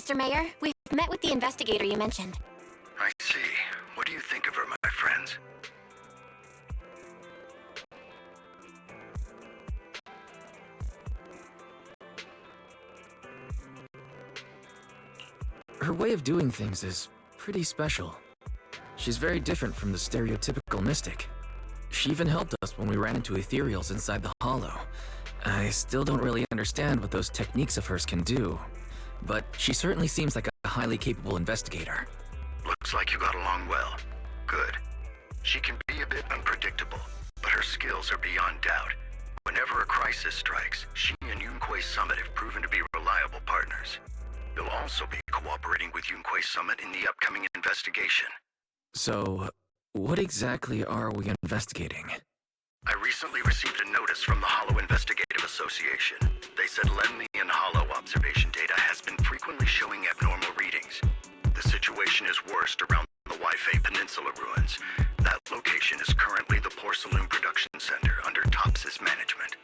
Mr. Mayor, we've met with the investigator you mentioned. I see. What do you think of her, my friends? Her way of doing things is pretty special. She's very different from the stereotypical mystic. She even helped us when we ran into ethereals inside the Hollow. I still don't really understand what those techniques of hers can do, but she certainly seems like a highly capable investigator. Looks like you got along well. Good. She can be a bit unpredictable, but her skills are beyond doubt. Whenever a crisis strikes, she and Yunquei Summit have proven to be reliable partners. You'll also be cooperating with Yunquei Summit in the upcoming investigation. So, what exactly are we investigating? I recently received a notice from the Hollow Investigative Association. They said Lemnian Hollow observation data has been frequently showing abnormal readings. The situation is worst around the Waifei Peninsula ruins. That location is currently the Porcelain Production Center under Tops's management.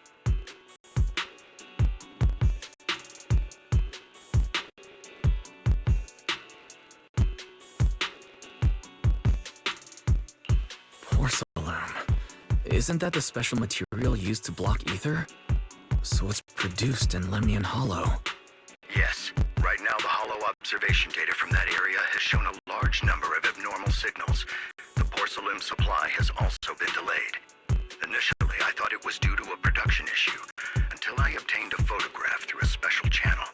Porcelain. Isn't that the special material used to block ether? So it's produced in Lemnian Hollow. Yes. Right now, the Hollow observation data from that area has shown a large number of abnormal signals. The porcelain supply has also been delayed. Initially, I thought it was due to a production issue, until I obtained a photograph through a special channel.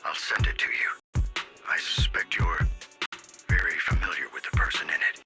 I'll send it to you. I suspect you're very familiar with the person in it.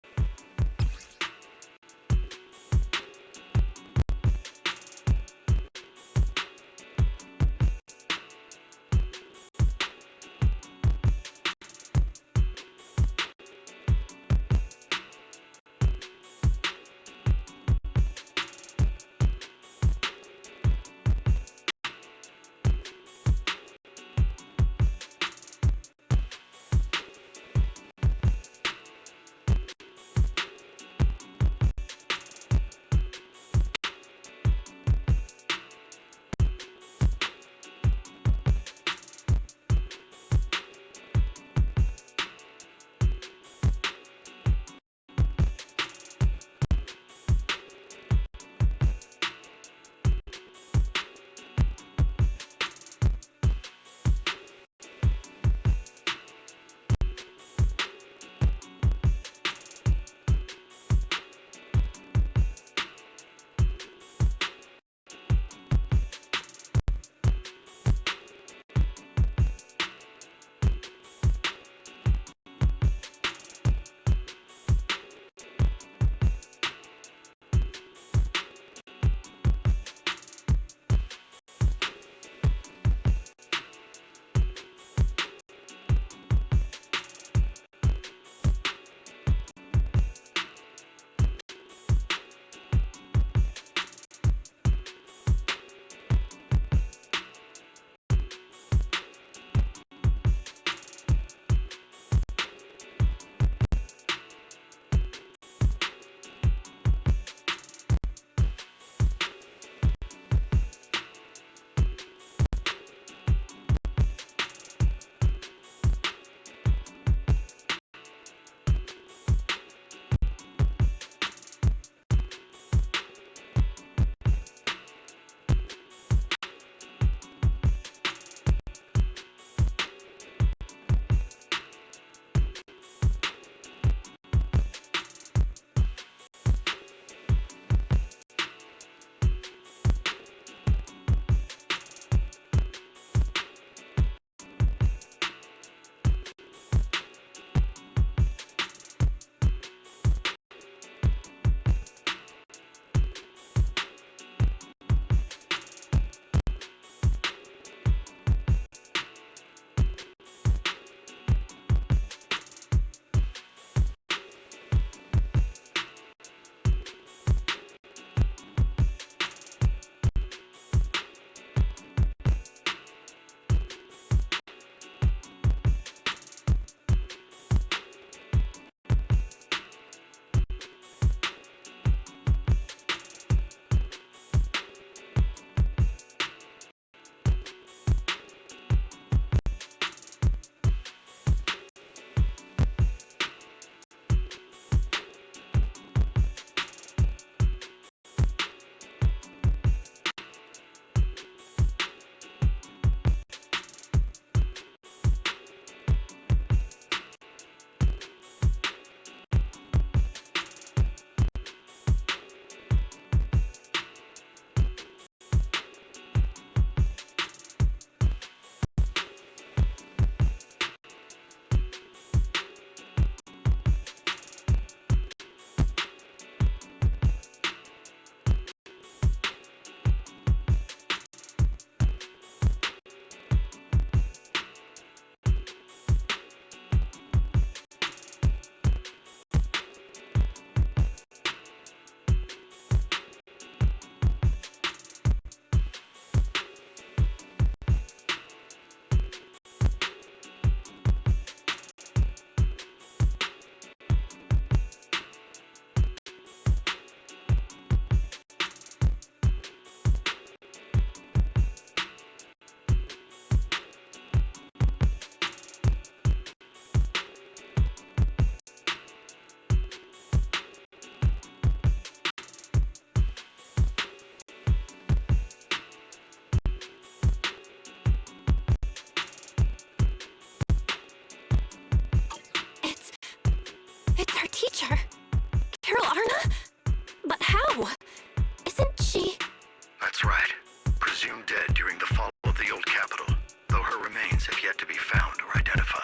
That's right. Presumed dead during the fall of the old capital, though her remains have yet to be found or identified.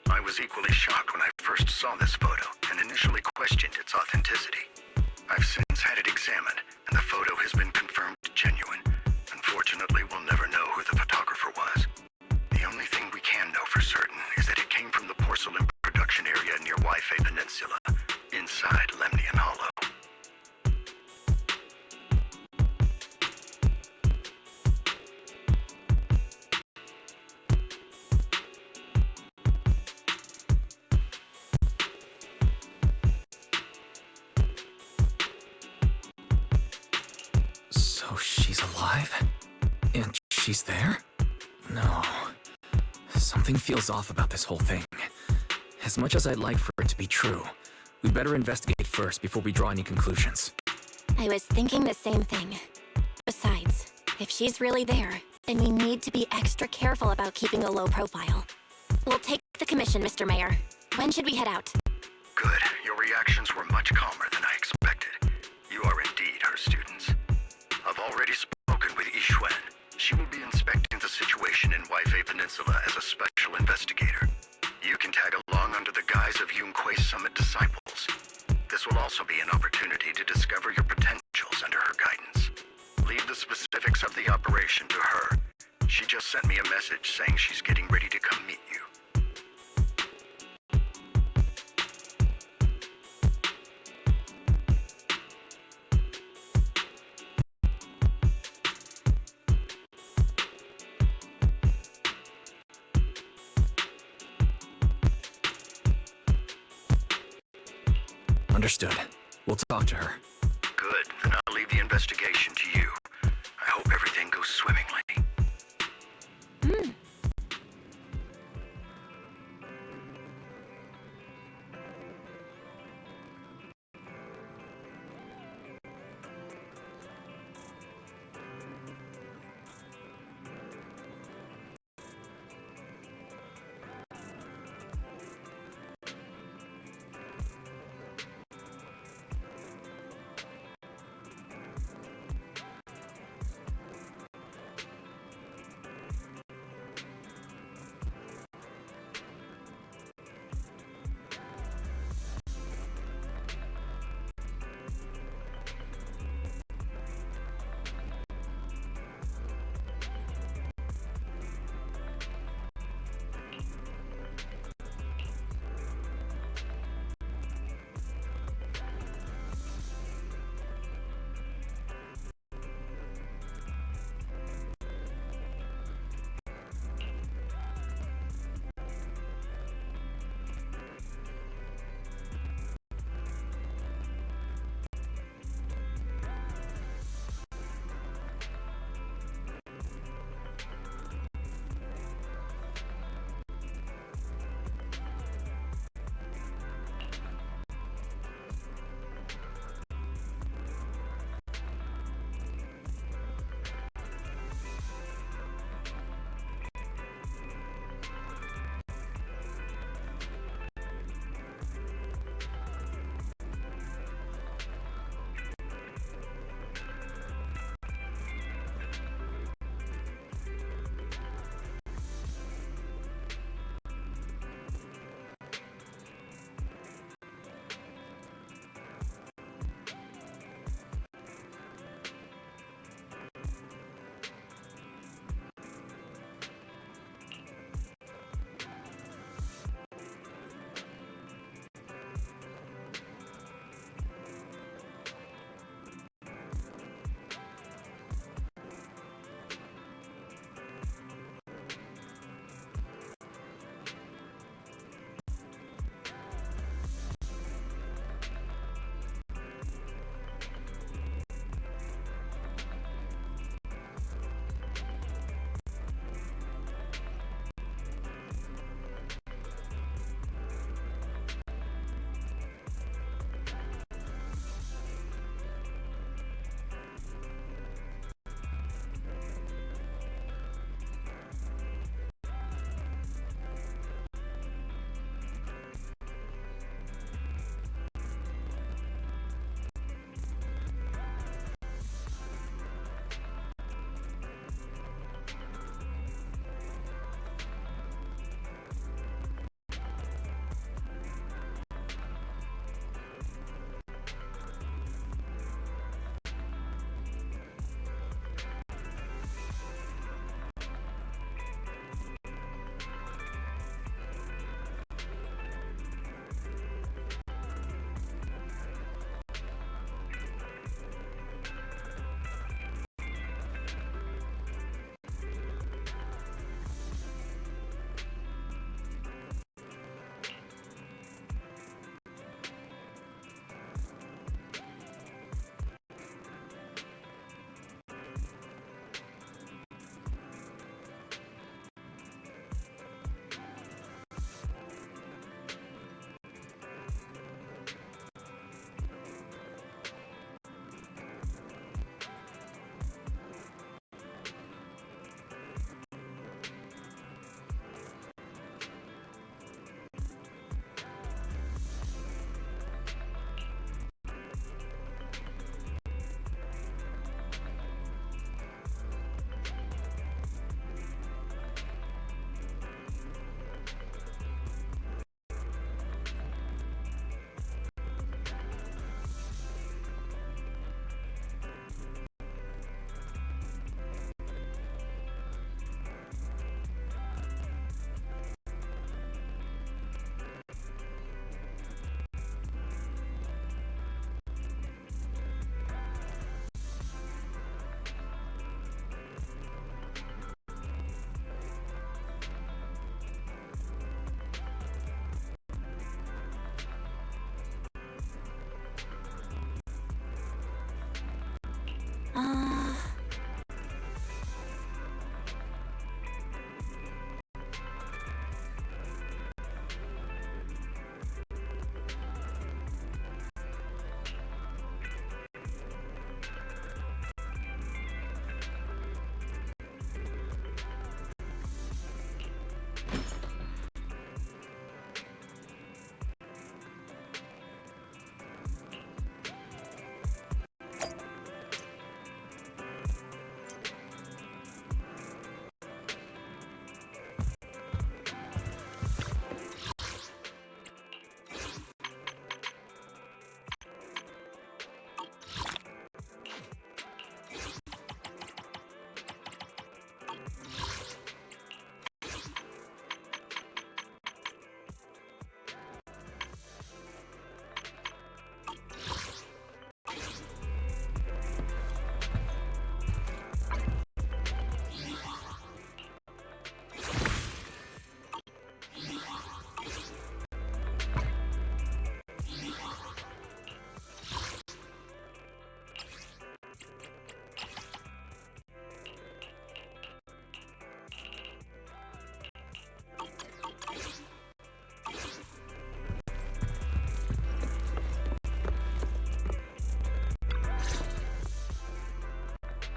I was equally shocked when I first saw this photo and initially questioned its authenticity. I've since had it examined, and the photo has been confirmed genuine. Unfortunately, we'll never know who the photographer was. The only thing we can know for certain is that it came from the porcelain production area near Wi-Fi Peninsula, inside Lemnian Hollow. So she's alive? And she's there? No. Something feels off about this whole thing. As much as I'd like for it to be true, we'd better investigate first before we draw any conclusions. I was thinking the same thing. Besides, if she's really there, then we need to be extra careful about keeping a low profile. We'll take the commission, Mr. Mayor. When should we head out? Good. Your reactions were much calmer than I expected. You are indeed her students. I've already spoken with Yixuan. She will be inspecting the situation in Wi-Fi Peninsula as a special investigator. You can tag along under the guise of Yunque's Summit disciples. This will also be an opportunity to discover your potentials under her guidance. Leave the specifics of the operation to her. She just sent me a message saying she's getting ready to come meet you. Understood. We'll talk to her. Good. Then I'll leave the investigation to you. I hope everything goes swimmingly. Uh...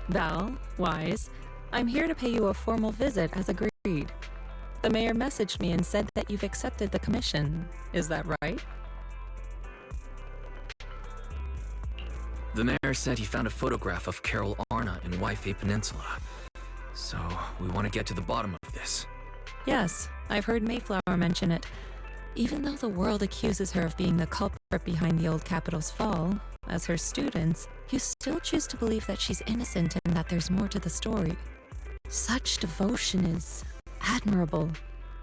Val, Wise, I'm here to pay you a formal visit as agreed. The mayor messaged me and said that you've accepted the commission. Is that right? The mayor said he found a photograph of Carol Arna in Waifei Peninsula. So, we want to get to the bottom of this. Yes, I've heard Mayflower mention it. Even though the world accuses her of being the culprit behind the old capital's fall, as her students, you still choose to believe that she's innocent and that there's more to the story. Such devotion is admirable.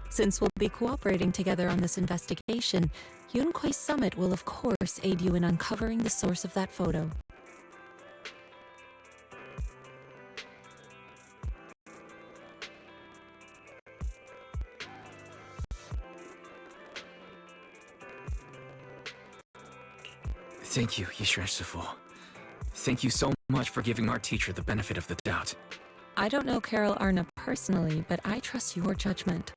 Since we'll be cooperating together on this investigation, Yunquei Summit will of course aid you in uncovering the source of that photo. Thank you, Yishuan Shifu. Thank you so much for giving our teacher the benefit of the doubt. I don't know Carol Arna personally, but I trust your judgment.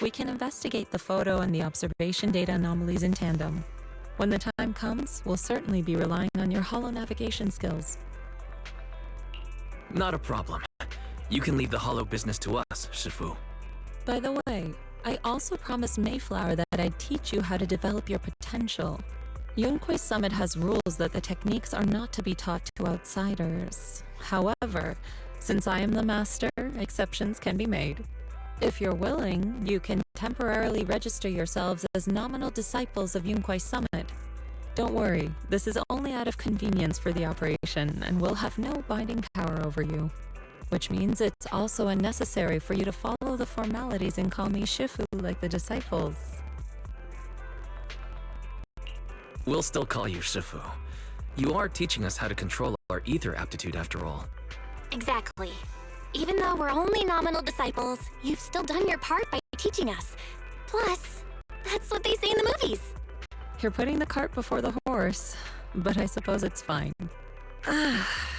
We can investigate the photo and the observation data anomalies in tandem. When the time comes, we'll certainly be relying on your holo navigation skills. Not a problem. You can leave the holo business to us, Shifu. By the way, I also promised Mayflower that I'd teach you how to develop your potential. Yunquei Summit has rules that the techniques are not to be taught to outsiders. However, since I am the master, exceptions can be made. If you're willing, you can temporarily register yourselves as nominal disciples of Yunquei Summit. Don't worry, this is only out of convenience for the operation and will have no binding power over you. Which means it's also unnecessary for you to follow the formalities and call me Shifu like the disciples. We'll still call you Shifu. You are teaching us how to control our ether aptitude after all. Exactly. Even though we're only nominal disciples, you've still done your part by teaching us. Plus, that's what they say in the movies. You're putting the cart before the horse, but I suppose it's fine.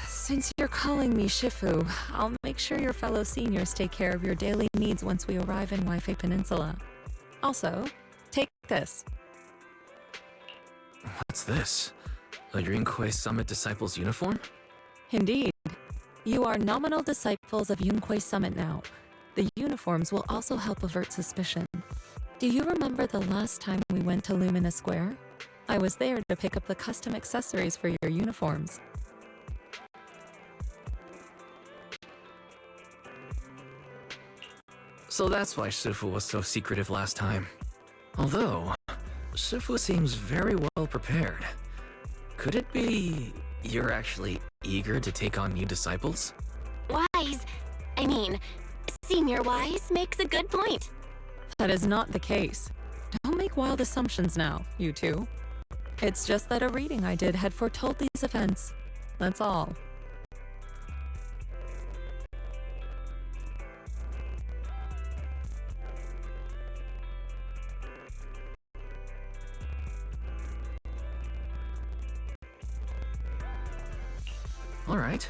Since you're calling me Shifu, I'll make sure your fellow seniors take care of your daily needs once we arrive in Waifei Peninsula. Also, take this. What's this? A Yunquei Summit Disciples uniform? Indeed. You are nominal disciples of Yunquei Summit now. The uniforms will also help avert suspicion. Do you remember the last time we went to Lumina Square? I was there to pick up the custom accessories for your uniforms. So that's why Shifu was so secretive last time. Although, Shifu seems very well prepared. Could it be you're actually eager to take on new disciples? Senior Wise makes a good point. That is not the case. Don't make wild assumptions now, you two. It's just that a reading I did had foretold these events. That's all. Alright.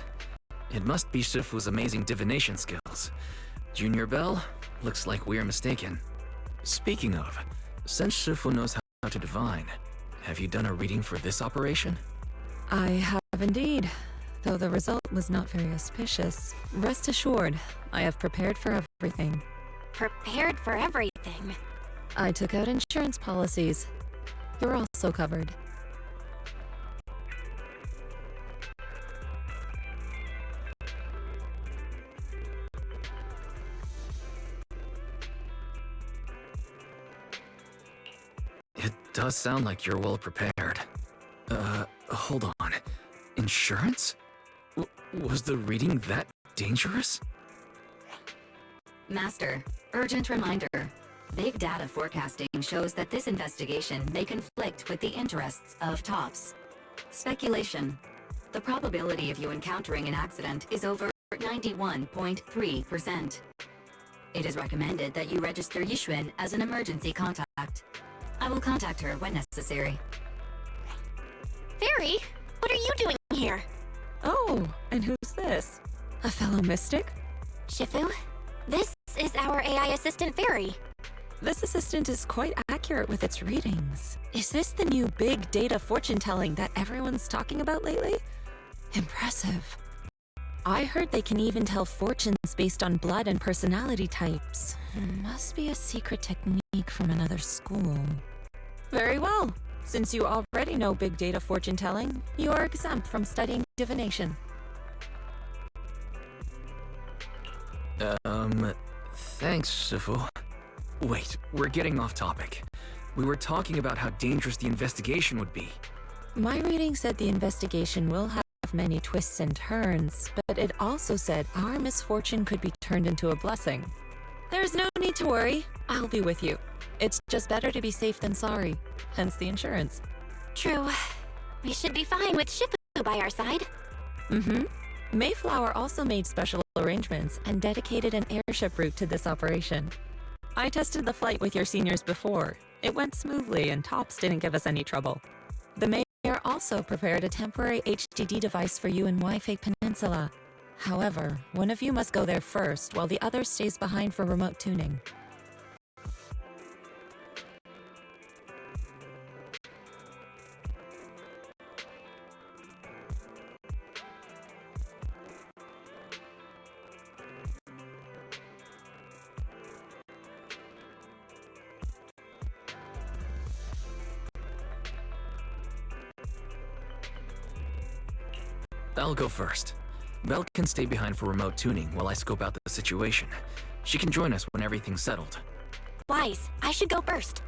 It must be Shifu's amazing divination skills. Junior Bell, looks like we are mistaken. Speaking of, since Shifu knows how to divine, have you done a reading for this operation? I have indeed, though the result was not very auspicious. Rest assured, I have prepared for everything. Prepared for everything. I took out insurance policies. You're also covered. It does sound like you're well prepared. Hold on. Insurance? Was the reading that dangerous? Master, urgent reminder. Big data forecasting shows that this investigation may conflict with the interests of TOPS. Speculation. The probability of you encountering an accident is over 91.3%. It is recommended that you register Yixuan as an emergency contact. I will contact her when necessary. Fairy, what are you doing here? Oh, and who's this? A fellow mystic? Shifu, this is our AI assistant Fairy. This assistant is quite accurate with its readings. Is this the new big data fortune telling that everyone's talking about lately? Impressive. I heard they can even tell fortunes based on blood and personality types. Must be a secret technique from another school. Very well. Since you already know big data fortune telling, you are exempt from studying divination. Thanks, Shifu. Wait, we're getting off topic. We were talking about how dangerous the investigation would be. My reading said the investigation will have many twists and turns, but it also said our misfortune could be turned into a blessing. There's no need to worry. I'll be with you. It's just better to be safe than sorry, hence the insurance. True. We should be fine with Shifu by our side. Mayflower also made special arrangements and dedicated an airship route to this operation. I tested the flight with your seniors before. It went smoothly and TOPS didn't give us any trouble. The mayor also prepared a temporary HDD device for you in Wi-Fi Peninsula. However, one of you must go there first while the other stays behind for remote tuning. I'll go first. Belle can stay behind for remote tuning while I scope out the situation. She can join us when everything's settled. Wise, I should go first.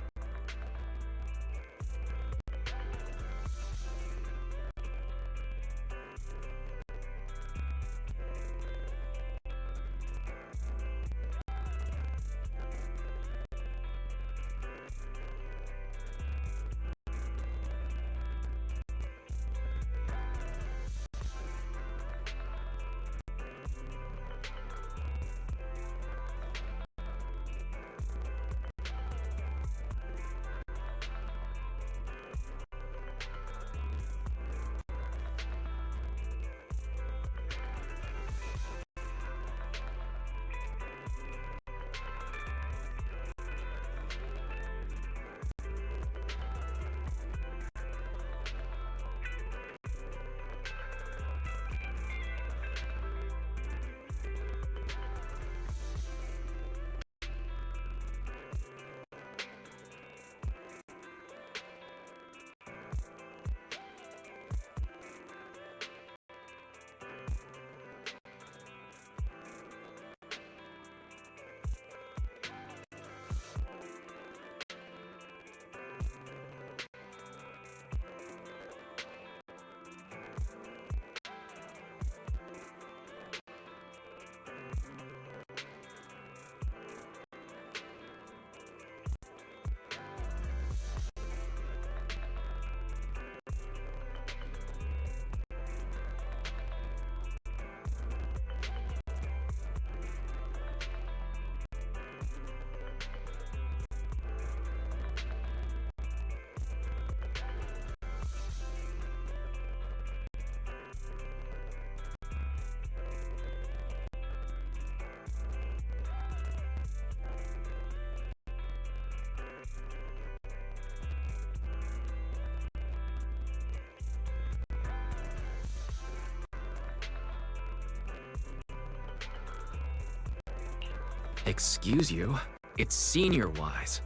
Excuse you? It's senior-wise.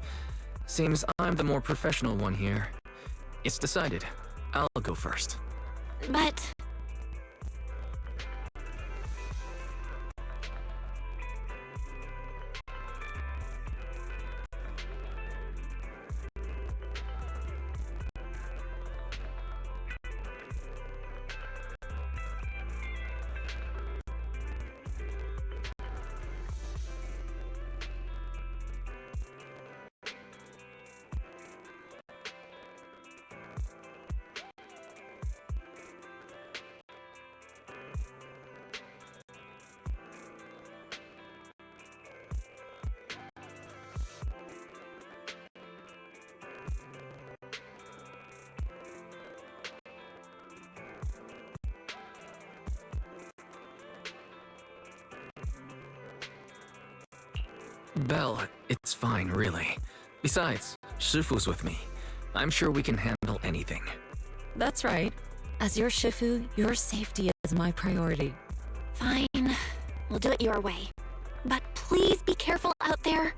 Seems I'm the more professional one here. It's decided. I'll go first. But... Belle, it's fine, really. Besides, Shifu's with me. I'm sure we can handle anything. That's right. As your Shifu, your safety is my priority. Fine. We'll do it your way. But please be careful out there.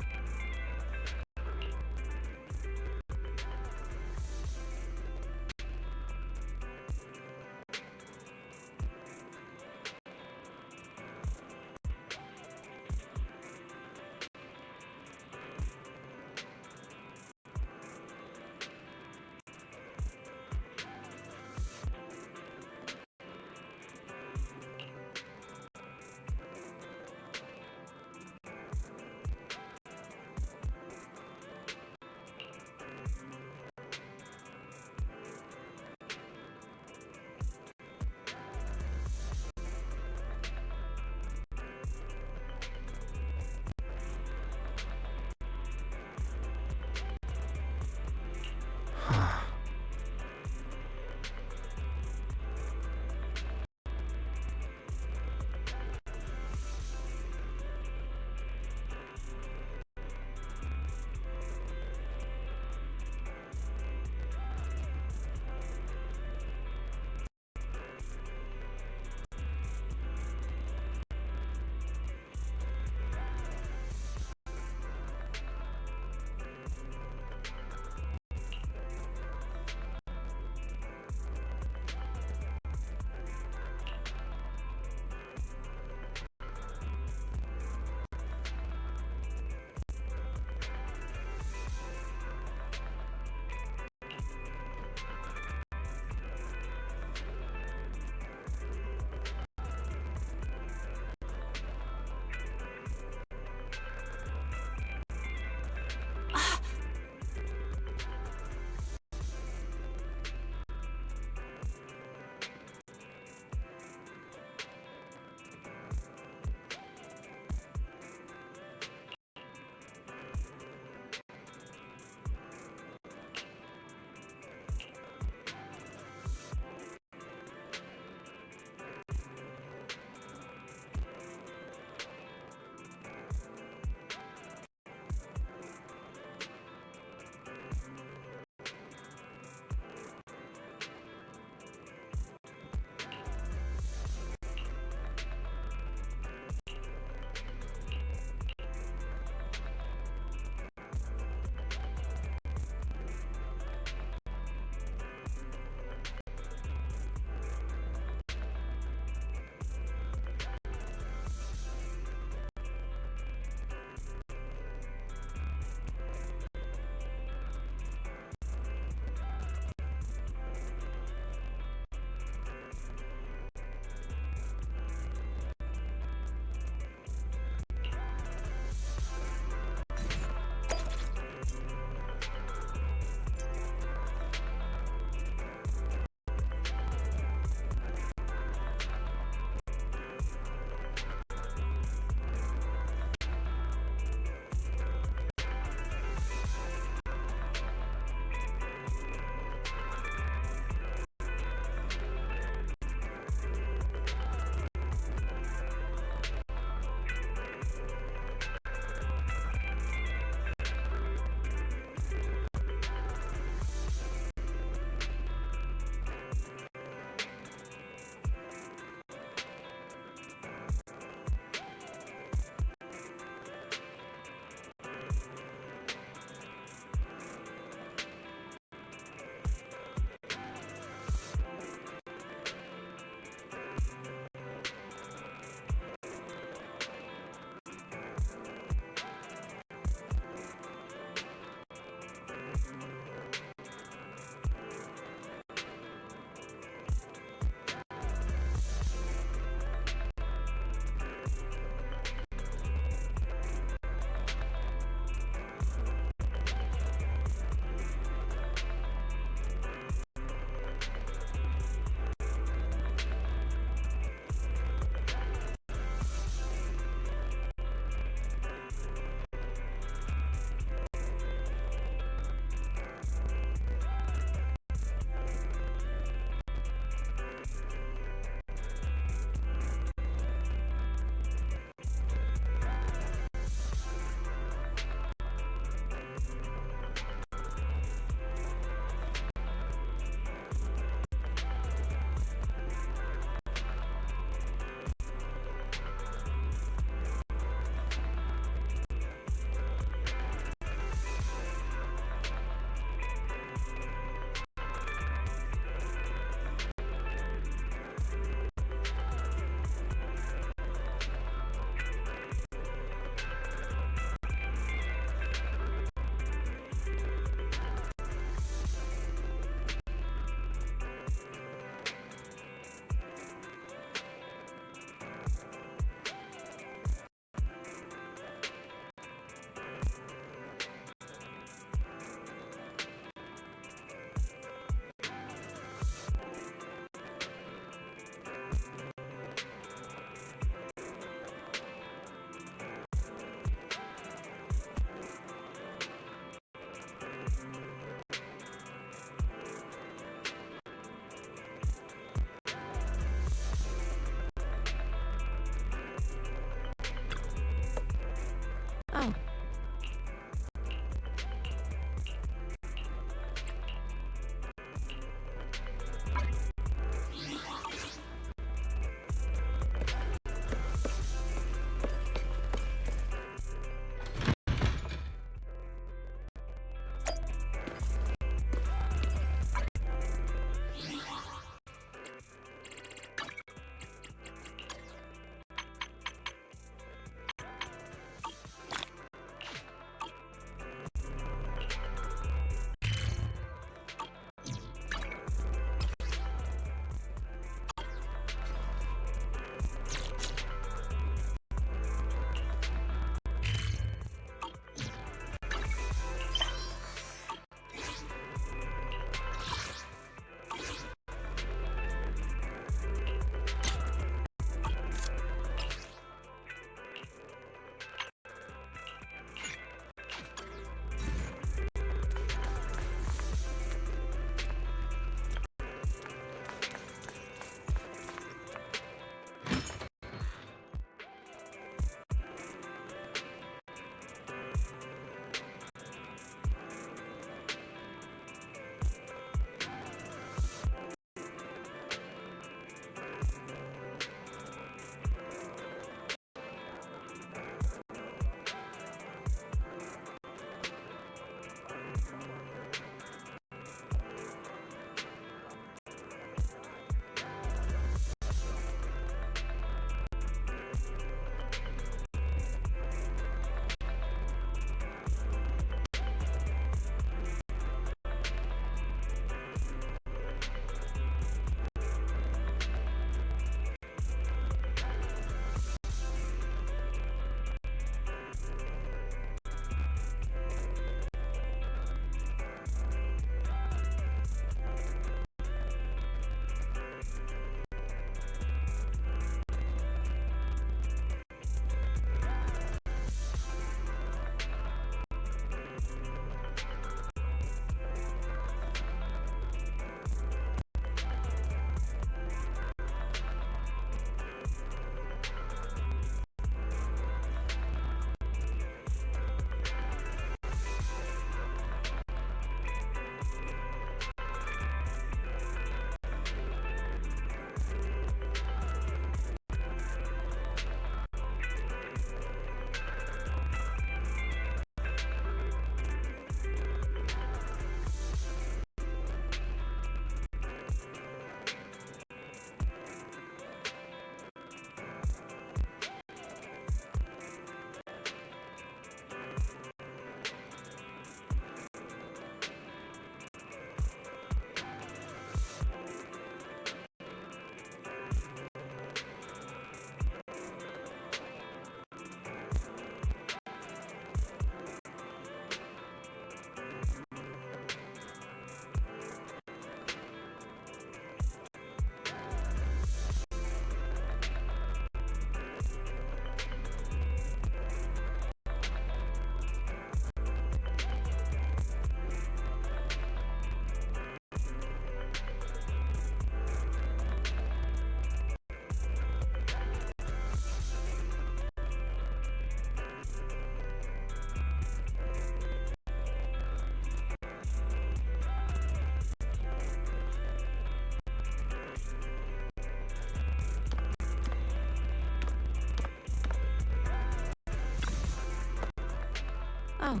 Oh.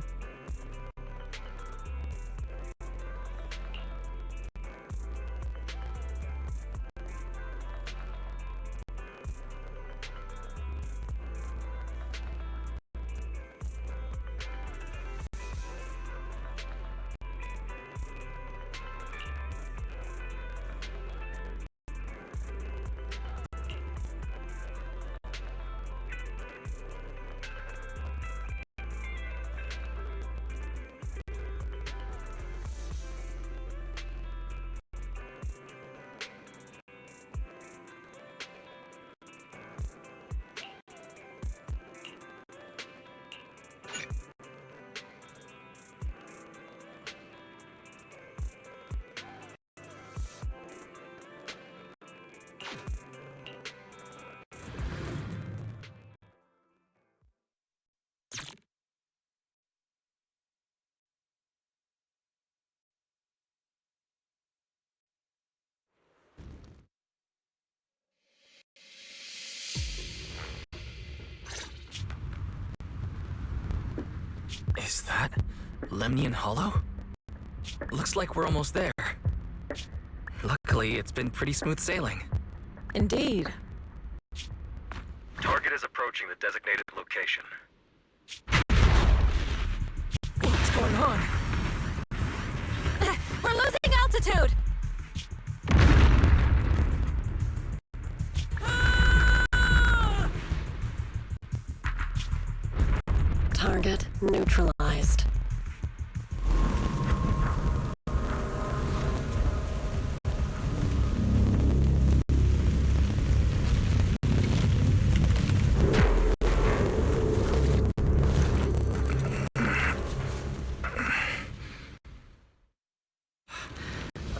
Is that Lemnian Hollow? Looks like we're almost there. Luckily, it's been pretty smooth sailing. Indeed. Target is approaching the designated location. What's going on? We're losing altitude! Target neutralized.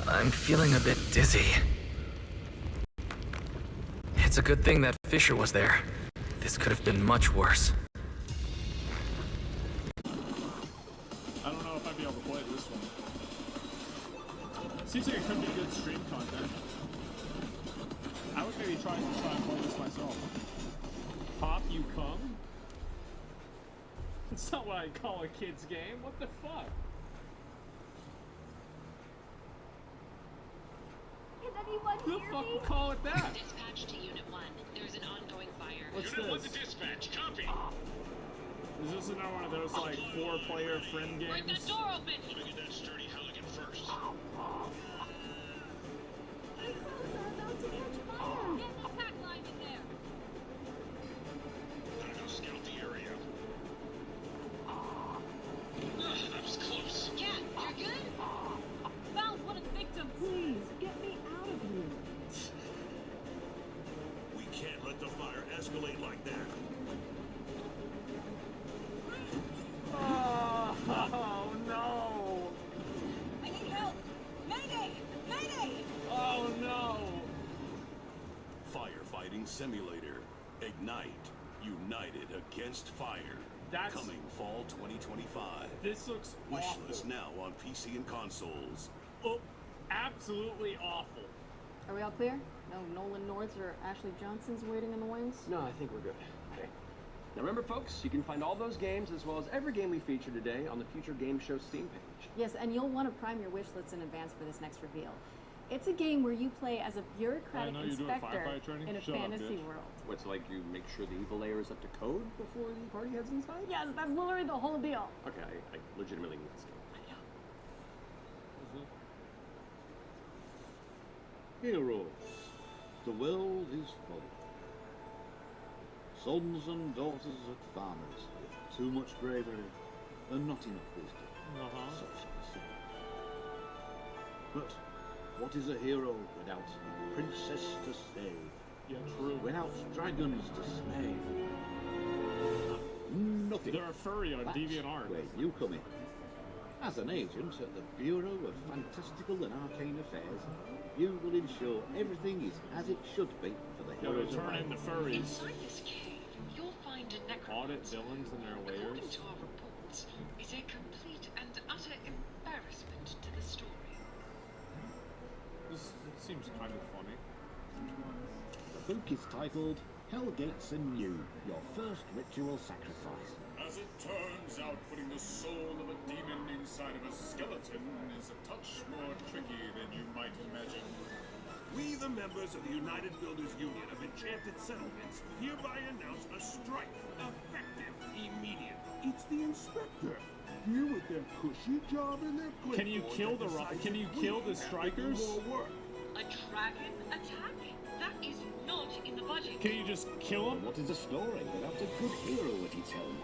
I'm feeling a bit dizzy. It's a good thing that Fisher was there. This could have been much worse. I don't know if I'd be able to play this one. Seems like it could be good stream content. I would maybe try and play this myself. Pop, you come? It's not what I'd call a kid's game. What the fuck? Can anyone Who the hear fuck me? would call it that? Dispatch to Unit 1. There's an ongoing fire. What's Unit 1 to this? dispatch. Copy. Is this another one of those like 4-player friend Break games? that door open! Let me get that sturdy Halligan first. My clothes are about to catch fire. Get the tack line in there! Gotta go scout the area. That was close. Cat, you're good? Found one of the victims! Please, get me out of here. We can't let the fire escalate like that. Oh no! I need help! Mayday! Mayday! Oh no! Firefighting simulator. Ignite. United against fire. That's- Coming fall 2025. This looks Wish awful. list now on PC and consoles. Oh, absolutely awful. Are we all clear? No Nolan Norths or Ashley Johnsons waiting in the wings? No, I think we're good. Okay. Now remember, folks, you can find all those games as well as every game we feature today on the Future Game Show Steam page. Yes, and you'll want to prime your wish lists in advance for this next reveal. It's a game where you play as a bureaucratic I know you're doing inspector firefighter training? in a Shut up, fantasy bitch. world. What's like you make sure the evil layer is up to code before the party heads inside? Yes, that's literally the whole deal. Okay, I legitimately need this game. Heroes, the world is full. Sons and daughters of farmers, too much bravery and not enough wisdom. Such a sin. But what is a hero without a princess to save? Yeah, true. Without dragons to slay? Nothing. They're a furry on That's DeviantArt. where you come in. As an agent at the Bureau of Fantastical and Arcane Affairs, you will ensure everything is as it should be for the Yeah, heroes they of turn into Ireland. furries. Inside this cave, you'll find a necromancer. Audit villains and their According layers. to our reports, is a complete and utter embarrassment to the story. This seems kind of funny. The book is titled Hell Gates Anew, Your First Ritual Sacrifice. A As it turns out, putting the soul of a demon inside of a skeleton is a touch more tricky than you might imagine. We, the members of the United Builders Union of Enchanted Settlements, hereby announce a strike, effective immediately. It's the inspector. Here with their cushy job and their clipboard. Can you kill the strikers? A dragon attack? That is not in the budget. Can you just kill them? What is the story without a good hero at its helm?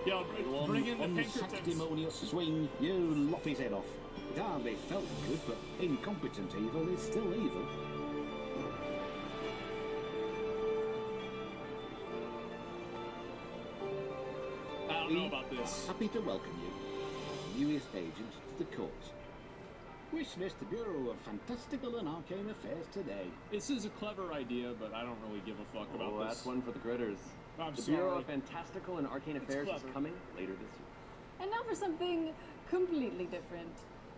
Yeah, bring in the Pinkertons. Sanctimonious swing, you lop his head off. It hardly felt good, but incompetent evil is still evil. I don't know about this. Happy to welcome you, newest agent to the court. Wish Mr. Bureau of Fantastical and Arcane Affairs today. This is a clever idea, but I don't really give a fuck about this. That's one for the critters. I'm the sorry. Bureau of Fantastical and Arcane Affairs is coming later this year. And now for something completely different.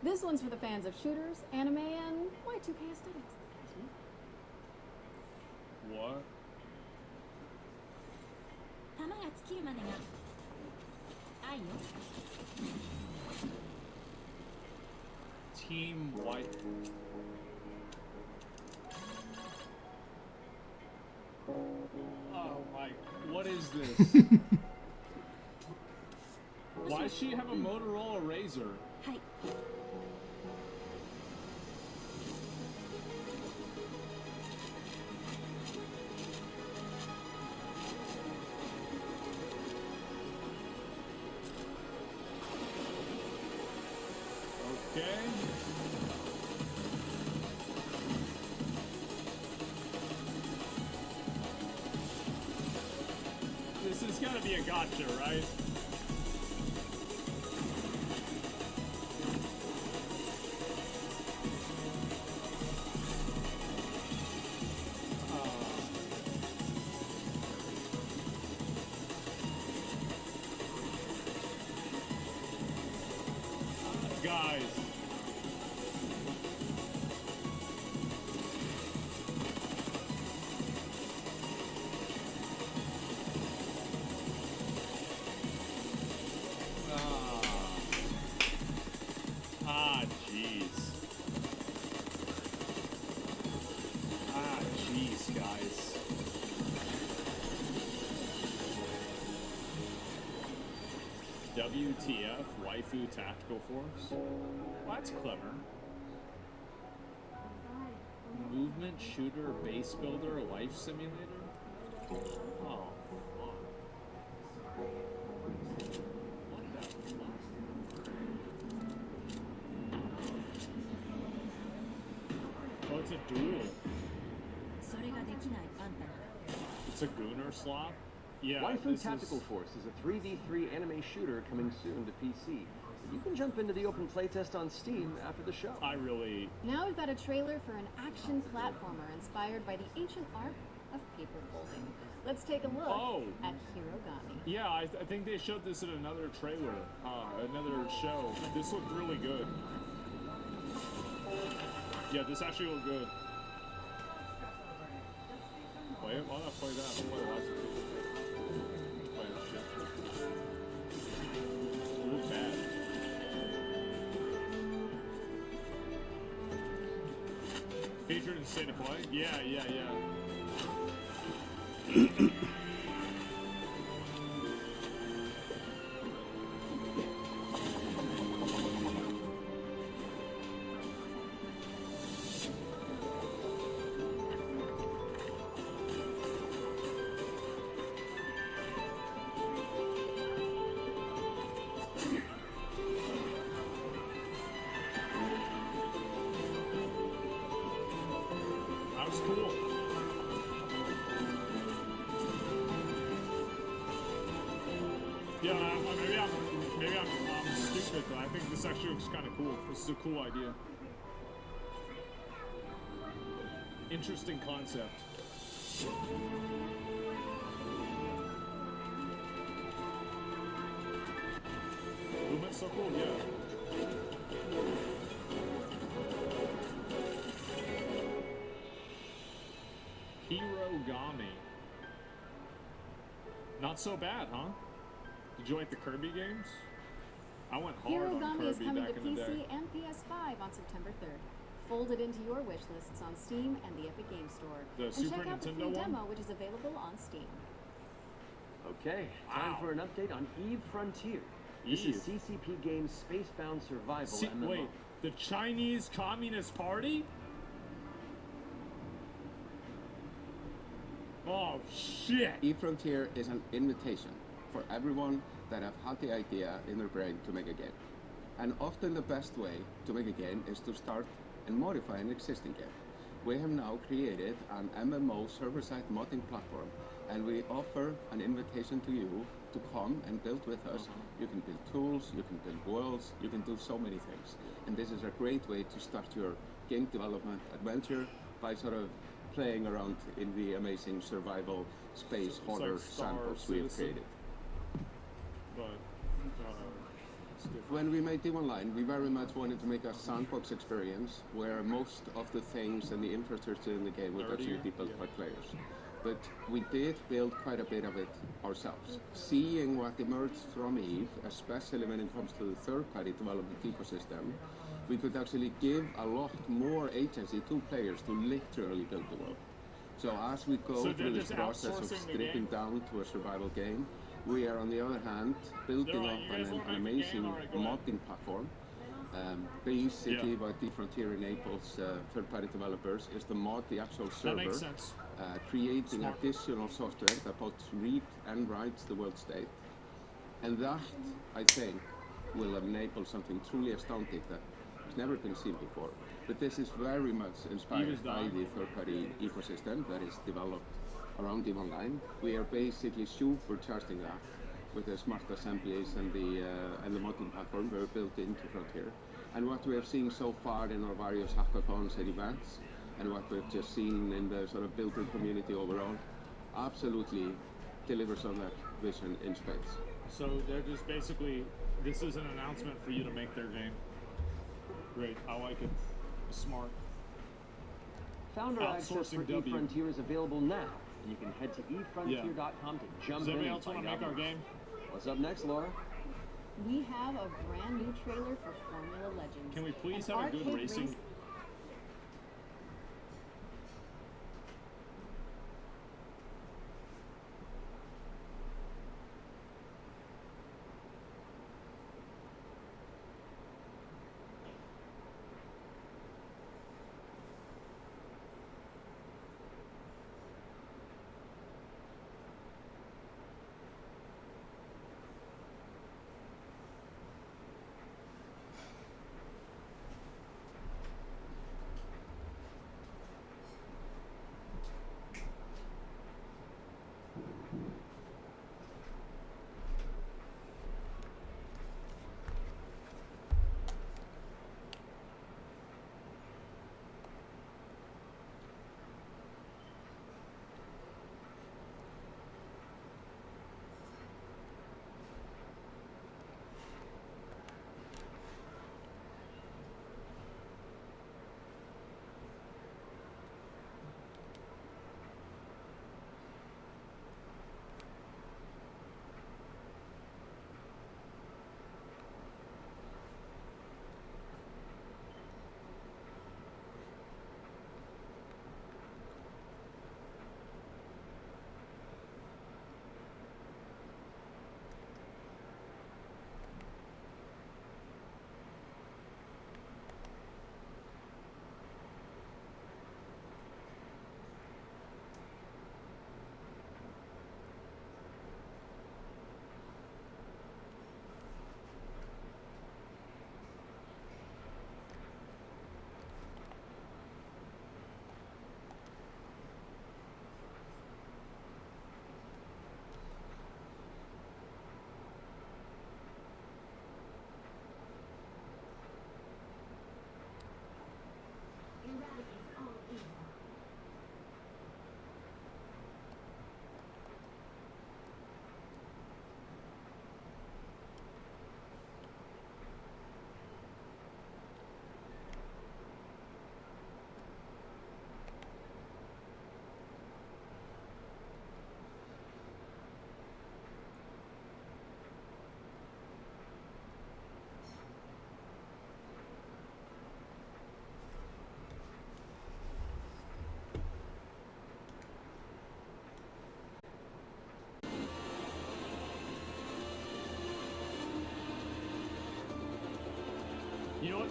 This one's for the fans of shooters, anime, and Y2K aesthetics. What? Team White. Oh my, what is this? Why does she have a Motorola Razr? Okay. This has got to be a gotcha, right? Guys. Jeez. Jeez, guys. WTF, Waifu Tactical Force? Well, that's clever. Movement Shooter Base Builder Life Simulator? Oh, fuck. What the fuck? Oh, it's a duel. It's a Gooner slot? Yeah, Waifu Tactical Force is a 3v3 anime shooter coming soon to PC. You can jump into the open playtest on Steam after the show. Now we've got a trailer for an action platformer inspired by the ancient art of paper folding. Let's take a look at Hirogami. Yeah, I think they showed this in another trailer, another show. This looked really good. Yeah, this actually looked good. Play it? Why not play that? I'll play lots of people. Play that shit. It was bad. Featured in State of Play? Yeah. Cool. Yeah, maybe I'm stupid, but I think this actually looks kind of cool. This is a cool idea. Interesting concept. Movement's so cool, yeah. Hirogami. Not so bad, huh? Did you like the Kirby games? I went hard on Hirogami is Kirby coming back to in the day. PC and PS5 on September 3rd. Fold it into your wish lists on Steam and the Epic Games Store. The and Super check out the Nintendo free one? demo, which is available on Steam. Okay, time for an update on Eve Frontier. This is CCP Games' Spacebound Survival MMO. Wait, the Chinese Communist Party? Oh, shit! E-Frontier is an invitation for everyone that have had the idea in their brain to make a game. And often the best way to make a game is to start and modify an existing game. We have now created an MMO server-side modding platform, and we offer an invitation to you to come and build with us. You can build tools, you can build worlds, you can do so many things. And this is a great way to start your game development adventure by sort of playing around in the amazing survival space horror sandbox we have created. But, when we made EVE Online, we very much wanted to make a sandbox experience where most of the things and the infrastructure in the game would actually be built by players. But we did build quite a bit of it ourselves. Seeing what emerged from EVE, especially when it comes to the third-party development ecosystem, we could actually give a lot more agency to players to literally build the world. So as we go through this process of stripping down to a survival game, we are on the other hand building up an amazing modding platform. Basically what Frontier enables third-party developers is to mod the actual server, that makes sense. Creating additional software that both reads and writes the world state. And that, I think, will enable something truly astounding that has never been seen before. But this is very much inspired by the third-party ecosystem that is developed around EVE Online. We are basically supercharging that with the smart assemblies and the modding platform we're built into Frontier. And what we have seen so far in our various hackathons and events, and what we've just seen in the sort of builder community overall, absolutely delivers on that vision in spades. So they're just basically, this is an announcement for you to make their game. Great, I like it. Smart. Founder access for eFrontier is available now. You can head to efrontier.com to jump in and find out more. What's up next, Laura? We have a brand new trailer for Formula Legends. Can we please have a good racing?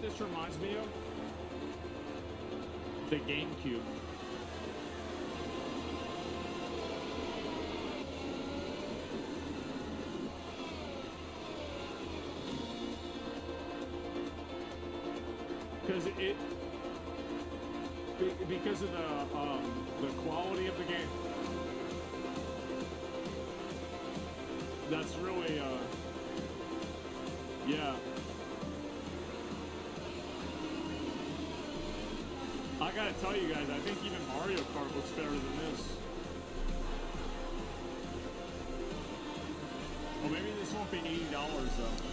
what this reminds me of? The GameCube. Because of the quality of the game. That's really yeah. I gotta tell you guys, I think even Mario Kart looks better than this. Well, maybe this won't be $80 though.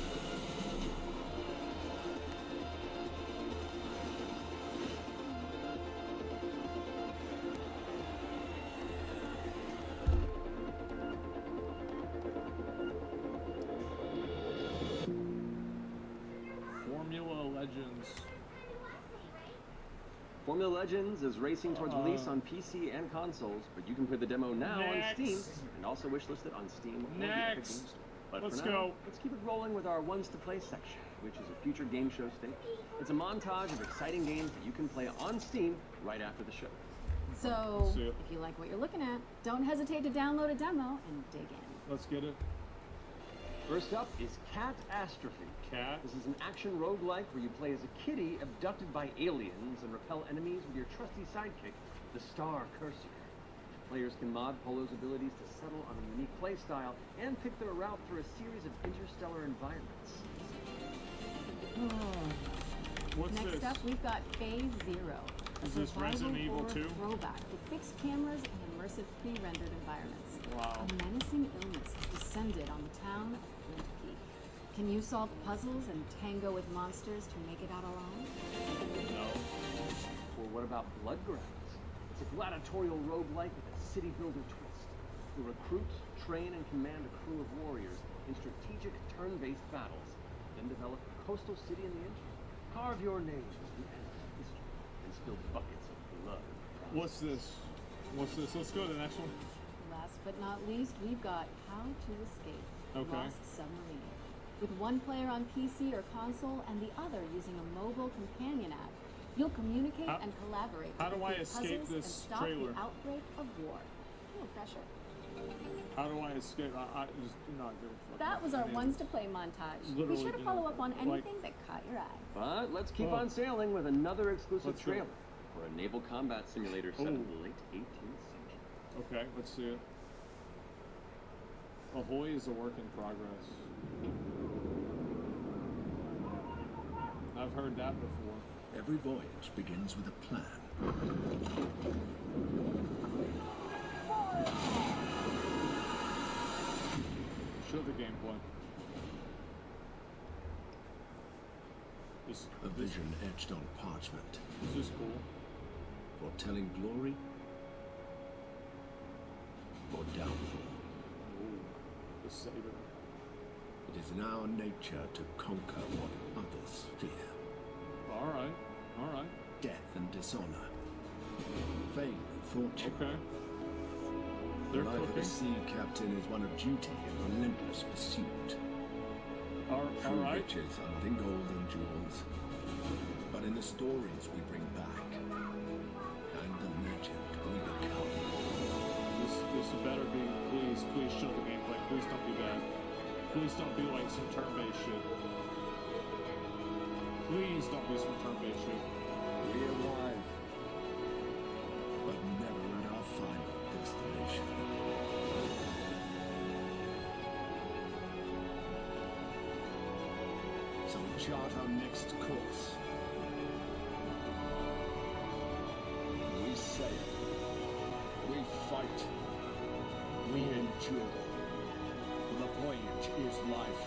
Formula Legends is racing towards release on PC and consoles, but you can play the demo now on Steam, and also wishlist it on Steam or the Epic Games Store. But Let's for now, go. Let's keep it rolling with our Ones to Play section, which is a future game show stage. It's a montage of exciting games that you can play on Steam right after the show. So, if you like what you're looking at, don't hesitate to download a demo and dig in. Let's get it. First up is Catastrophe. Cat? This is an action roguelike where you play as a kitty abducted by aliens and repel enemies with your trusty sidekick, the Star Cursor. Players can mod Polo's abilities to settle on a unique playstyle and pick their route through a series of interstellar environments. What's Next this? up, we've got Phase Zero. Is this Resident Evil 2? Throwback with fixed cameras and immersive pre-rendered environments. Wow. A menacing illness has descended on the town of Flint Peak. Can you solve puzzles and tango with monsters to make it out alive? No. Or what about Bloodgrounds? It's a gladiatorial roguelike with a city builder twist. You'll recruit, train, and command a crew of warriors in strategic turn-based battles, then develop a coastal city in the interim. Carve your names as the end of history and spill buckets of blood. What's this? What's this? Let's go to the next one. Last but not least, we've got How to Escape, Okay. Lost Submarine. With one player on PC or console and the other using a mobile companion app, you'll communicate and collaborate how to do I defeat escape puzzles this and stop trailer? the outbreak of war. No pressure. How do I escape? I just do not give a fuck. That was our Ones to Play montage. Be Literally sure to do follow not- up on like- anything that caught your eye. But let's keep on sailing with another exclusive Let's go. trailer for a naval combat simulator set in the late 18th century. Okay, let's see it. Ahoy is a work in progress. I've heard that before. Every voyage begins with a plan. Show the gameplay. A vision etched on parchment. This is cool. Foretelling glory or downfall. Ooh, the saber. It is in our nature to conquer what others fear. All right, all right. Death and dishonor. Fame and fortune. Okay. The They're life of a cooking. sea captain is one of duty and relentless pursuit. All True right. riches are not in gold and jewels, but in the stories we bring back and the legend we become. This better be. Please show the gameplay. Please don't be bad. Please don't be like some turn-based shit. Please don't be some turn-based shit. We arrive, but never at our final destination. So we chart our next course. We sail. We fight. We endure. For the voyage is life.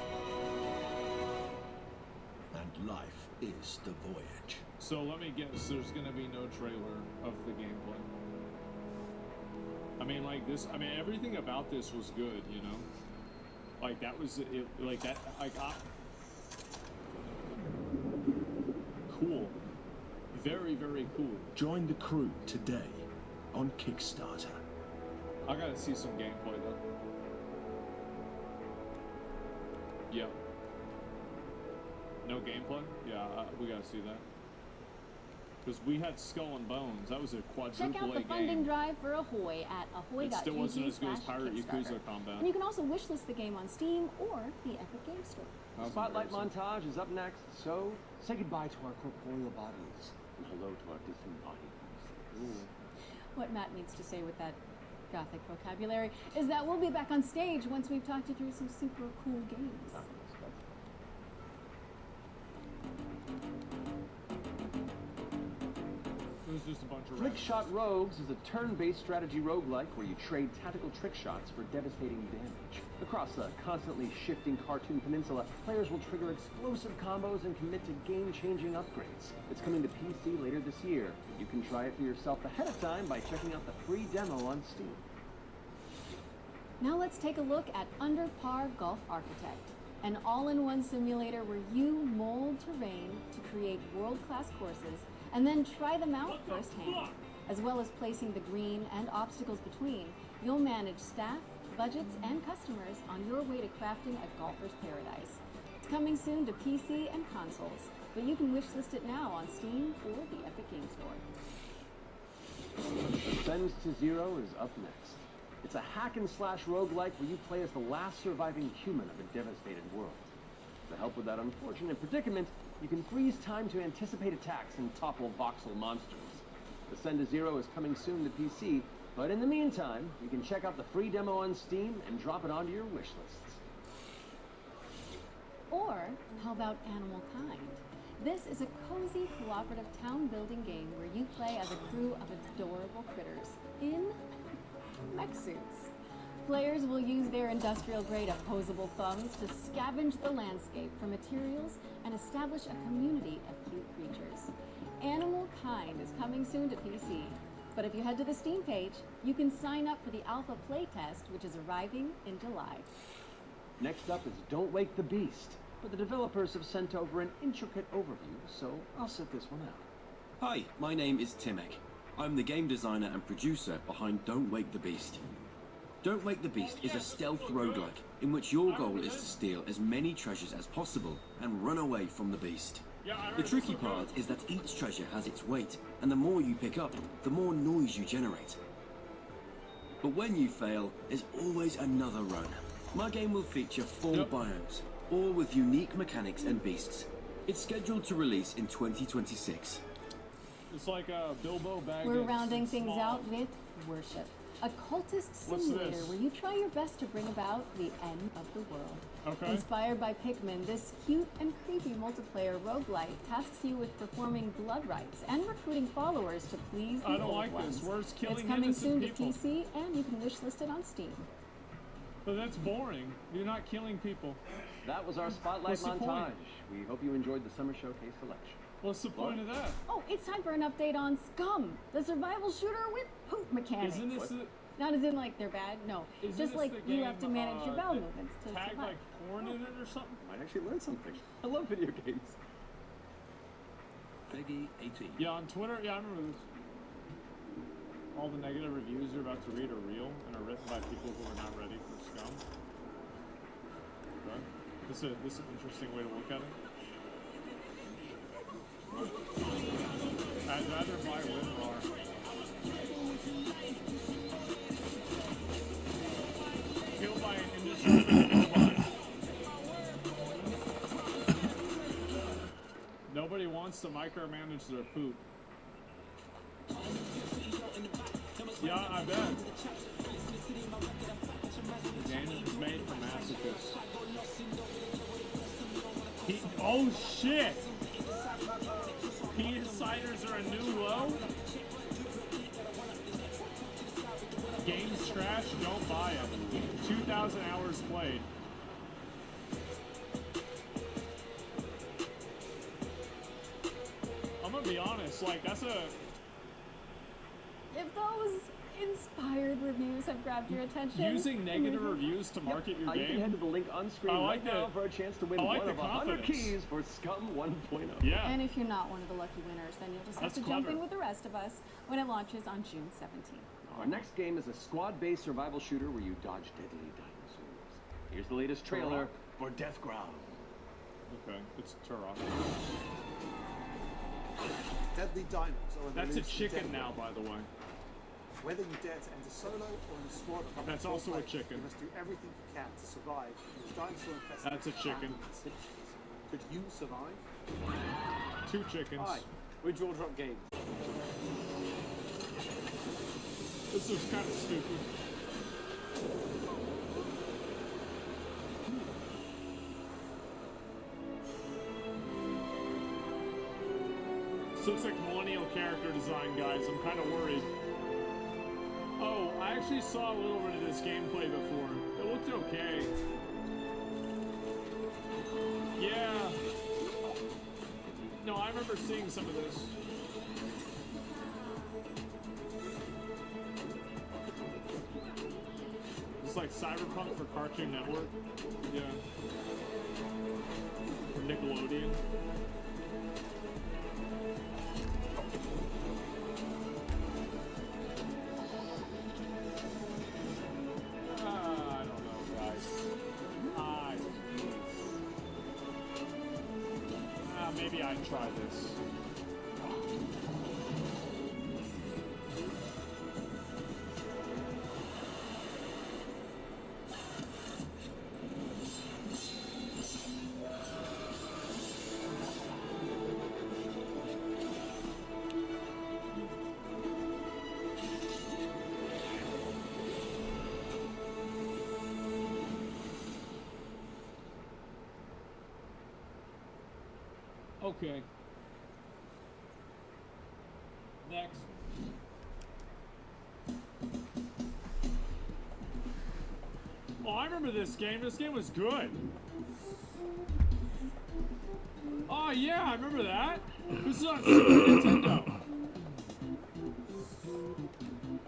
And life is the voyage. So let me guess, there's gonna be no trailer of the gameplay. I mean, like this, I mean, everything about this was good, you know? Like, that was, it, like, that, like, cool. Very, very cool. Join the crew today on Kickstarter. I gotta see some gameplay, though. Yep. No gameplay? Yeah, we gotta see that. Because we had Skull and Bones. That was a quadruple Check out the A funding game. drive for Ahoy at It still wasn't as good as Pirate ahoy.gg/Kickstarter. Yakuza Combat. And you can also wishlist the game on Steam or the Epic Game Store. Spotlight montage is up next, so say goodbye to our corporeal bodies and hello to our disembodied voices. What Matt needs to say with that gothic vocabulary is that we'll be back on stage once we've talked you through some super cool games. It was just a bunch of Flickshot Rogues is a turn-based strategy roguelike where you trade tactical trick shots for devastating damage. Across a constantly shifting cartoon peninsula, players will trigger explosive combos and commit to game-changing upgrades. It's coming to PC later this year. You can try it for yourself ahead of time by checking out the free demo on Steam. Now let's take a look at Under Par Golf Architect, an all-in-one simulator where you mold terrain to create world-class courses and then try them out firsthand. As well as placing the green and obstacles between, you'll manage staff, budgets, and customers on your way to crafting a golfer's paradise. It's coming soon to PC and consoles, but you can wishlist it now on Steam or the Epic Game Store. Ascend to Zero is up next. It's a hack-and-slash roguelike where you play as the last surviving human of a devastated world. To help with that unfortunate predicament, you can freeze time to anticipate attacks and topple voxel monsters. Ascend to Zero is coming soon to PC, but in the meantime, you can check out the free demo on Steam and drop it onto your wish lists. Or, how about Animal Kind? This is a cozy cooperative town-building game where you play as a crew of adorable critters in mech suits. Players will use their industrial-grade opposable thumbs to scavenge the landscape for materials and establish a community of cute creatures. Animal Kind is coming soon to PC, but if you head to the Steam page, you can sign up for the alpha playtest, which is arriving in July. Next up is Don't Wake the Beast, but the developers have sent over an intricate overview, so I'll set this one out. Hi, my name is Timek. I'm the game designer and producer behind Don't Wake the Beast. Don't Wake the Beast is a stealth roguelike in which your goal is to steal as many treasures as possible and run away from the beast. The tricky part is that each treasure has its weight, and the more you pick up, the more noise you generate. But when you fail, there's always another run. My game will feature 4 biomes, all with unique mechanics and beasts. It's scheduled to release in 2026. It's like a Bilbo Baggins. We're rounding things out with Worship, a cultist simulator where you try your best to bring about the end of the world. Okay. Inspired by Pikmin, this cute and creepy multiplayer roguelite tasks you with performing blood rites and recruiting followers to please the old ones. Where's killing It's coming innocent soon people? to PC, and you can wishlist it on Steam. But that's boring. You're not killing people. That was our Spotlight What's the montage. point? We hope you enjoyed the Summer Showcase selection. What's the point of that? Oh, it's time for an update on Scum, the survival shooter with poop mechanics. Isn't this the, Not as in like they're bad, no. isn't Just this like the you have to game, manage your bowel that movements to tag survive. like porn in it or something? Might actually learn something. I love video games. Peggy 18. Yeah, on Twitter, yeah, I remember this. All the negative reviews you're about to read are real and are written by people who are not ready for Scum. Okay. This is an interesting way to look at it. I'd rather buy WinRAR. Killed by an industry. Nobody wants to micromanage their poop. Yeah, I bet. The game is made for masochists. Oh shit! Penis ciders are a new low? Game's trash, don't buy it. 2,000 hours played. I'm gonna be honest, like, that's a... If those inspired reviews have grabbed your attention... Using negative reviews to market your You can game? head to the link on screen right now for a chance to win one of 100 keys for Scum 1.0. Yeah. And if you're not one of the lucky winners, then you'll just have to jump in with the rest of us when it launches on June 17th. Our next game is a squad-based survival shooter where you dodge deadly dinosaurs. Here's the latest trailer for Death Ground. Okay, it's Turok. Deadly diamonds are That's a released in chicken Denver. now, by the way. Whether you dare to enter solo or in a squad of up to That's 4 also a players, chicken. you must do everything you can to survive in this dinosaur-infested That's a chicken. abandoned city. Could you survive? 2 chickens. Hi, we're Jaw Drop Games. This was kind of stupid. This looks like millennial character design, guys. I'm kind of worried. Oh, I actually saw a little bit of this gameplay before. It looked okay. Yeah. No, I remember seeing some of this. It's like Cyberpunk for Cartoon Network. Yeah. Or Nickelodeon. I don't know, guys. Maybe I'd try this. Okay. Next. Oh, I remember this game. This game was good. Oh, yeah, I remember that. This is on Super Nintendo.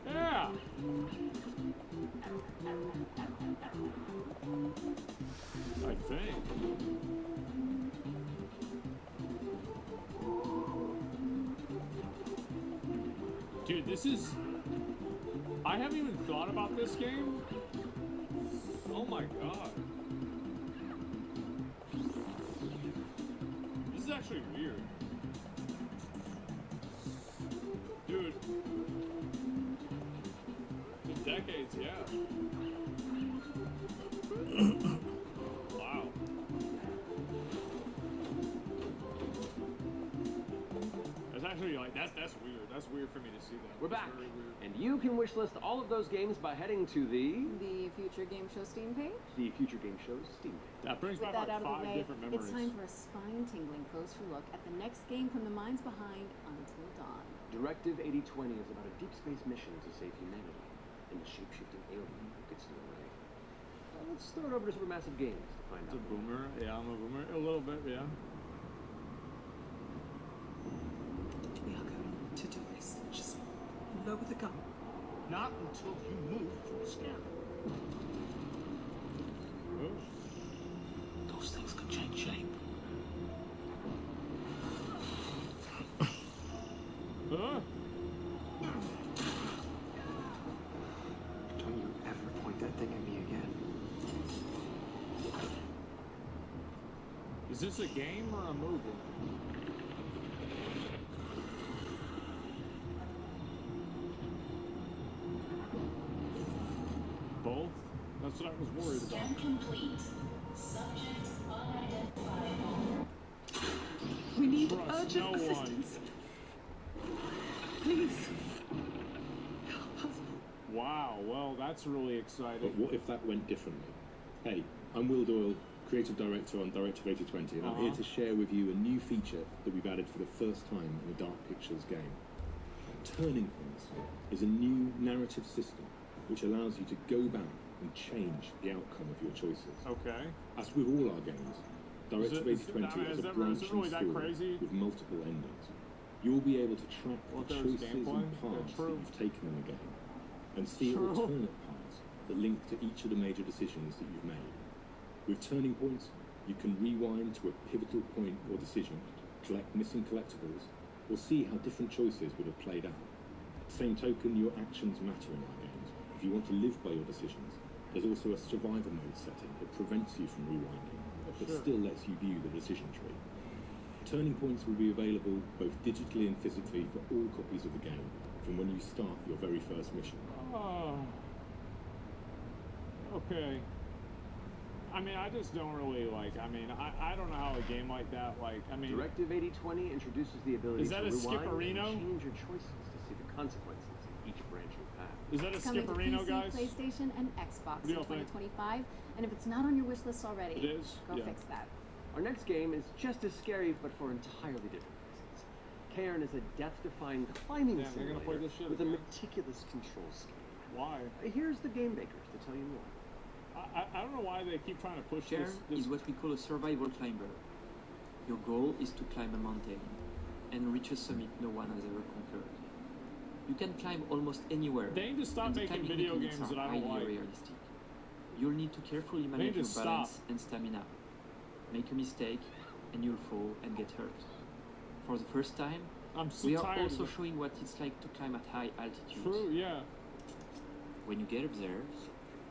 Yeah. I think. Dude, this is... I haven't even thought about this game. Oh my god. This is actually weird. Dude. The decades, yeah. Wow. That's actually like, that's weird. That's weird for me to see that. We're That's back, very weird. and you can wishlist all of those games by heading to the Future Game Show Steam page? Future Game Show's Steam page. That brings With back that like out of the 5 way, different memories. it's time for a spine-tingling closer look at the next game from the minds behind Until Dawn. Directive 8020 is about a deep space mission to save humanity and the shape-shifting alien who gets in the way. Let's throw it over to Supermassive Games to find It's out. a boomer. Yeah, I'm a boomer. A little bit, yeah. We are going to do this. Just lower the gun. Not until you move through a scanner. Those things can change shape. Don't you ever point that thing at me again. Is this a game or a movie? Both? That's what I was worried about. Scan complete. Subject unidentified. We need Trust urgent no assistance. Please. Wow, well, that's really exciting. But what if that went differently? Hey, I'm Will Doyle, Creative Director on Directive 8020, and I'm here to share with you a new feature that we've added for the first time in a Dark Pictures game. Turning Points is a new narrative system which allows you to go back and change the outcome of your choices. Okay. As with all our games, Directive 8020 is a branching really that story crazy? with multiple endings. You'll be able to track Well, the there's choices gameplay. and paths that True. you've taken in the game, and see True. alternate paths that link to each of the major decisions that you've made. With Turning Points, you can rewind to a pivotal point or decision, collect missing collectibles, or see how different choices would have played out. Same token, your actions matter in our games. If you want to live by your decisions, there's also a survivor mode setting that prevents you from rewinding. but still lets you view the decision tree. Turning points will be available both digitally and physically for all copies of the game from when you start your very first mission. Oh. Okay. I mean, I just don't really like, I mean, I don't know how a game like that, like, I mean... Directive 8020 introduces the ability to rewind Skipperino? and change your choices to see the consequences of each branching path. Is that a Skipperino, guys? Coming to PC, PlayStation, and Xbox in 2025. And if it's not on your wish list already, go fix that. Our next game is just as scary, but for entirely different reasons. Cairn is a death-defying climbing simulator with a meticulous control scheme. Why? Here's the game makers to tell you more. I don't know why they keep trying to push Cairn this. is what we call a survival climber. Your goal is to climb a mountain and reach a summit no one has ever conquered. You can climb almost anywhere. They need to stop making video games that I don't like. Realistic. You'll need to carefully manage your balance and stamina. Make a mistake and you'll fall and get hurt. For the first time, we are also showing what it's like to climb at high altitudes. True, yeah. When you get up there,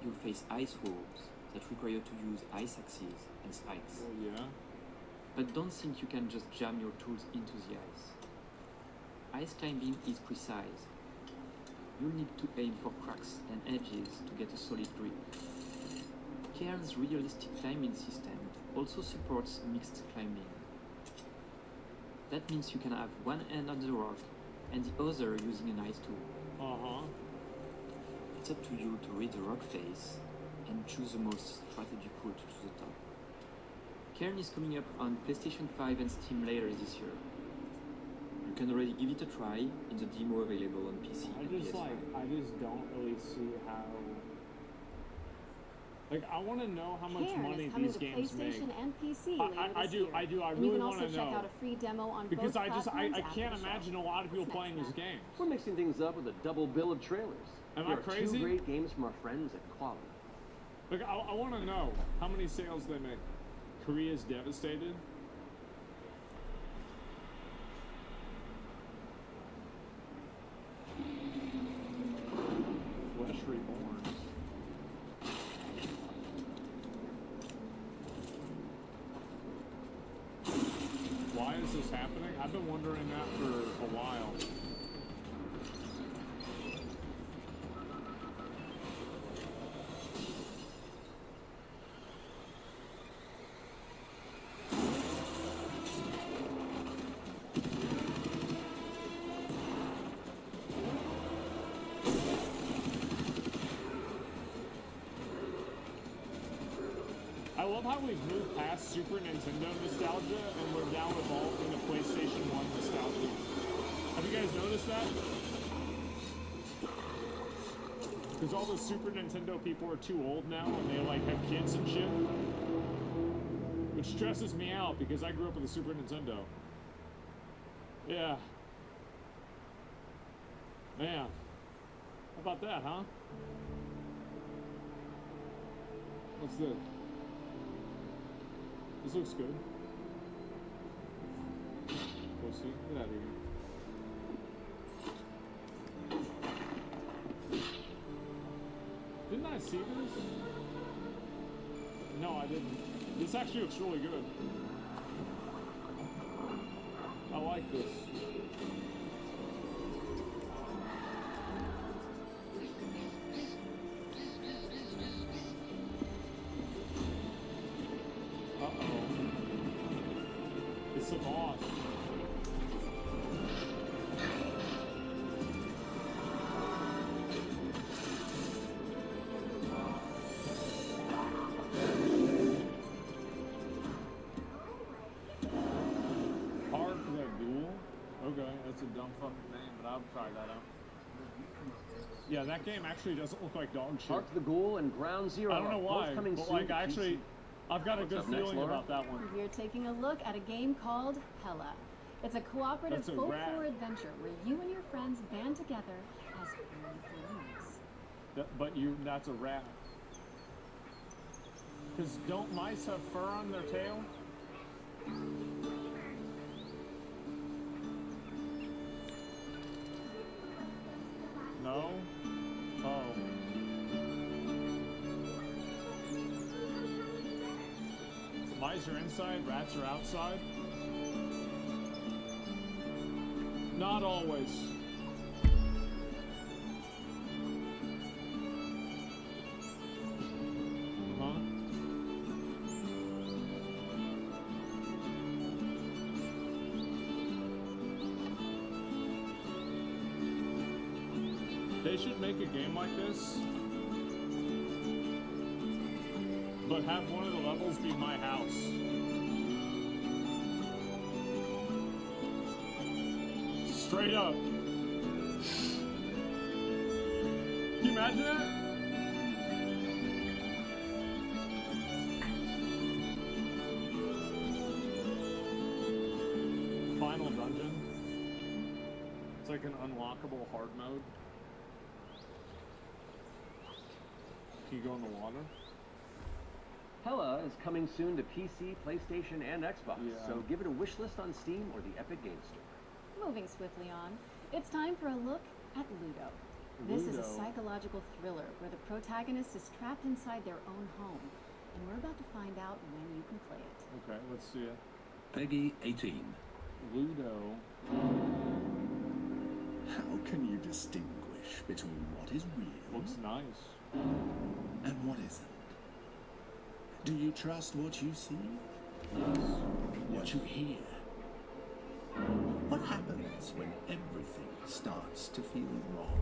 you'll face ice walls that require you to use ice axes and spikes. Oh, yeah? But don't think you can just jam your tools into the ice. Ice climbing is precise. You'll need to aim for cracks and edges to get a solid grip. Cairn's realistic climbing system also supports mixed climbing. That means you can have one hand on the rock and the other using an ice tool. Uh-huh. It's up to you to read the rock face and choose the most strategic route to the top. Cairn is coming up on PlayStation 5 and Steam later this year. You can already give it a try in the demo available on PC and PS5. I just don't really see how... Like, I want to know how much money these games make. PlayStation and PC I do. I really want to know. You can also check out a free demo on because both platforms. I can't imagine a lot of people playing this game. We're mixing things up with a double bill of trailers. Am I crazy? 2 great games from our friends at Quality. Look, I want to know how many sales they make. Korea's devastated. Flesh Reborn. Why is this happening? I've been wondering that for a while. I love how we've moved past Super Nintendo nostalgia and we're now evolved into PlayStation 1 nostalgia. Have you guys noticed that? Because all the Super Nintendo people are too old now and they like have kids and shit. Which stresses me out because I grew up with a Super Nintendo. Yeah. Man. How about that, huh? What's this? This looks good. Pussy, get out of here. Didn't I see this? No, I didn't. This actually looks really good. I like this. It's a boss. Hard for that duel? Okay, that's a dumb fucking name, but I'll try that out. Yeah, that game actually doesn't look like dog shit. Park the Ghoul and Ground Zero. I don't know why, but like actually, I've got a good feeling about that one. We're taking a look at a game called Hella. It's a cooperative folklore adventure where you and your friends band together as furries. That's a rat. Because don't mice have fur on their tail? No? Oh. Flies are inside, rats are outside. Not always. Huh? They should make a game like this, but have one of the levels be my house. Straight up. Can you imagine that? Final dungeon. It's like an unlockable hard mode. Can you go in the water? Hella is coming soon to PC, PlayStation, and Xbox, so give it a wish list on Steam or the Epic Games Store. Moving swiftly on, it's time for a look at Ludo. This is a psychological thriller where the protagonist is trapped inside their own home, and we're about to find out when you can play it. Okay, let's see it. Peggy 18. Ludo. How can you distinguish between what is real? Looks nice. And what isn't? Do you trust what you see? Yes. What you hear? What happens when everything starts to feel wrong?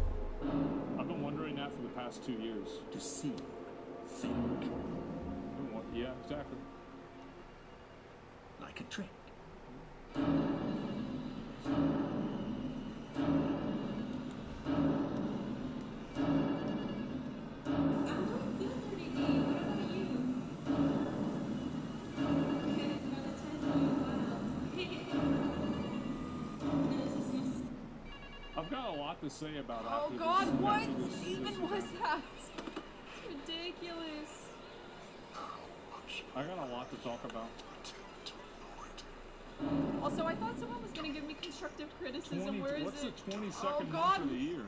I've been wondering that for the past 2 years. To see, think. Yeah, exactly. Like a trick. I've got a lot to say about Oh after God, this, what after this, even this was video. that? It's ridiculous. I got a lot to talk about. Also, I thought someone was gonna give me constructive criticism. Where is what's it? the 22nd Oh month God. of the year?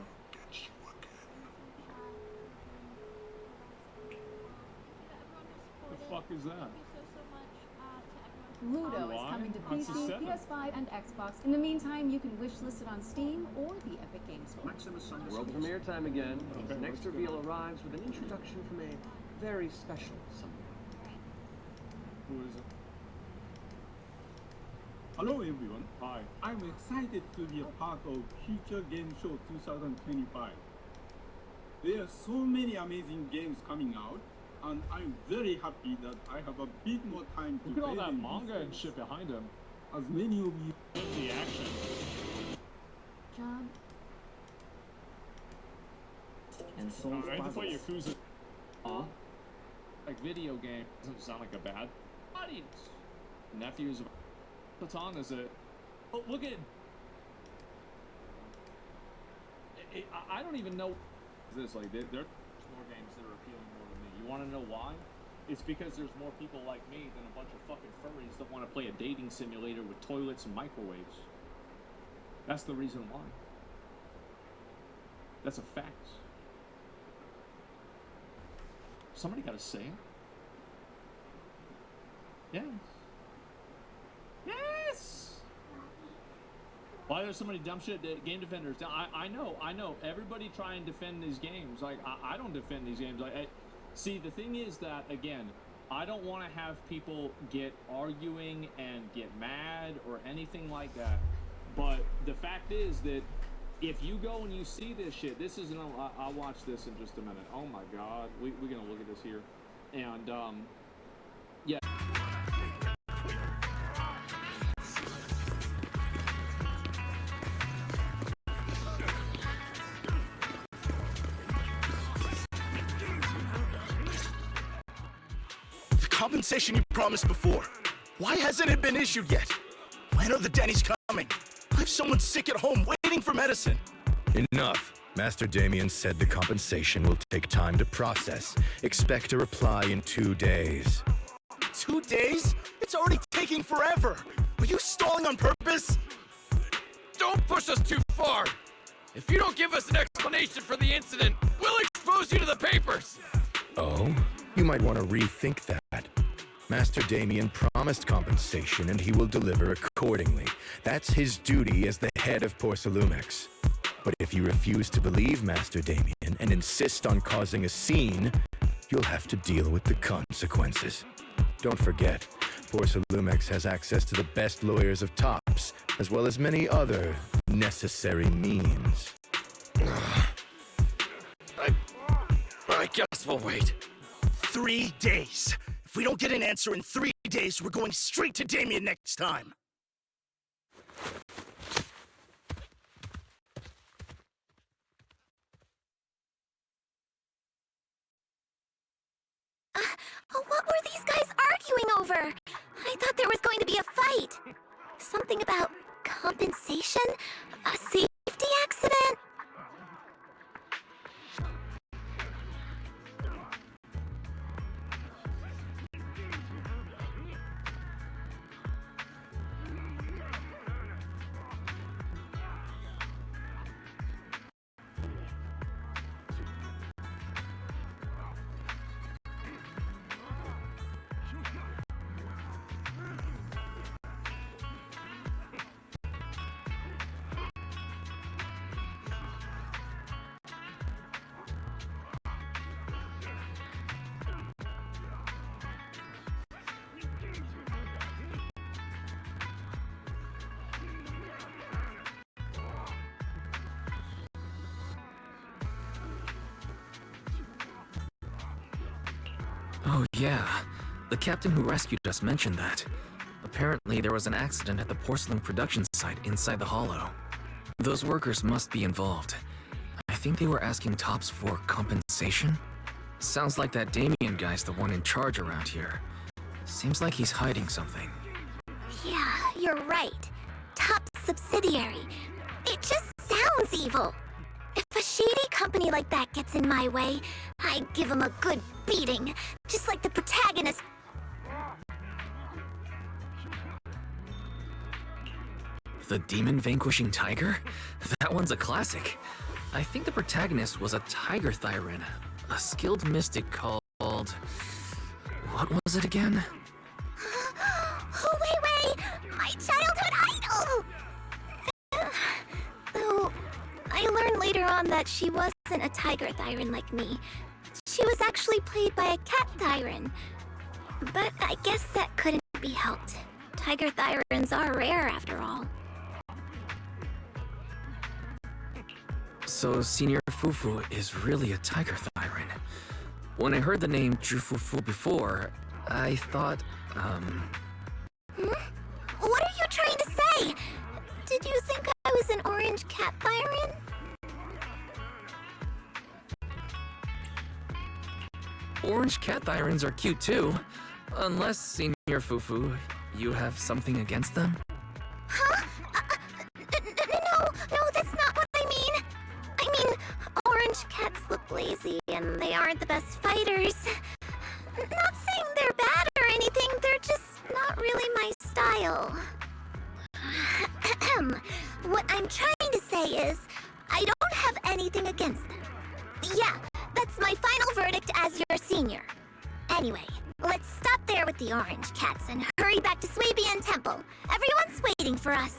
The fuck is that? Ludo is Why? coming to That's a PC, 7. PS5, and Xbox. In the meantime, you can wishlist it on Steam or the Epic Games Store. World premiere time again. Okay, The next let's reveal go. arrives with an introduction from a very special someone. Who is it? Hello everyone. Hi. I'm excited to be a part of Future Game Show 2025. There are so many amazing games coming out, and I'm very happy that I have a bit more time to Look at all play that them manga these and days. shit behind him. As many of you The action. John? And solve I had to play puzzles. Yakuza. Like video game doesn't sound like a bad audience. Nephews of Patan is it? Oh, look at. I don't even know this. Like there's more games that are appealing more to me. You want to know why? It's because there's more people like me than a bunch of fucking furries that want to play a dating simulator with toilets and microwaves. That's the reason why. That's a fact. Somebody got to say it. Yes. Yes. Why there's so many dumb shit game defenders? I know. Everybody try and defend these games. Like I don't defend these games. Like see, the thing is that again, I don't want to have people get arguing and get mad or anything like that. But the fact is that if you go and you see this shit, this is I'll watch this in just a minute. Oh my God, we're gonna look at this here, and yeah. The compensation you promised before. Why hasn't it been issued yet? When are the Denny's coming? I have someone sick at home waiting for medicine. Enough. Master Damien said the compensation will take time to process. Expect a reply in 2 days. 2 days? It's already taking forever. Are you stalling on purpose? Don't push us too far. If you don't give us an explanation for the incident, we'll expose you to the papers. Oh? You might want to rethink that. Master Damien promised compensation and he will deliver accordingly. That's his duty as the head of Porcelumex. But if you refuse to believe Master Damien and insist on causing a scene, you'll have to deal with the consequences. Don't forget, Porcelumex has access to the best lawyers of Tops, as well as many other necessary means. I guess we'll wait. 3 days. If we don't get an answer in 3 days, we're going straight to Damien next time. What were these guys arguing over? I thought there was going to be a fight. Something about compensation? A safety accident? Oh yeah, the captain who rescued us mentioned that. Apparently there was an accident at the porcelain production site inside the hollow. Those workers must be involved. I think they were asking Tops for compensation? Sounds like that Damien guy's the one in charge around here. Seems like he's hiding something. Yeah, you're right. Top subsidiary. It just sounds evil. If a shady company like that gets in my way, I give them a good beating, just like the protagonist. The demon vanquishing tiger? That one's a classic. I think the protagonist was a tiger Thyran, a skilled mystic called... What was it again? Oh, wait! My childhood idol! Though, I learned later on that she wasn't a tiger Thyran like me. She was actually played by a cat Thyran. But I guess that couldn't be helped. Tiger Thyrans are rare after all. So Senior Fufu is really a tiger Thyran. When I heard the name Jufufu before, I thought, What are you trying to say? Did you think I was an orange cat Thyran? Orange cat Thyrans are cute too. Unless, Senior Fufu, you have something against them? Huh? No, that's not what I mean. I mean, orange cats look lazy and they aren't the best fighters. Not saying they're bad or anything, they're just not really my style. What I'm trying to say is, I don't have anything against them. Yeah, that's my final verdict as your senior. Anyway, let's stop there with the orange cats and hurry back to Swabian Temple. Everyone's waiting for us.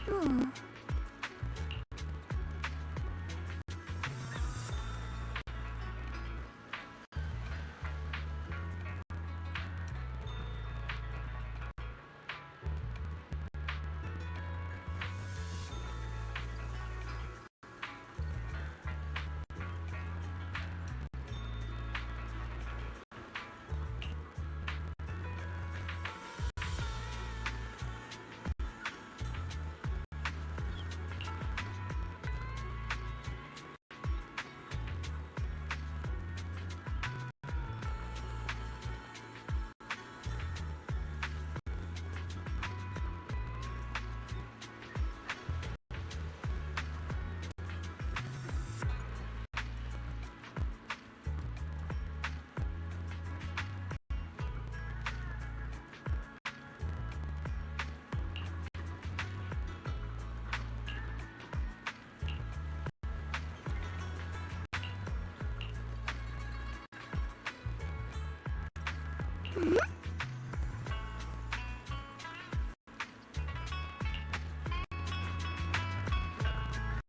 Hmm.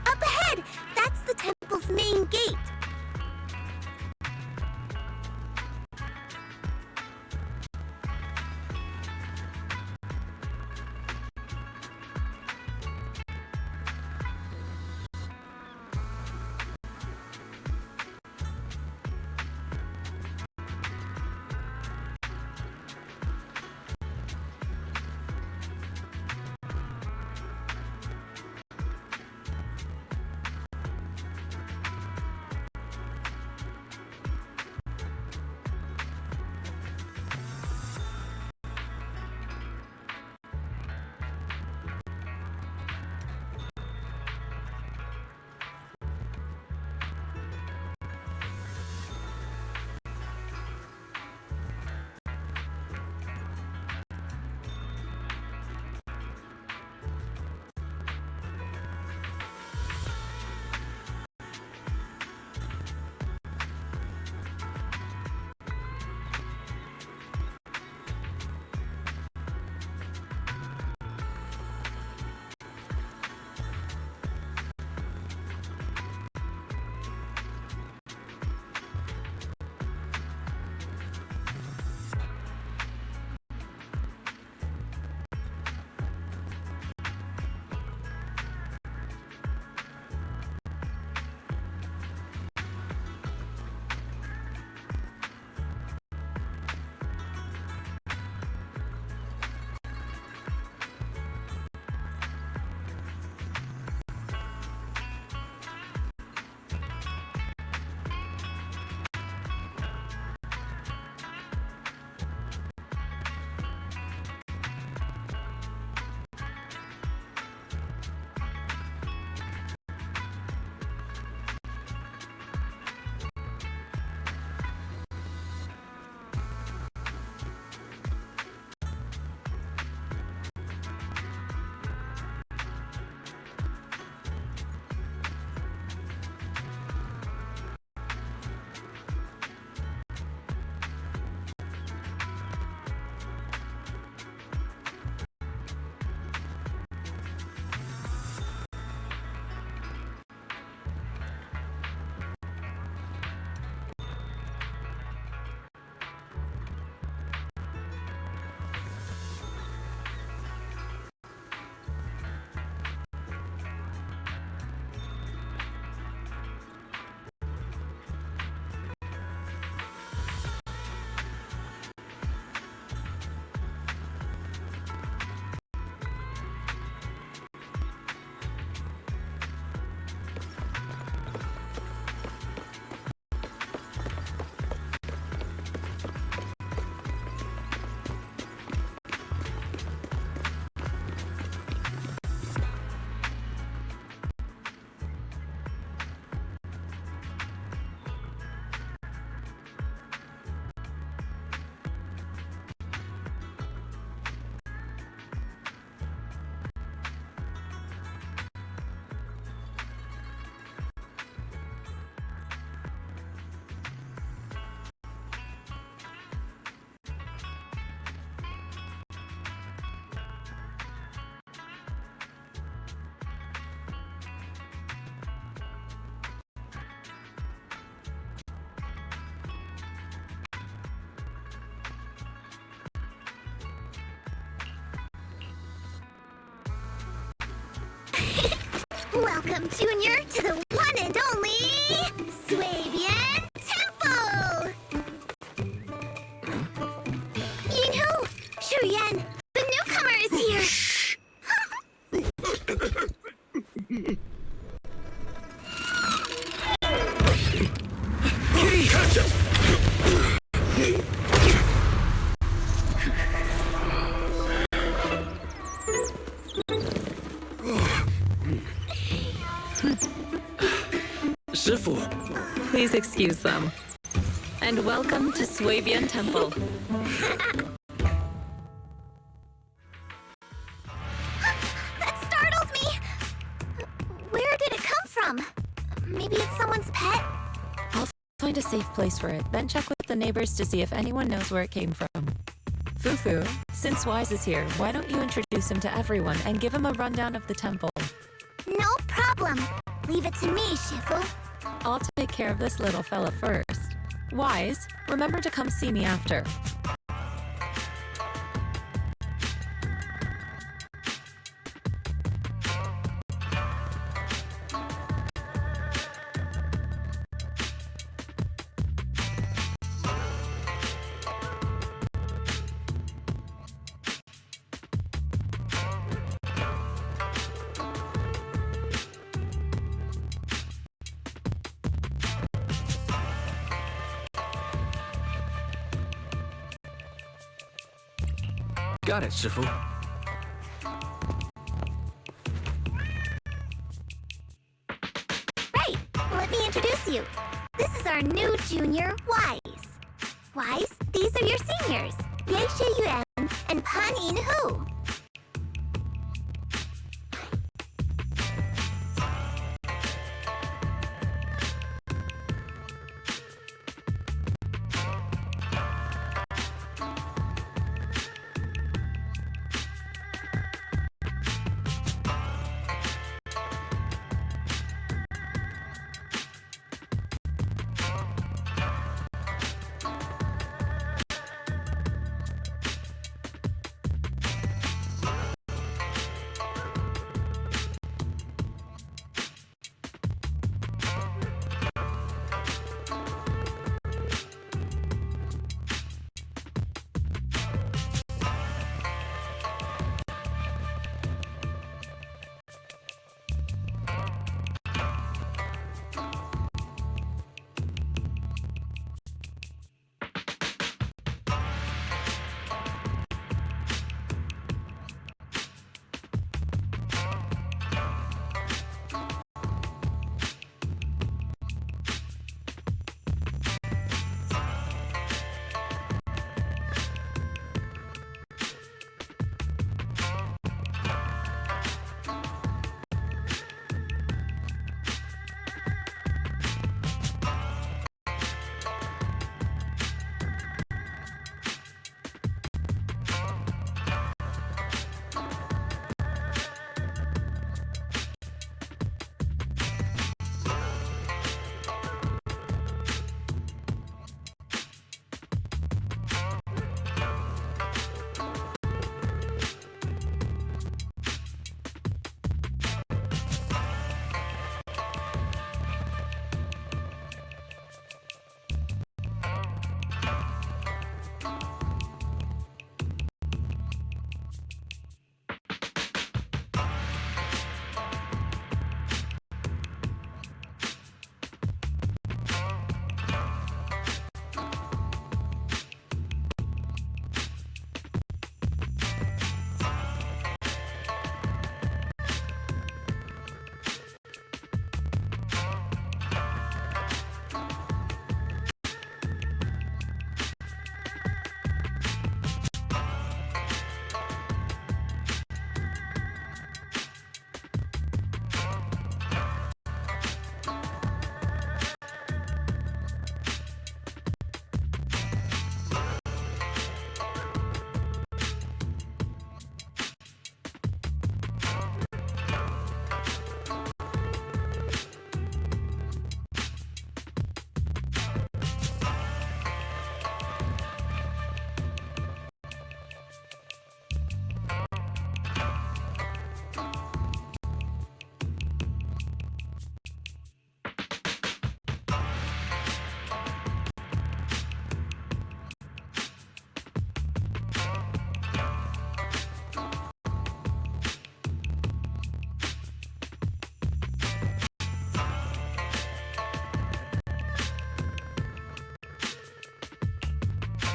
Up ahead! That's the temple's main gate. Welcome, Junior, to the one and only Swabian Temple! Yinhu, Shuyan, the newcomer is here! Kitty! Catch him! Shifu. Please excuse them. And welcome to Swabian Temple. That startled me! Where did it come from? Maybe it's someone's pet? I'll find a safe place for it, then check with the neighbors to see if anyone knows where it came from. Fufu, since Wise is here, why don't you introduce him to everyone and give him a rundown of the temple? No problem. Leave it to me, Shifu. I'll take care of this little fella first. Wise, remember to come see me after. Got it, Shifu. Right, let me introduce you. This is our new junior, Wise. Wise, these are your seniors, Ye Yuan and Pan In Hu.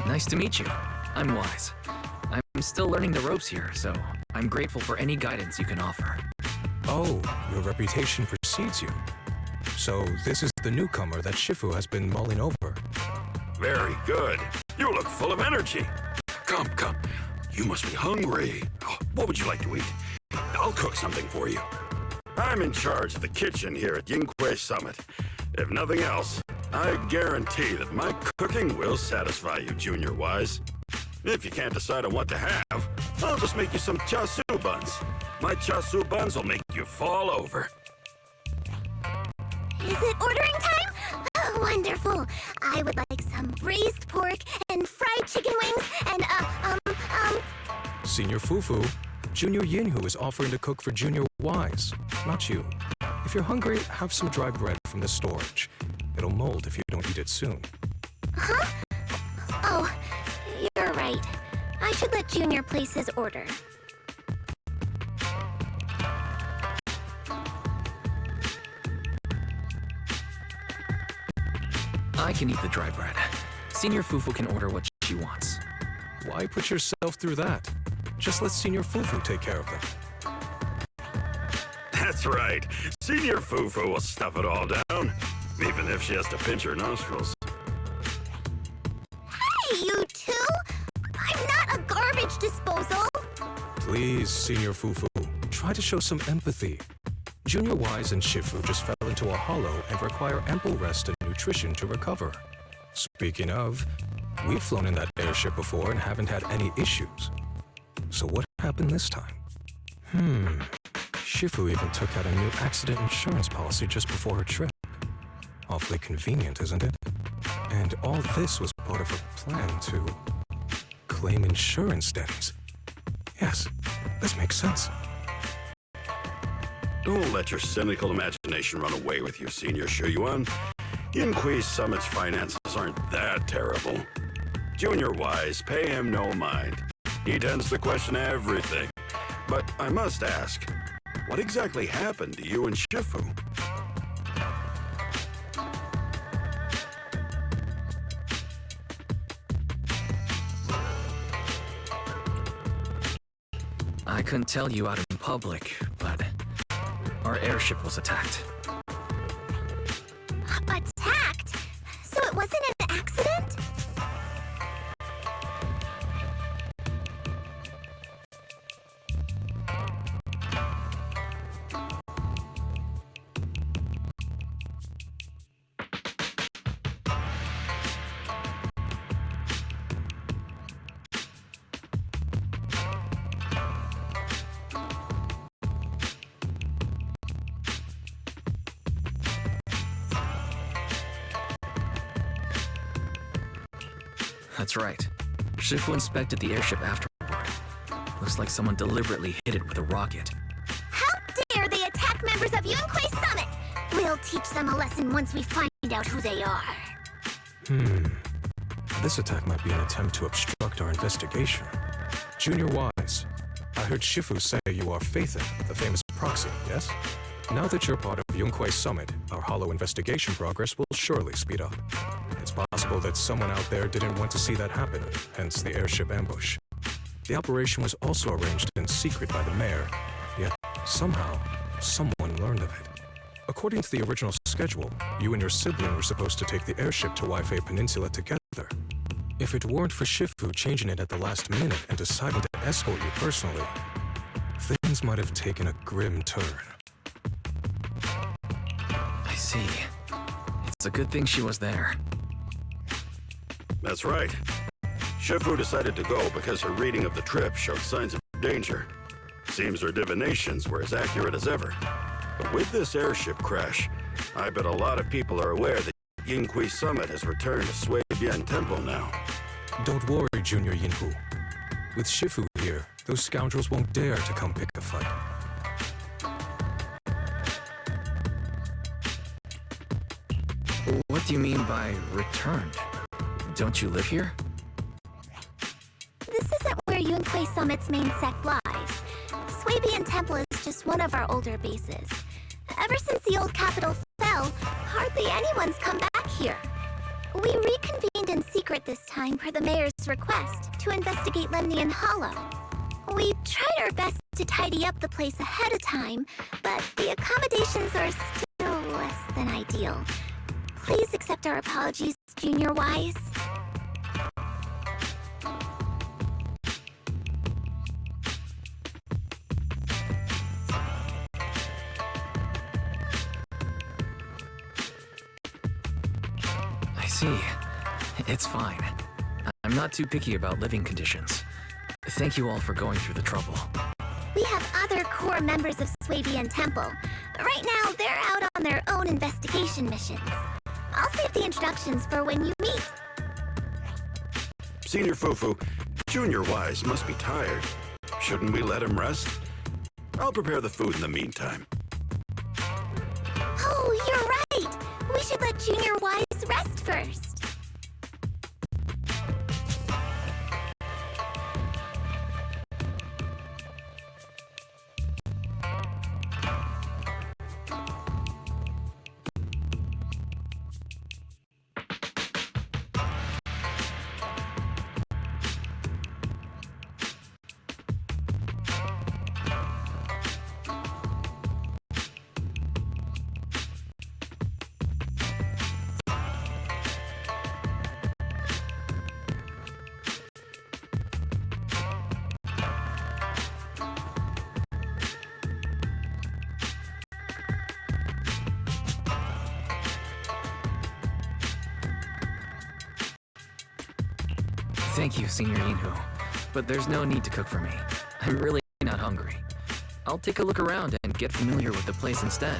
Nice to meet you. I'm Wise. I'm still learning the ropes here, so I'm grateful for any guidance you can offer. Oh, your reputation precedes you. So this is the newcomer that Shifu has been mulling over. Very good. You look full of energy. Come, come. You must be hungry. Oh, what would you like to eat? I'll cook something for you. I'm in charge of the kitchen here at Yinghui Summit. If nothing else, I guarantee that my cooking will satisfy you, Junior Wise. If you can't decide on what to have, I'll just make you some chasu buns. My chasu buns will make you fall over. Is it ordering time? Oh, wonderful. I would like some braised pork and fried chicken wings and, Senior Fufu, Junior Yinhu is offering to cook for Junior Wise, not you. If you're hungry, have some dry bread from the storage. It'll mold if you don't eat it soon. Huh? Oh, you're right. I should let Junior place his order. I can eat the dry bread. Senior Fufu can order what she wants. Why put yourself through that? Just let Senior Fufu take care of them. That's right. Senior Fufu will stuff it all down, even if she has to pinch her nostrils. Hey, you two! I'm not a garbage disposal! Please, Senior Fufu, try to show some empathy. Junior Wise and Shifu just fell into a hollow and require ample rest and nutrition to recover. Speaking of, we've flown in that airship before and haven't had any issues. So what happened this time? Shifu even took out a new accident insurance policy just before her trip. Awfully convenient, isn't it? And all this was part of her plan to claim insurance debts. Yes, this makes sense. Don't let your cynical imagination run away with you, Senior Shuyuan. Yinghui Summit's finances aren't that terrible. Junior Wise, pay him no mind. He tends to question everything. But I must ask, what exactly happened to you and Shifu? I couldn't tell you out in public, but our airship was attacked. Attacked? So it wasn't an accident? That's right. Shifu inspected the airship afterward. Looks like someone deliberately hit it with a rocket. How dare they attack members of Yinghui Summit! We'll teach them a lesson once we find out who they are. This attack might be an attempt to obstruct our investigation. Junior Wise, I heard Shifu say you are Faithin, the famous proxy, yes? Now that you're part of Yinghui Summit, our hollow investigation progress will surely speed up. It's possible that someone out there didn't want to see that happen, hence the airship ambush. The operation was also arranged in secret by the mayor, yet somehow, someone learned of it. According to the original schedule, you and your sibling were supposed to take the airship to Waifei Peninsula together. If it weren't for Shifu changing it at the last minute and deciding to escort you personally, things might have taken a grim turn. I see. It's a good thing she was there. That's right. Shifu decided to go because her reading of the trip showed signs of danger. Seems her divinations were as accurate as ever. But with this airship crash, I bet a lot of people are aware that Yinghui Summit has returned to Sui Bian Temple now. Don't worry, Junior Yinhu. With Shifu here, those scoundrels won't dare to come pick a fight. What do you mean by returned? Don't you live here? This isn't where Yinghui Summit's main sect lies. Sui Bian Temple is just one of our older bases. Ever since the old capital fell, hardly anyone's come back here. We reconvened in secret this time per the mayor's request to investigate Lemnian Hollow. We tried our best to tidy up the place ahead of time, but the accommodations are still less than ideal. Please accept our apologies, Junior Wise. I see. It's fine. I'm not too picky about living conditions. Thank you all for going through the trouble. We have other core members of Swabian Temple. Right now, they're out on their own investigation missions. I'll save the introductions for when you meet. Senior Fufu, Junior Wise must be tired. Shouldn't we let him rest? I'll prepare the food in the meantime. Oh, you're right! We should let Junior Wise rest first. Thank you, Senior Yinhu, but there's no need to cook for me. I'm really not hungry. I'll take a look around and get familiar with the place instead.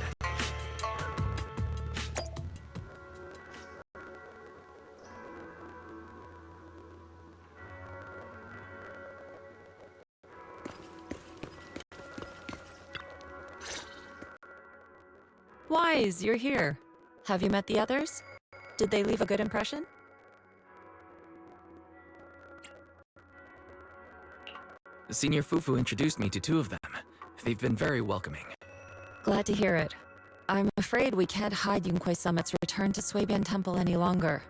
Wise, you're here. Have you met the others? Did they leave a good impression? Senior Fufu introduced me to two of them. They've been very welcoming. Glad to hear it. I'm afraid we can't hide Yunquei Summit's return to Swabian Temple any longer.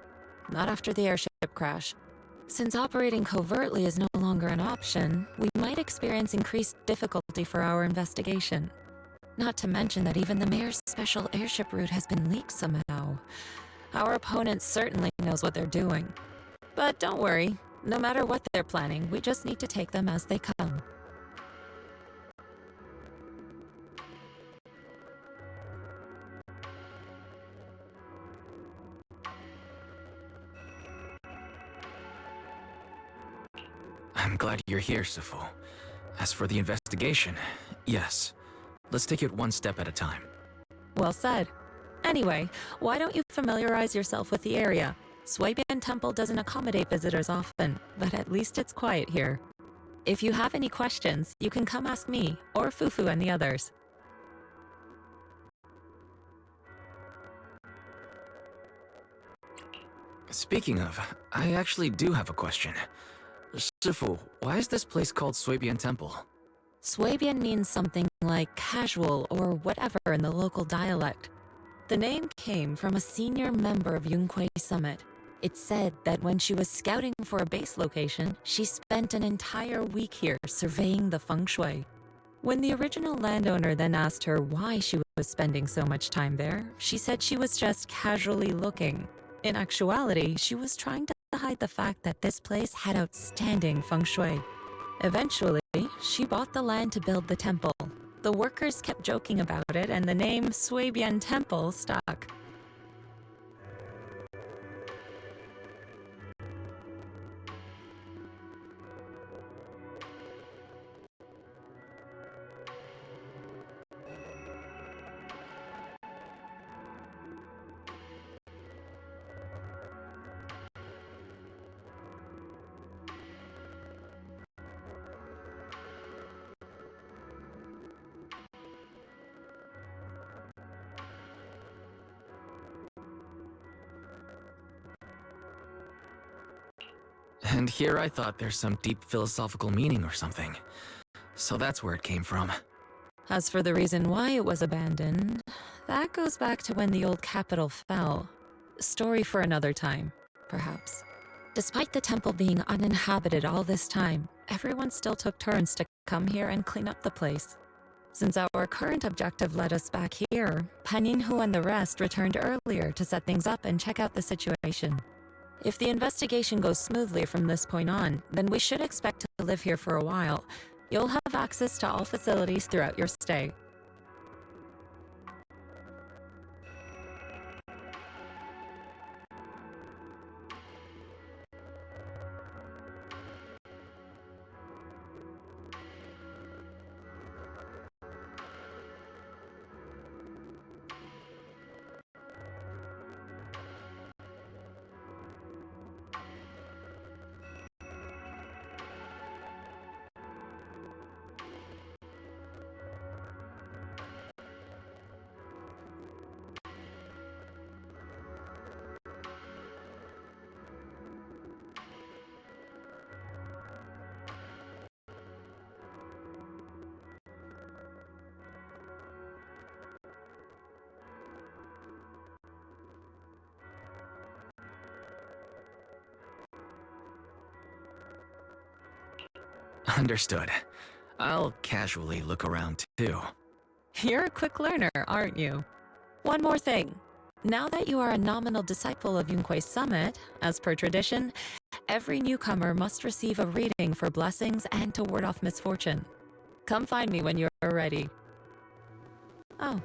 Not after the airship crash. Since operating covertly is no longer an option, we might experience increased difficulty for our investigation. Not to mention that even the mayor's special airship route has been leaked somehow. Our opponent certainly knows what they're doing. But don't worry. No matter what they're planning, we just need to take them as they come. I'm glad you're here, Sifu. As for the investigation, yes. Let's take it one step at a time. Well said. Anyway, why don't you familiarize yourself with the area? Swabian Temple doesn't accommodate visitors often, but at least it's quiet here. If you have any questions, you can come ask me, or Fufu and the others. Speaking of, I actually do have a question. Sifu, why is this place called Swabian Temple? Swabian means something like casual or whatever in the local dialect. The name came from a senior member of Yunquei Summit. It's said that when she was scouting for a base location, she spent an entire week here surveying the feng shui. When the original landowner then asked her why she was spending so much time there, she said she was just casually looking. In actuality, she was trying to hide the fact that this place had outstanding feng shui. Eventually, she bought the land to build the temple. The workers kept joking about it, and the name Swabian Temple stuck. And here I thought there's some deep philosophical meaning or something. So that's where it came from. As for the reason why it was abandoned, that goes back to when the old capital fell. Story for another time, perhaps. Despite the temple being uninhabited all this time, everyone still took turns to come here and clean up the place. Since our current objective led us back here, Paninhu and the rest returned earlier to set things up and check out the situation. If the investigation goes smoothly from this point on, then we should expect to live here for a while. You'll have access to all facilities throughout your stay. Understood. I'll casually look around too. You're a quick learner, aren't you? One more thing. Now that you are a nominal disciple of Yunquei Summit, as per tradition, every newcomer must receive a reading for blessings and to ward off misfortune. Come find me when you're ready. Oh.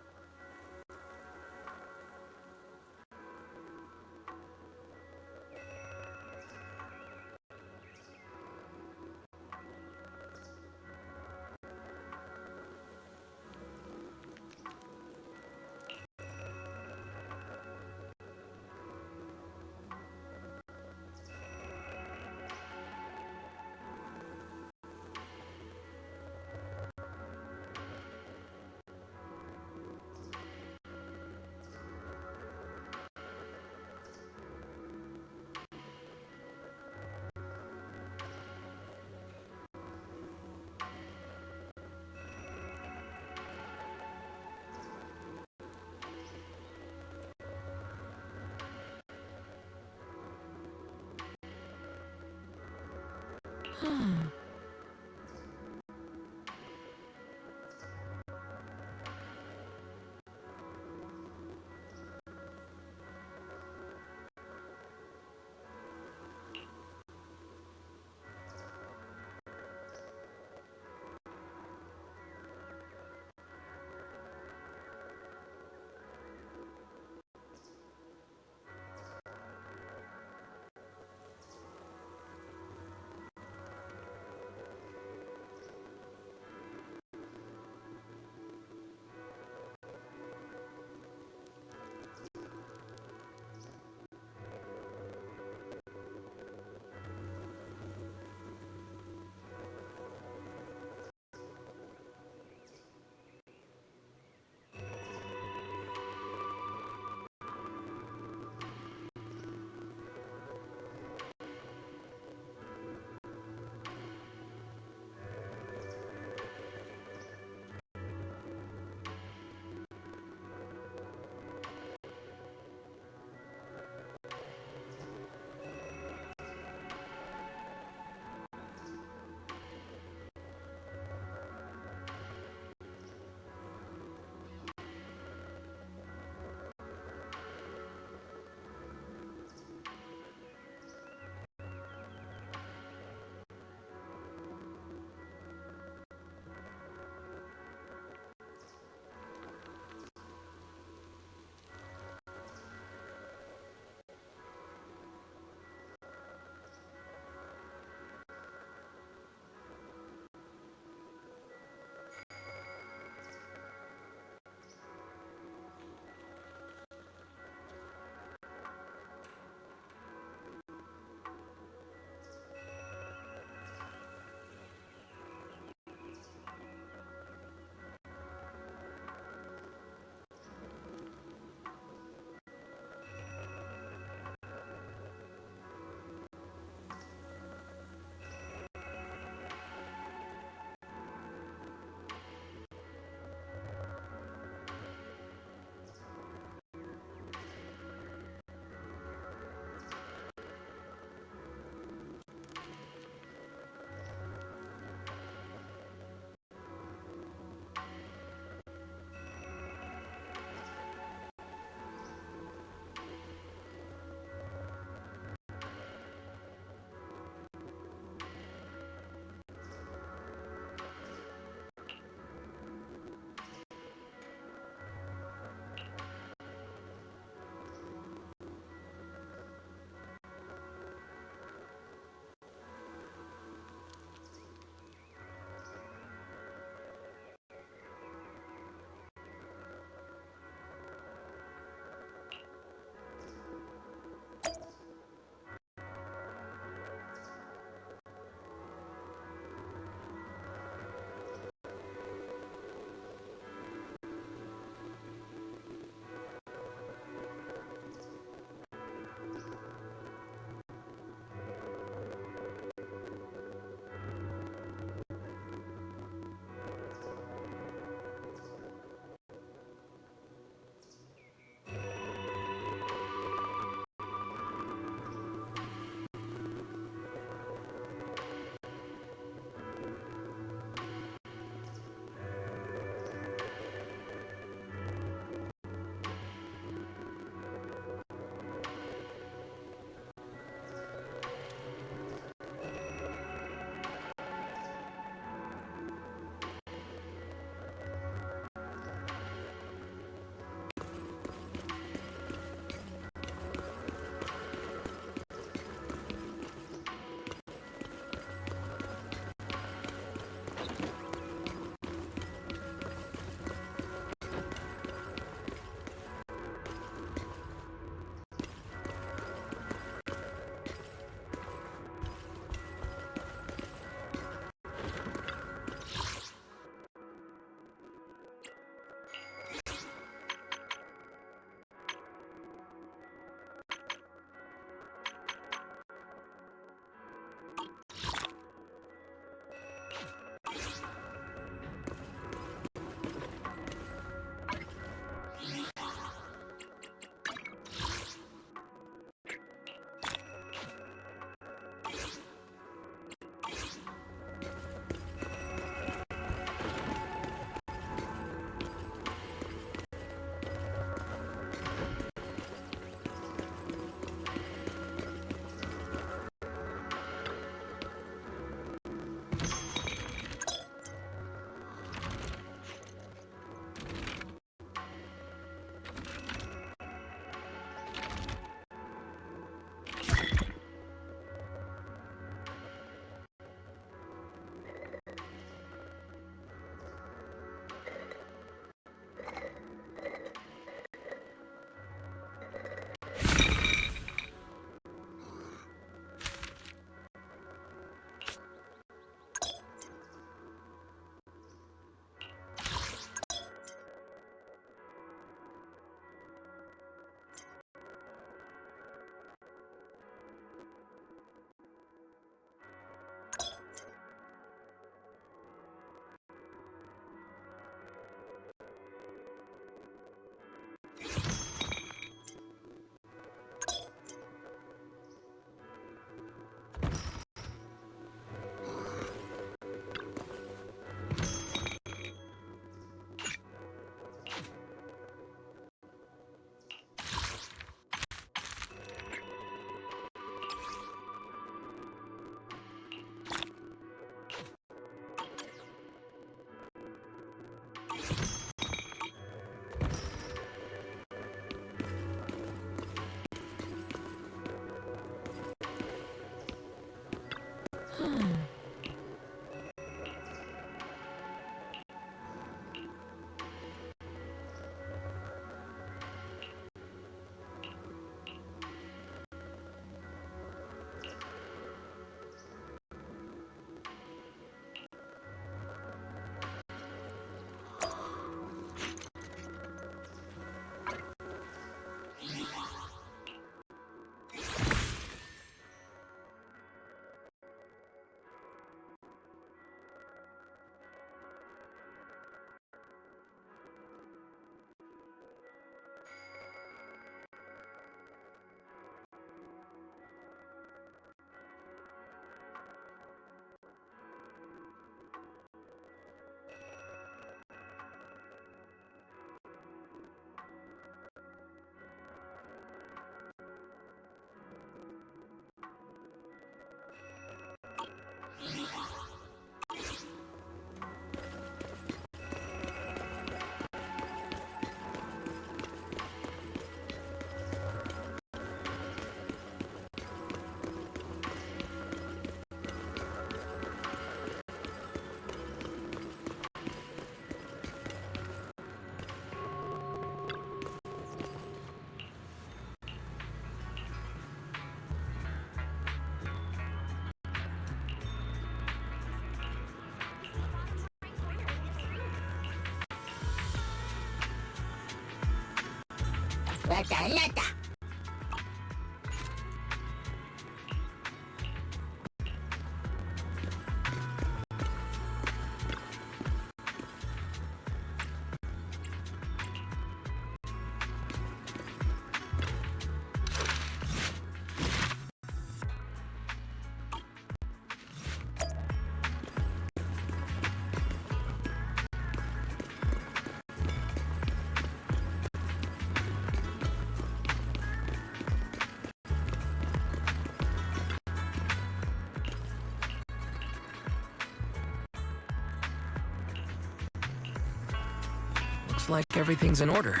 Looks like everything's in order.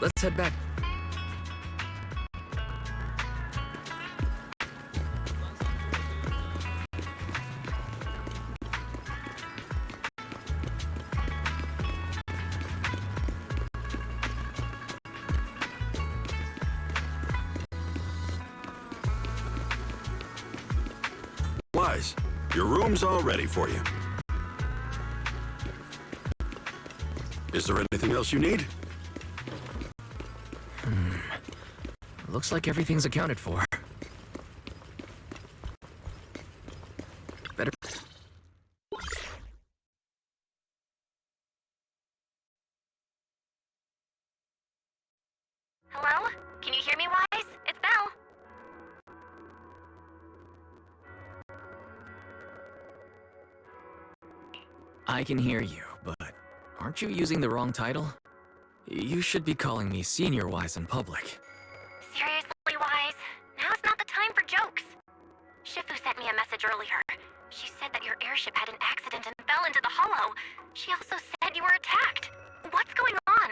Let's head back. Wise, your room's all ready for you. Is there anything else you need? Looks like everything's accounted for. Better. Hello? Can you hear me, Wise? It's Belle. I can hear you, but aren't you using the wrong title? You should be calling me Senior Wise in public. Seriously, Wise? Now's not the time for jokes. Shifu sent me a message earlier. She said that your airship had an accident and fell into the hollow. She also said you were attacked. What's going on?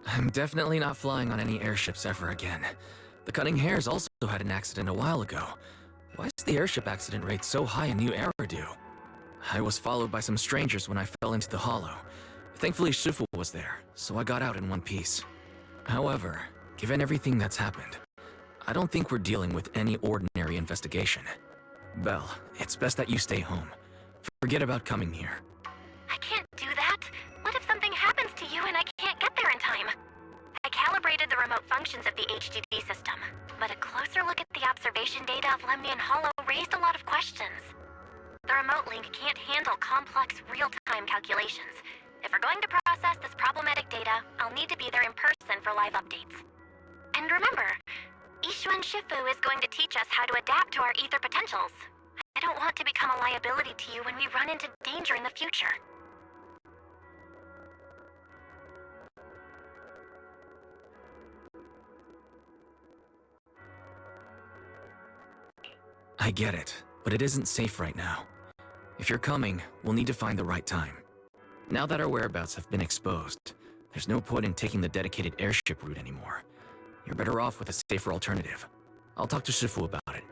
I'm definitely not flying on any airships ever again. The Cunning Hares also had an accident a while ago. Why is the airship accident rate so high in New Eridu? I was followed by some strangers when I fell into the hollow. Thankfully, Shifu was there, so I got out in one piece. However, given everything that's happened, I don't think we're dealing with any ordinary investigation. Belle, it's best that you stay home. Forget about coming here. I can't do that. What if something happens to you and I can't get there in time? I calibrated the remote functions of the HDD system, but a closer look at the observation data of Lemnian Hollow raised a lot of questions. the remote link can't handle complex real-time calculations. If we're going to process this problematic data, I'll need to be there in person for live updates. And remember, Ishuan Shifu is going to teach us how to adapt to our ether potentials. I don't want to become a liability to you when we run into danger in the future. I get it, but it isn't safe right now. If you're coming, we'll need to find the right time. Now that our whereabouts have been exposed, there's no point in taking the dedicated airship route anymore. You're better off with a safer alternative. I'll talk to Shifu about it.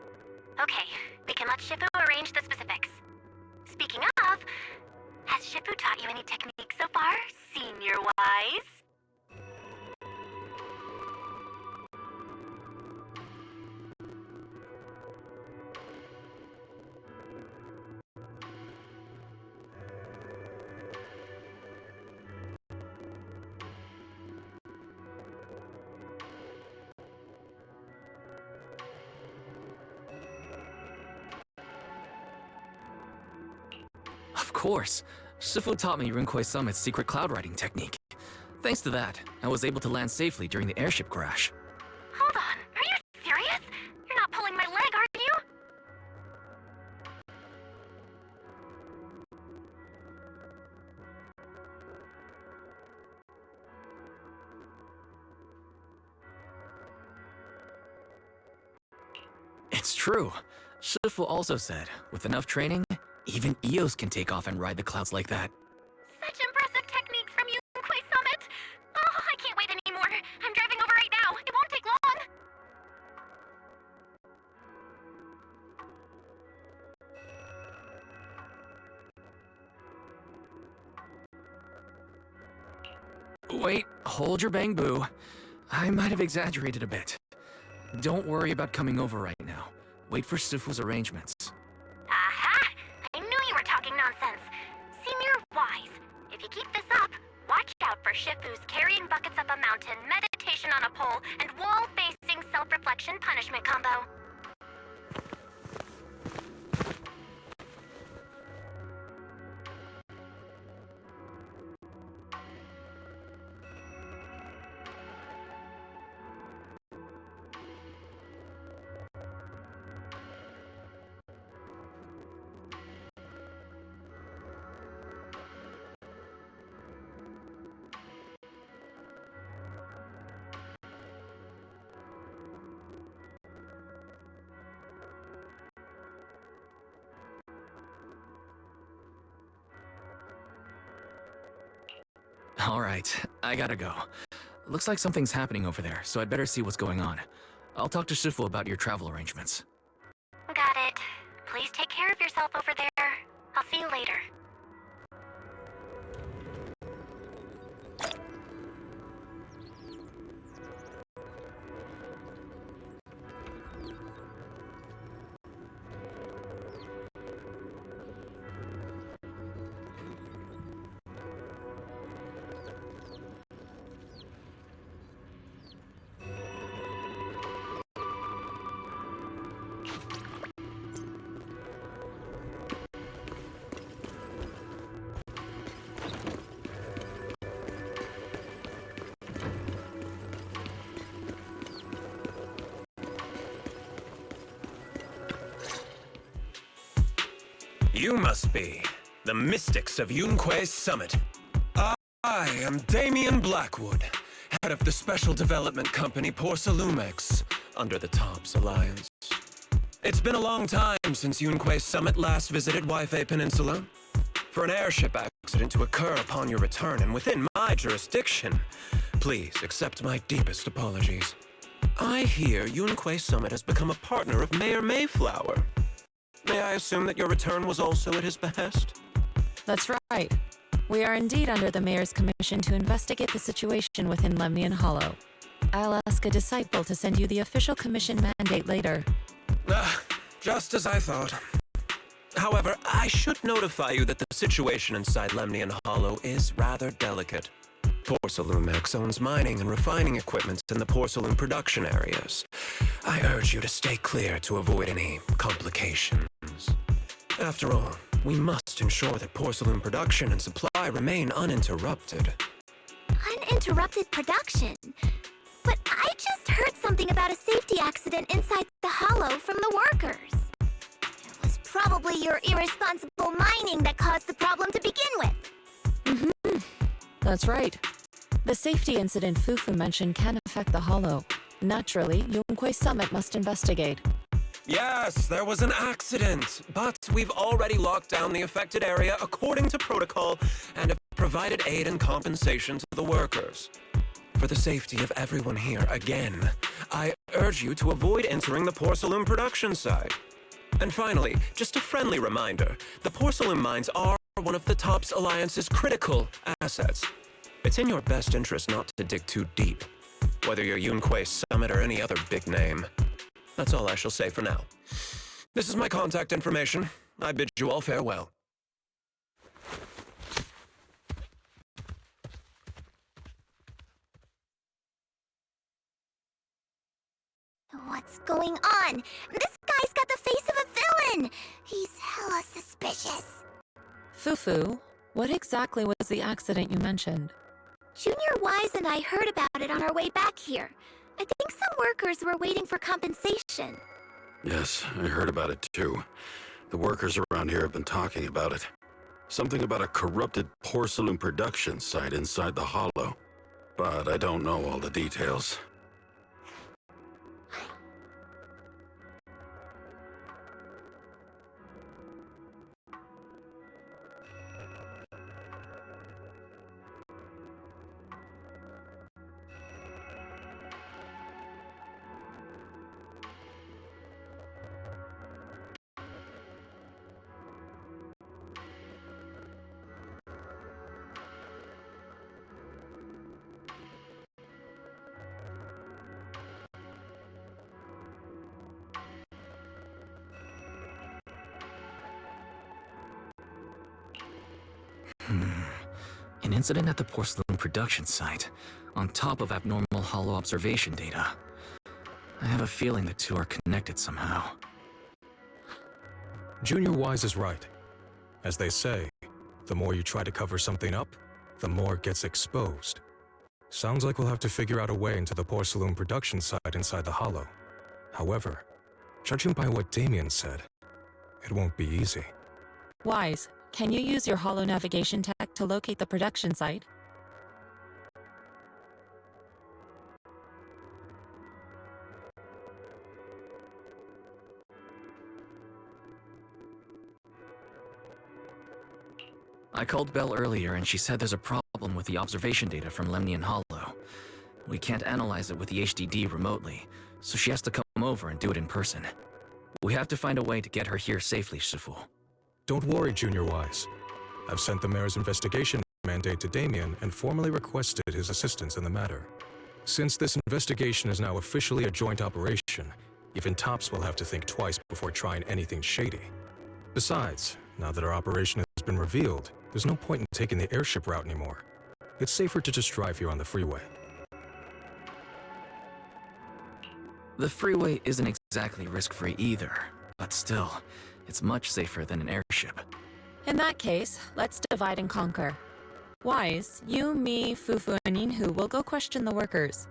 Okay, we can let Shifu arrange the specifics. Speaking of, has Shifu taught you any techniques so far, senior-wise? Of course. Shifu taught me Rinkwei Summit's secret cloud riding technique. Thanks to that, I was able to land safely during the airship crash. Hold on, are you serious? You're not pulling my leg, are you? It's true. Shifu also said, with enough training, even Eos can take off and ride the clouds like that. Such impressive techniques from Yunkwei Summit! Oh, I can't wait anymore. I'm driving over right now. It won't take long. Wait, hold your bang boo. I might have exaggerated a bit. Don't worry about coming over right now. Wait for Shifu's arrangements. Aha! I knew you were talking nonsense. Senior-wise, if you keep this up, watch out for Shifu's carrying buckets up a mountain, meditation on a pole, and wall-facing self-reflection punishment combo. Alright, I gotta go. Looks like something's happening over there, so I'd better see what's going on. I'll talk to Shifu about your travel arrangements. Got it. Please take care of yourself over there. I'll see you later. You must be the mystics of Yunkwei Summit. I am Damien Blackwood, head of the Special Development Company Porcelumex, under the TOPS Alliance. It's been a long time since Yunkwei Summit last visited Waifei Peninsula. For an airship accident to occur upon your return and within my jurisdiction, please accept my deepest apologies. I hear Yunkwei Summit has become a partner of Mayor Mayflower. May I assume that your return was also at his behest? That's right. We are indeed under the Mayor's commission to investigate the situation within Lemnian Hollow. I'll ask a disciple to send you the official commission mandate later. Just as I thought. However, I should notify you that the situation inside Lemnian Hollow is rather delicate. Porcelumex owns mining and refining equipment in the porcelain production areas. I urge you to stay clear to avoid any complications. After all, we must ensure that porcelain production and supply remain uninterrupted. Uninterrupted production? But I just heard something about a safety accident inside the hollow from the workers. It was probably your irresponsible mining that caused the problem to begin with. That's right. The safety incident Fufu mentioned can affect the hollow. Naturally, Yunquei Summit must investigate. Yes, there was an accident, but we've already locked down the affected area according to protocol and have provided aid and compensation to the workers. For the safety of everyone here, again, I urge you to avoid entering the porcelain production site. And finally, just a friendly reminder, the porcelain mines are one of the TOPS Alliance's critical assets. It's in your best interest not to dig too deep, whether you're Yunquei Summit or any other big name. That's all I shall say for now. This is my contact information. I bid you all farewell. What's going on? This guy's got the face of a villain! He's hella suspicious. Fufu, what exactly was the accident you mentioned? Junior Wise and I heard about it on our way back here. I think some workers were waiting for compensation. Yes, I heard about it too. The workers around here have been talking about it. Something about a corrupted porcelain production site inside the hollow. But I don't know all the details. An incident at the porcelain production site, on top of abnormal hollow observation data. I have a feeling the two are connected somehow. Junior Wise is right. As they say, the more you try to cover something up, the more it gets exposed. Sounds like we'll have to figure out a way into the porcelain production site inside the hollow. However, judging by what Damien said, it won't be easy. Wise, can you use your hollow navigation tech to locate the production site? I called Belle earlier and she said there's a problem with the observation data from Lemnian Hollow. We can't analyze it with the HDD remotely, so she has to come over and do it in person. We have to find a way to get her here safely, Shifu. Don't worry, Junior Wise. I've sent the mayor's investigation mandate to Damien and formally requested his assistance in the matter. Since this investigation is now officially a joint operation, even TOPS will have to think twice before trying anything shady. Besides, now that our operation has been revealed, there's no point in taking the airship route anymore. It's safer to just drive here on the freeway. The freeway isn't exactly risk-free either, but still, it's much safer than an airship. In that case, let's divide and conquer. Wise, you, me, Fufu, and Yinhu will go question the workers.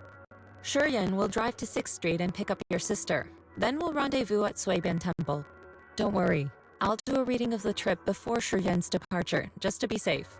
Shuryan will drive to 6th Street and pick up your sister. Then we'll rendezvous at Suibian Temple. Don't worry, I'll do a reading of the trip before Shuryan's departure, just to be safe.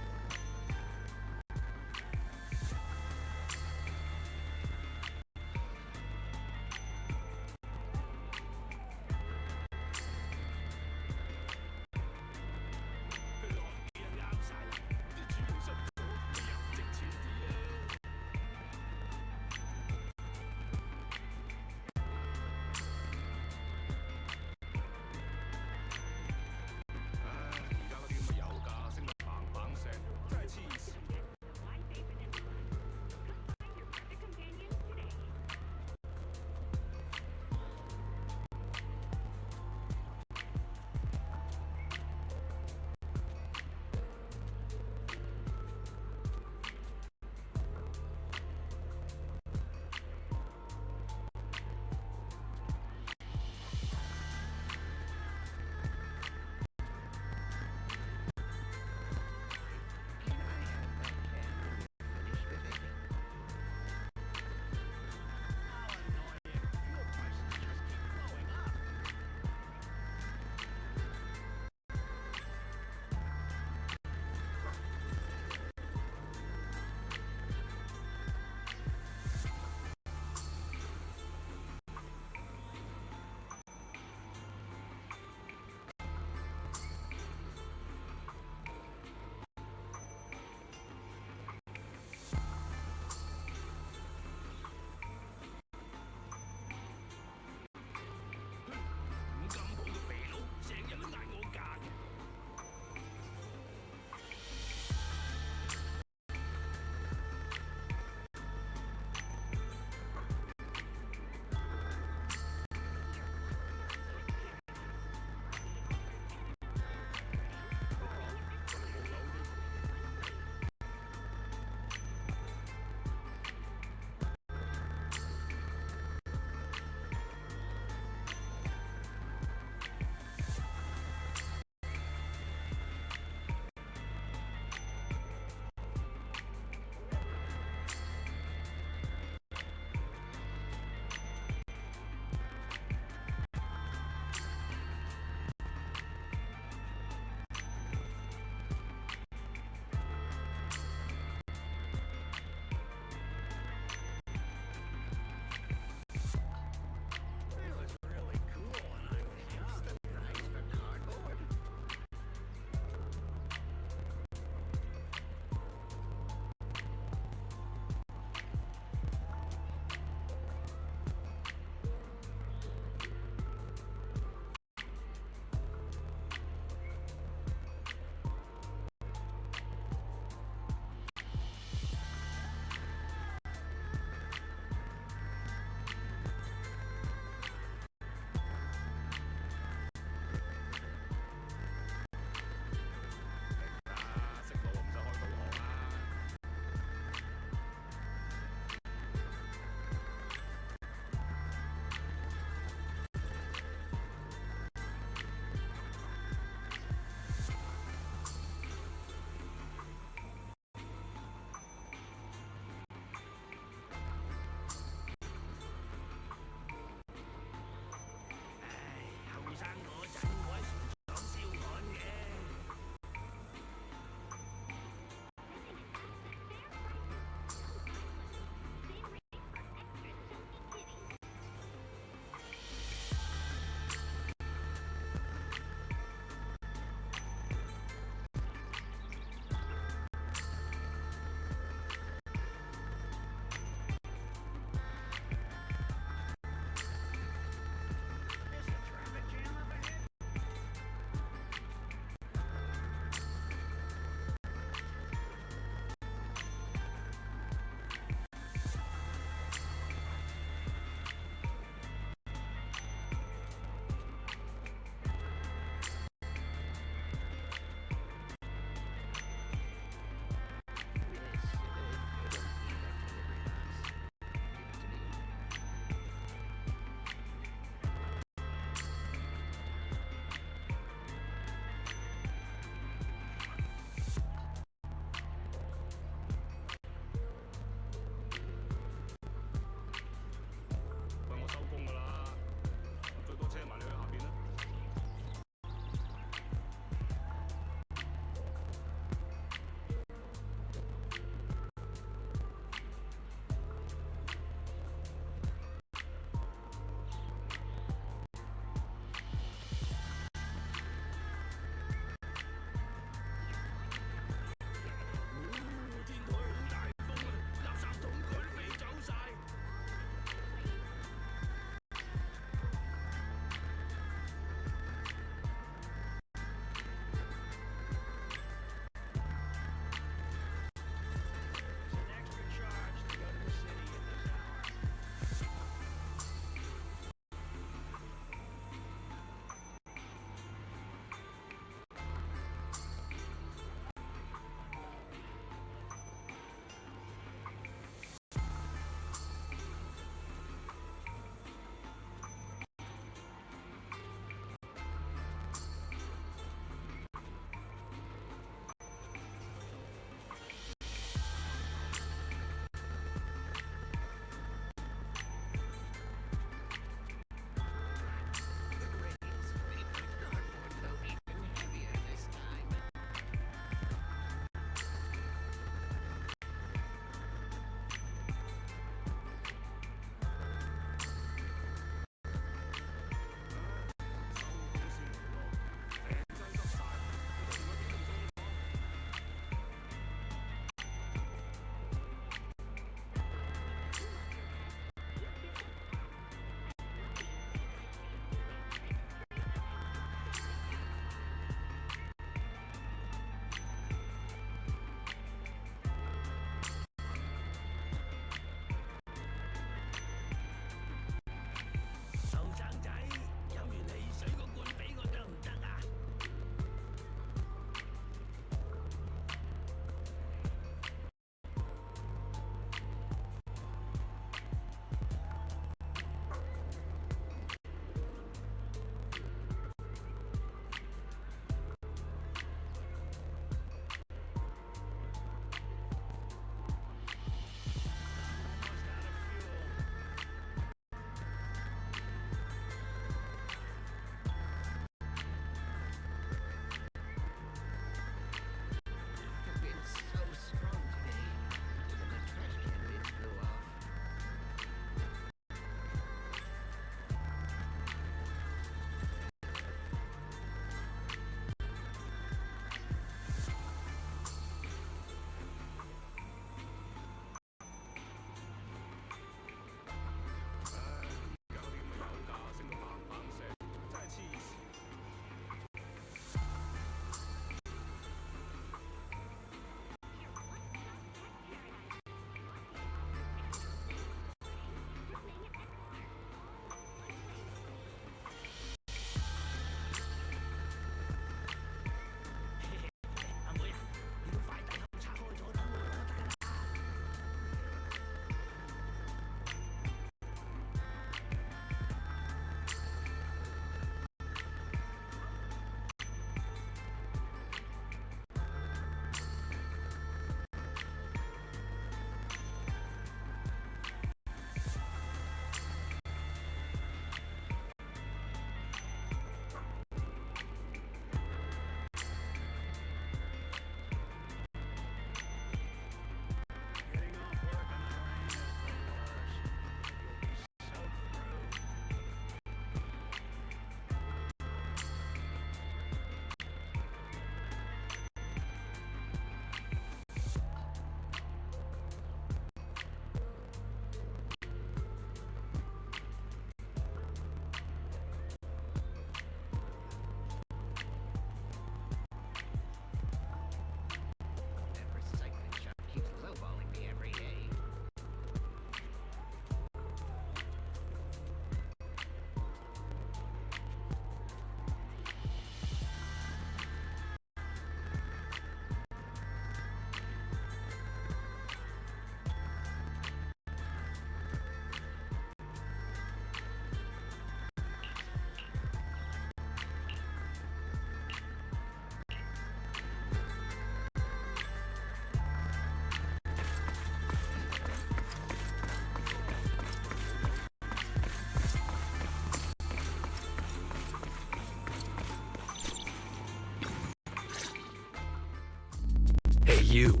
you.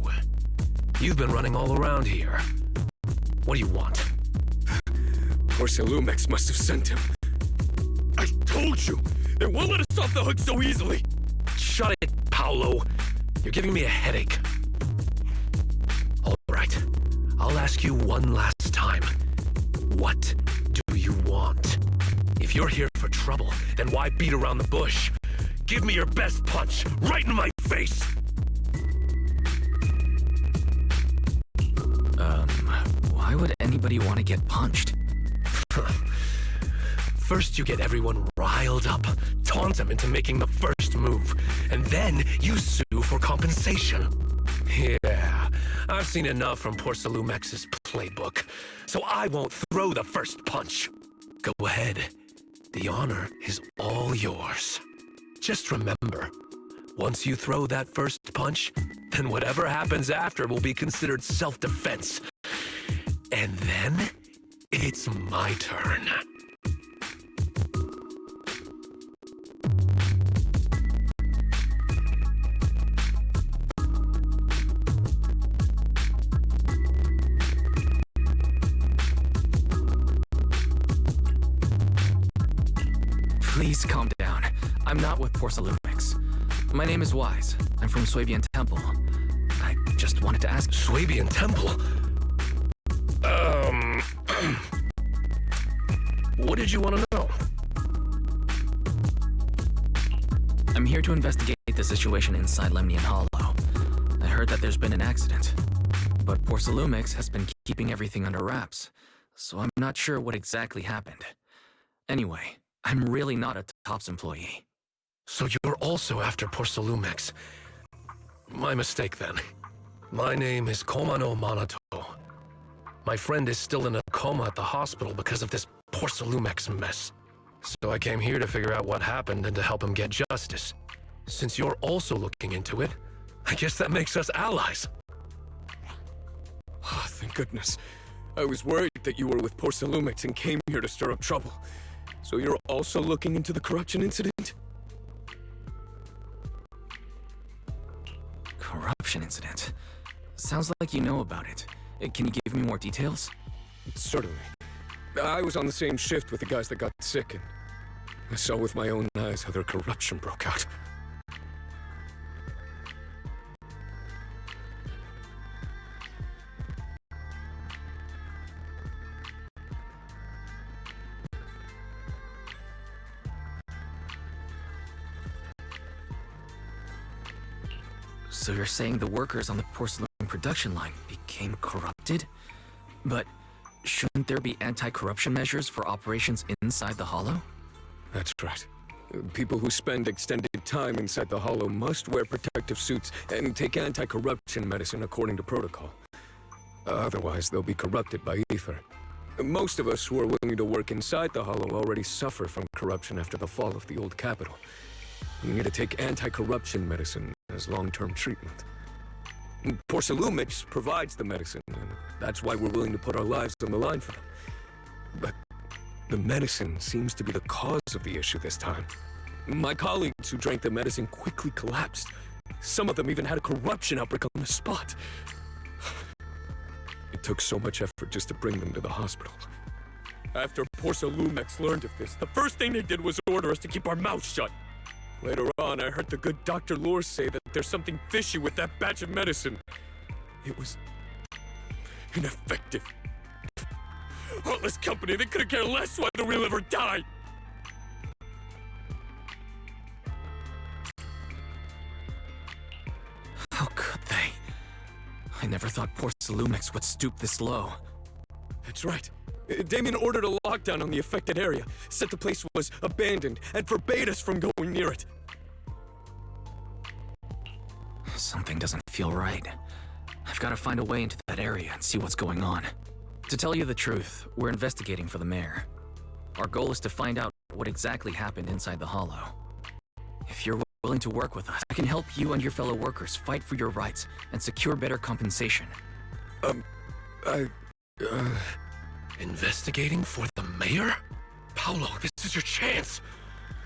You've been running all around here. What do you want? Porcelumex must have sent him. I told you! They won't let us off the hook so easily! Shut it, Paolo. You're giving me a headache. All right. I'll ask you one last time. What do you want? If you're here for trouble, then why beat around the bush? Give me your best punch, right in my face! Why would anybody want to get punched? First you get everyone riled up, taunt them into making the first move, and then you sue for compensation. Yeah, I've seen enough from Porcelumex's playbook, so I won't throw the first punch. Go ahead. The honor is all yours. Just remember, once you throw that first punch, then whatever happens after will be considered self-defense. And then, it's my turn. Please calm down. I'm not with Porcelumix. My name is Wise. I'm from Swabian Temple. I just wanted to ask... Swabian Temple? What did you want to know? I'm here to investigate the situation inside Lemnian Hollow. I heard that there's been an accident, but Porcelumix has been keeping everything under wraps, so I'm not sure what exactly happened. Anyway, I'm really not a TOPS employee. So you're also after Porcelumix. My mistake then. My name is Komano Manato. My friend is still in a coma at the hospital because of this Porcelumix mess. So I came here to figure out what happened and to help him get justice. Since you're also looking into it, I guess that makes us allies. Oh, thank goodness. I was worried that you were with Porcelumix and came here to stir up trouble. So you're also looking into the corruption incident? Corruption incident? Sounds like you know about it. Can you give me more details? Certainly. I was on the same shift with the guys that got sick, and I saw with my own eyes how their corruption broke out. So you're saying the workers on the porcelain production line became corrupted? But shouldn't there be anti-corruption measures for operations inside the Hollow? That's right. People who spend extended time inside the Hollow must wear protective suits and take anti-corruption medicine according to protocol. Otherwise, they'll be corrupted by ether. Most of us who are willing to work inside the Hollow already suffer from corruption after the fall of the old capital. You need to take anti-corruption medicine as long-term treatment. Porcelumix provides the medicine, and that's why we're willing to put our lives on the line for them. But the medicine seems to be the cause of the issue this time. My colleagues who drank the medicine quickly collapsed. Some of them even had a corruption outbreak on the spot. It took so much effort just to bring them to the hospital. After Porcelumix learned of this, the first thing they did was order us to keep our mouths shut. Later on, I heard the good Dr. Lore say that there's something fishy with that batch of medicine. It was ineffective. Heartless company, they couldn't care less whether we live or die. How could they? I never thought Porcelumix would stoop this low. That's right. Damien ordered a lockdown on the affected area, said the place was abandoned, and forbade us from going near it. Something doesn't feel right. I've got to find a way into that area and see what's going on. To tell you the truth, we're investigating for the mayor. Our goal is to find out what exactly happened inside the Hollow. If you're willing to work with us, I can help you and your fellow workers fight for your rights and secure better compensation. Investigating for the mayor? Paolo, this is your chance.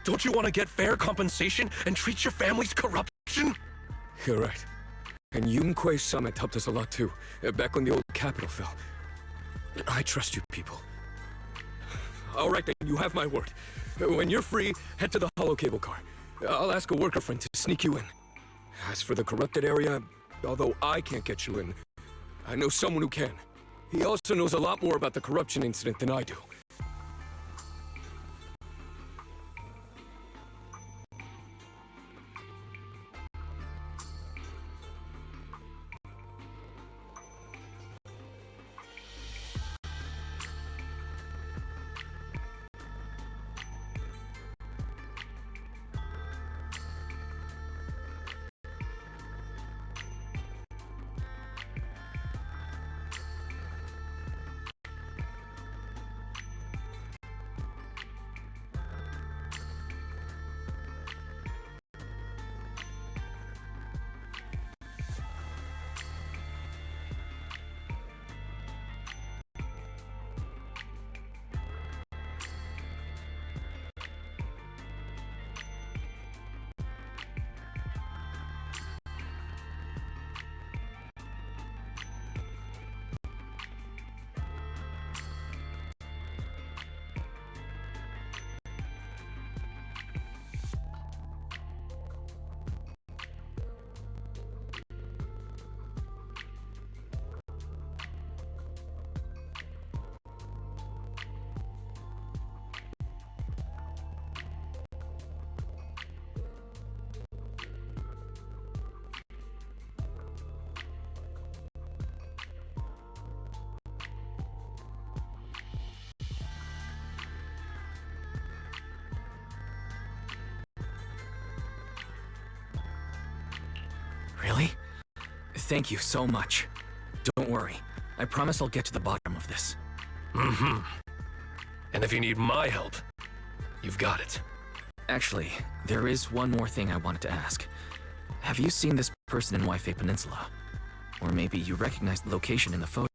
Don't you want to get fair compensation and treat your family's corruption? You're right. And Yunquei Summit helped us a lot too, back when the old capital fell. I trust you people. All right then, you have my word. When you're free, head to the hollow cable car. I'll ask a worker friend to sneak you in. As for the corrupted area, although I can't get you in, I know someone who can. He also knows a lot more about the corruption incident than I do. Really? Thank you so much. Don't worry. I promise I'll get to the bottom of this. Mm-hmm. And if you need my help, you've got it. Actually, there is one more thing I wanted to ask. Have you seen this person in Waifei Peninsula? Or maybe you recognize the location in the photo.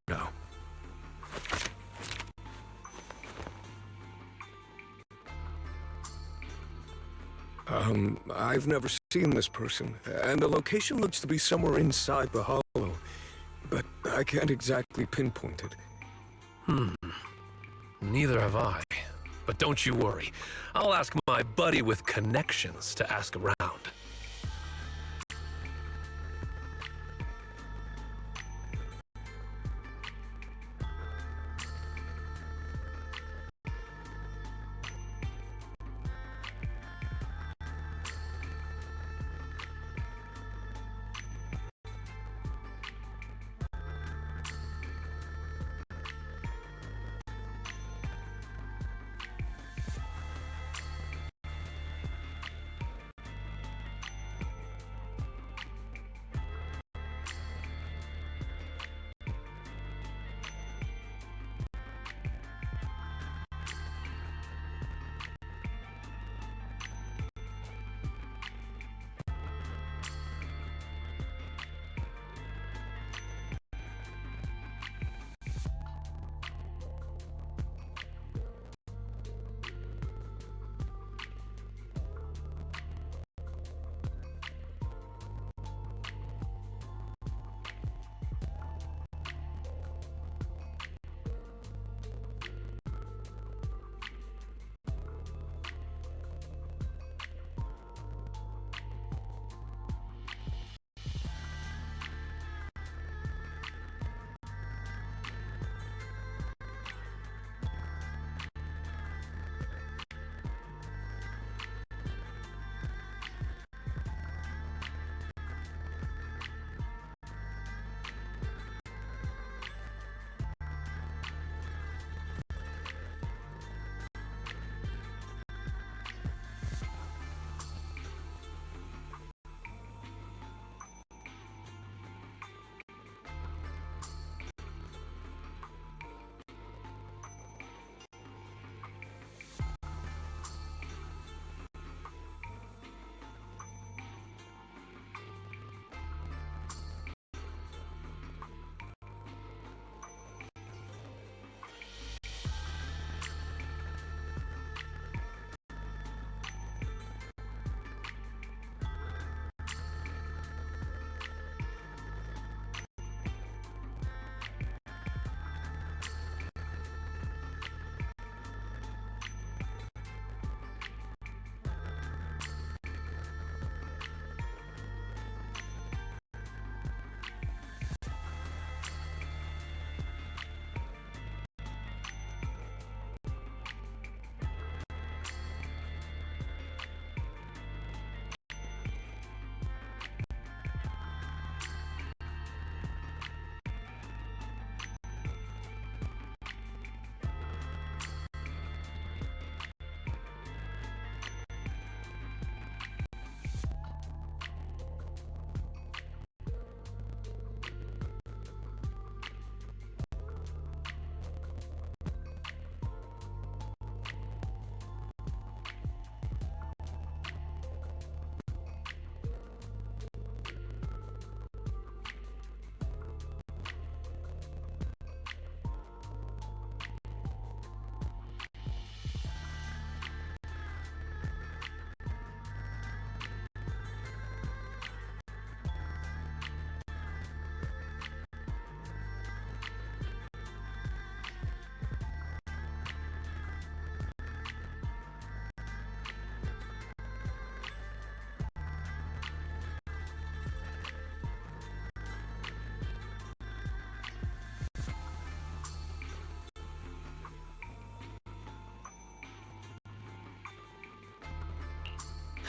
I've never seen this person, and the location looks to be somewhere inside the hollow, but I can't exactly pinpoint it. Neither have I. But don't you worry. I'll ask my buddy with connections to ask around.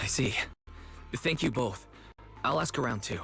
see. Thank you both. I'll ask around too.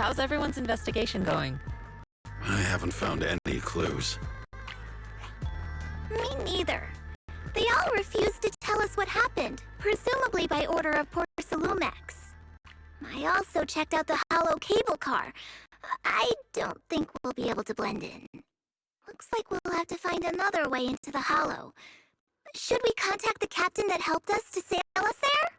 How's everyone's investigation going? I haven't found any clues. Me neither. They all refused to tell us what happened, presumably by order of Porcelumex. I also checked out the hollow cable car. I don't think we'll be able to blend in. Looks like we'll have to find another way into the hollow. Should we contact the captain that helped us to sail us there?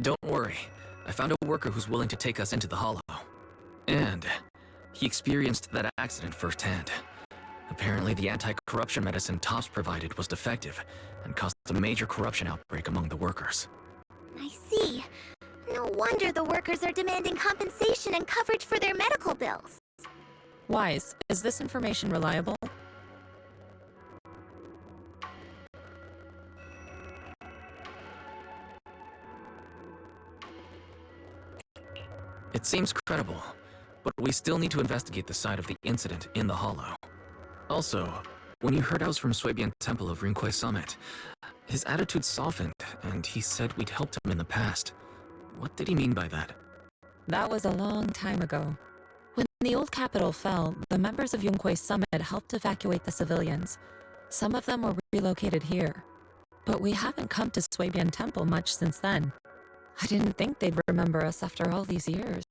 Don't worry. I found a worker who's willing to take us into the hollow. And he experienced that accident firsthand. Apparently, the anti-corruption medicine Tops provided was defective and caused a major corruption outbreak among the workers. I see. No wonder the workers are demanding compensation and coverage for their medical bills. Wise, is this information reliable? It seems credible, but we still need to investigate the side of the incident in the hollow. Also, when you heard I was from Swabian Temple of Rinquay Summit, his attitude softened, and he said we'd helped him in the past. What did he mean by that? That was a long time ago. When the old capital fell, the members of Rinquay Summit helped evacuate the civilians. Some of them were relocated here. But we haven't come to Swabian Temple much since then. I didn't think they'd remember us after all these years.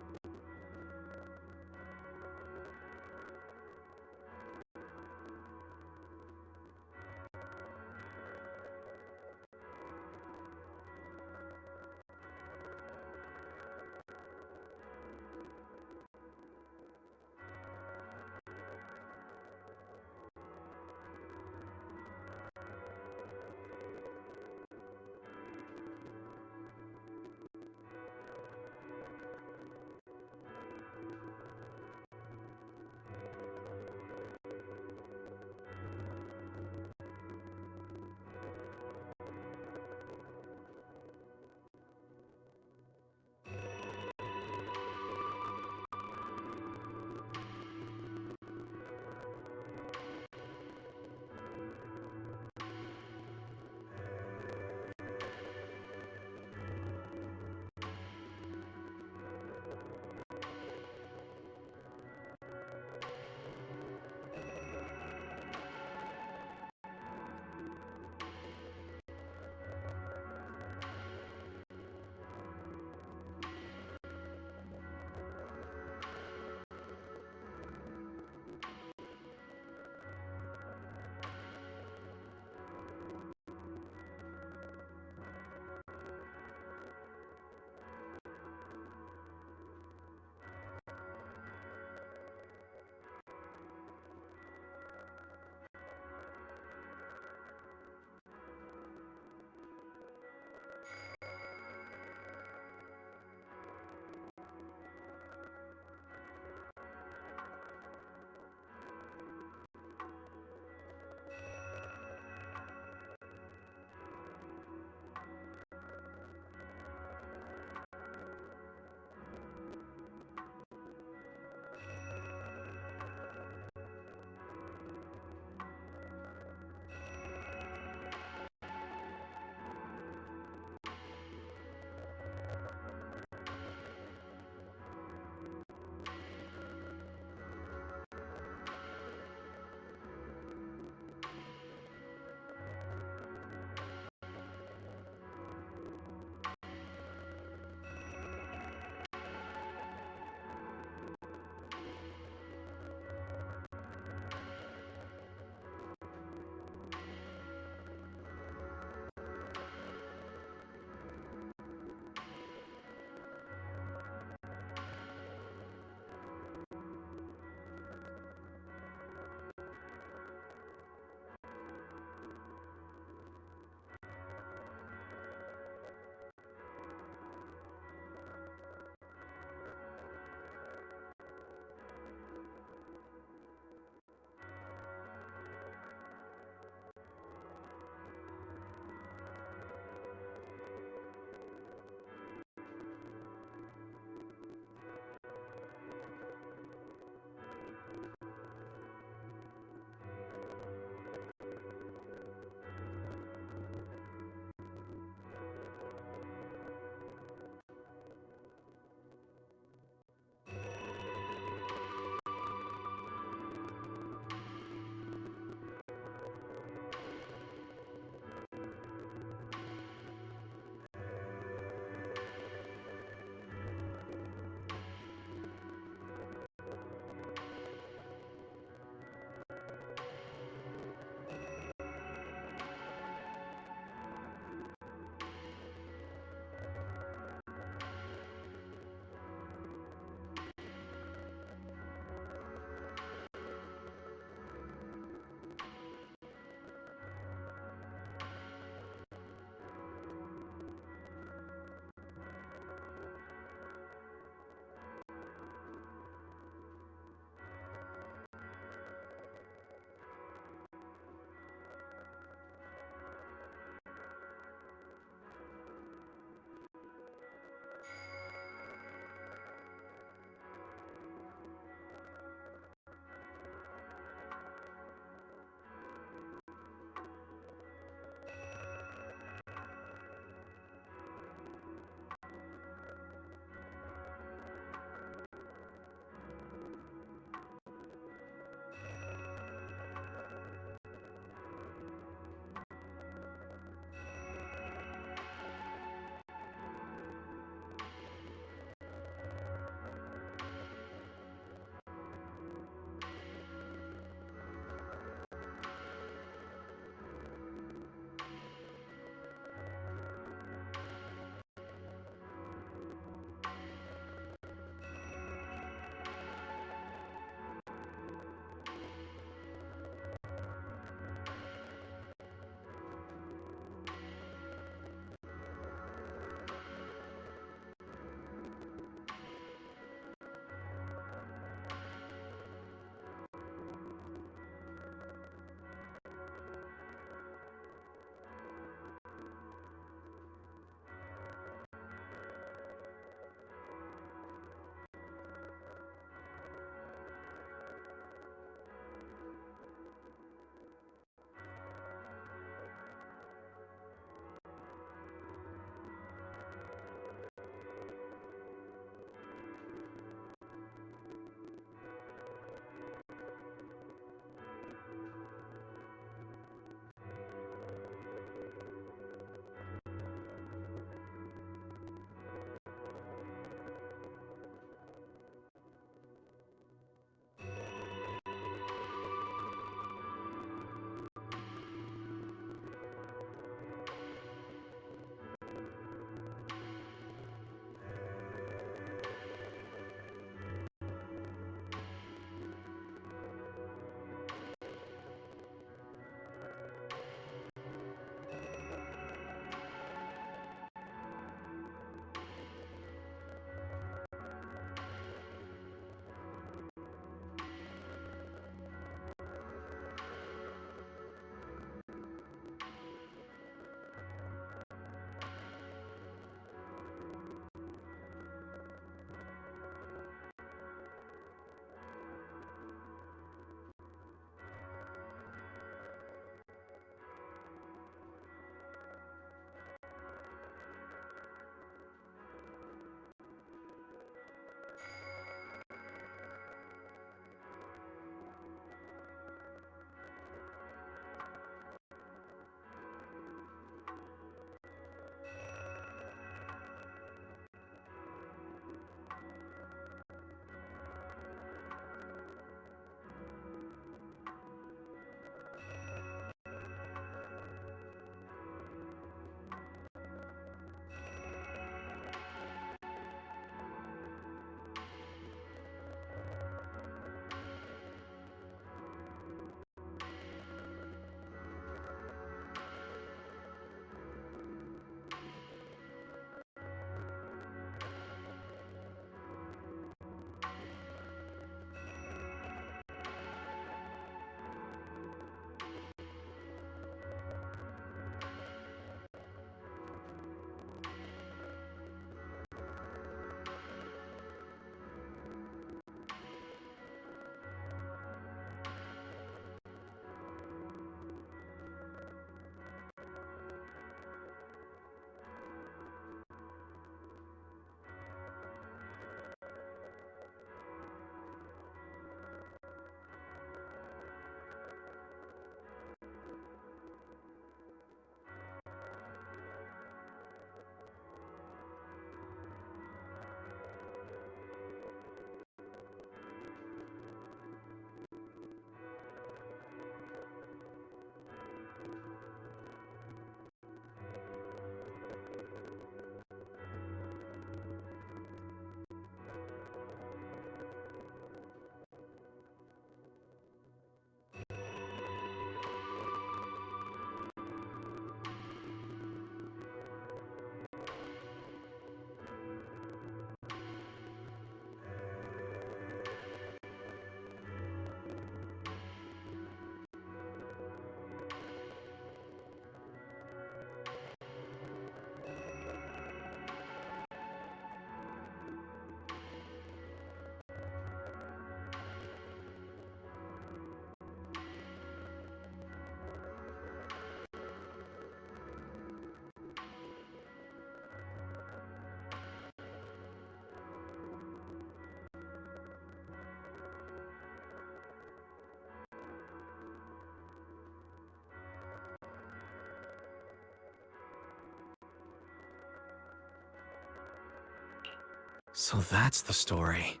So that's the story.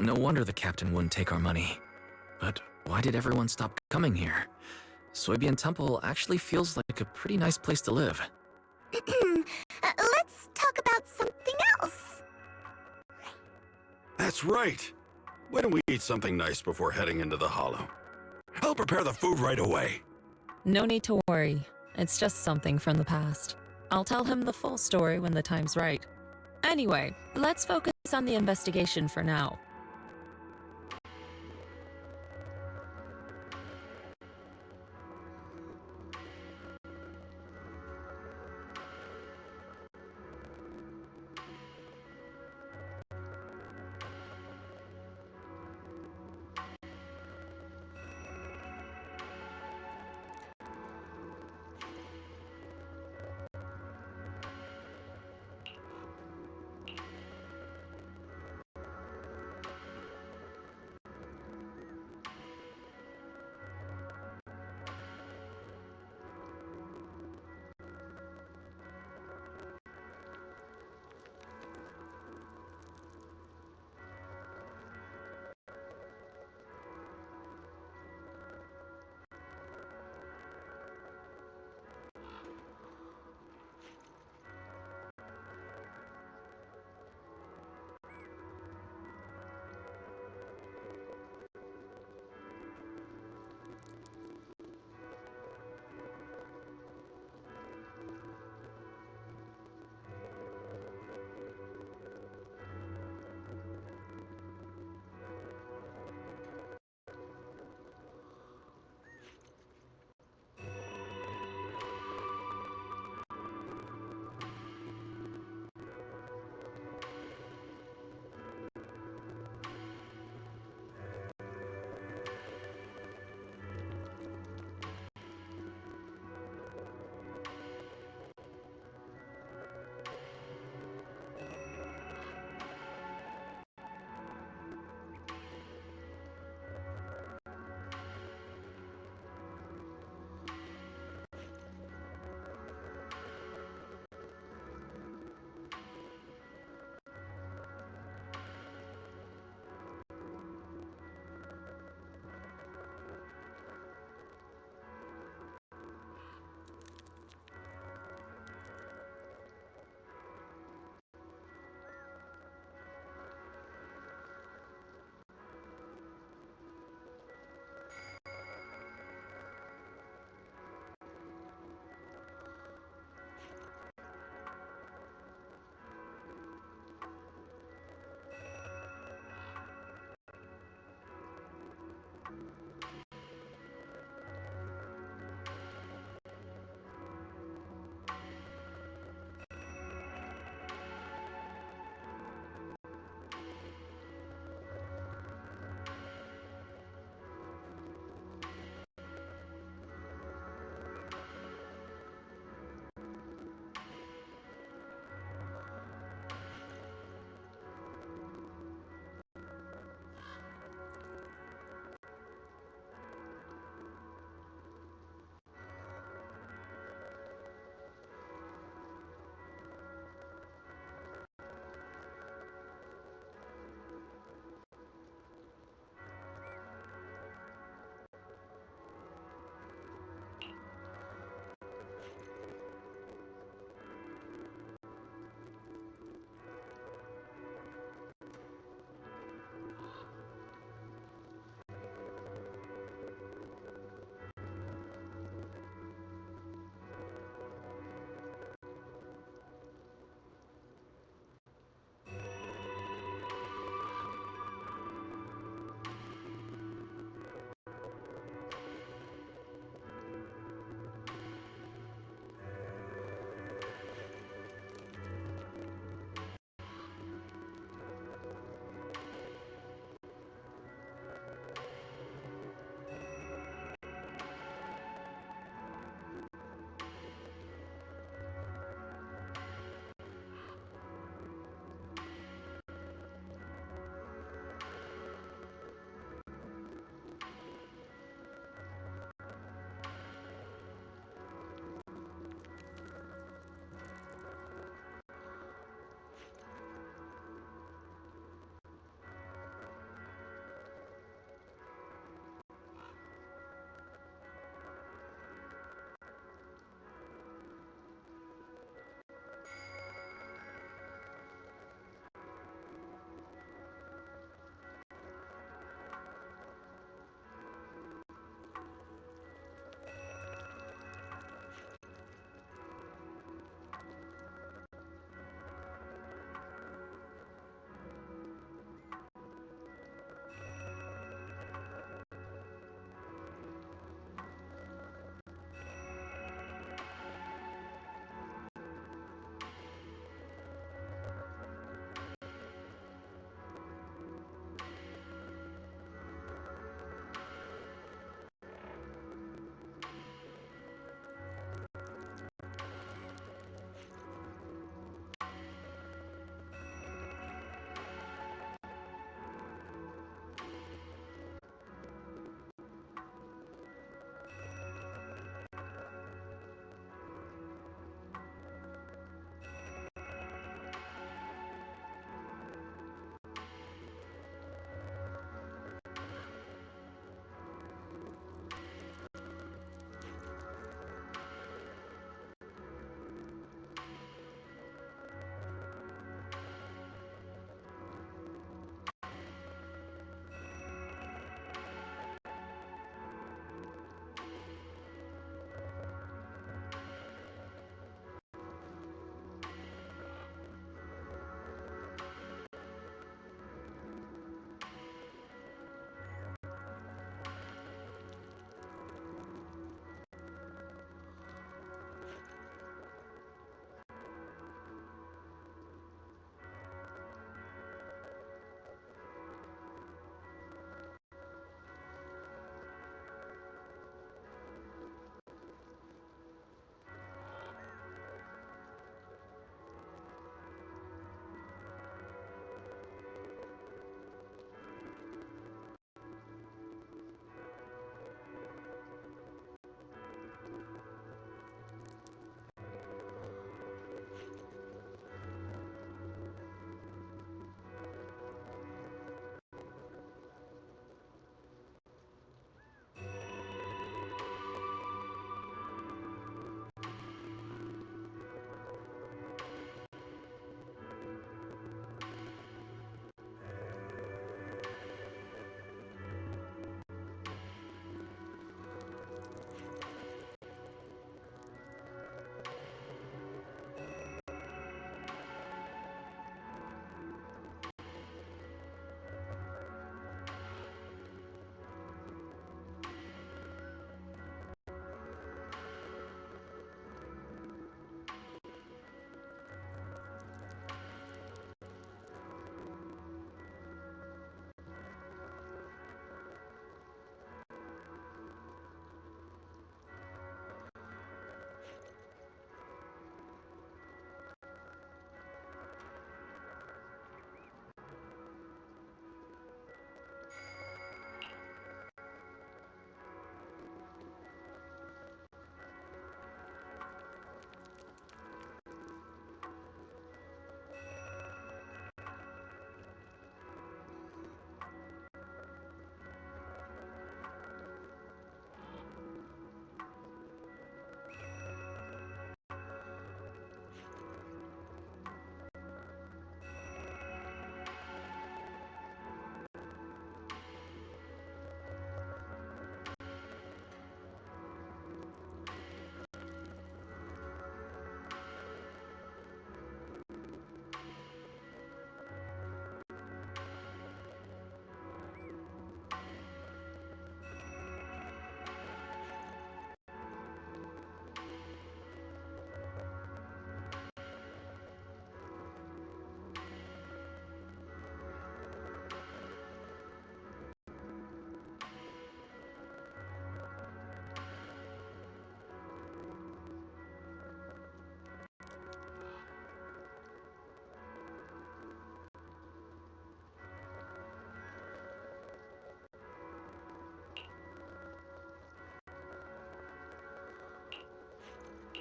No wonder the captain wouldn't take our money. But why did everyone stop coming here? Soybean Temple actually feels like a pretty nice place to live. Let's talk about something else. That's right. Why don't we eat something nice before heading into the Hollow? I'll prepare the food right away. No need to worry. It's just something from the past. I'll tell him the full story when the time's right. Anyway, let's focus on the investigation for now.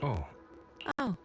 Oh. Oh.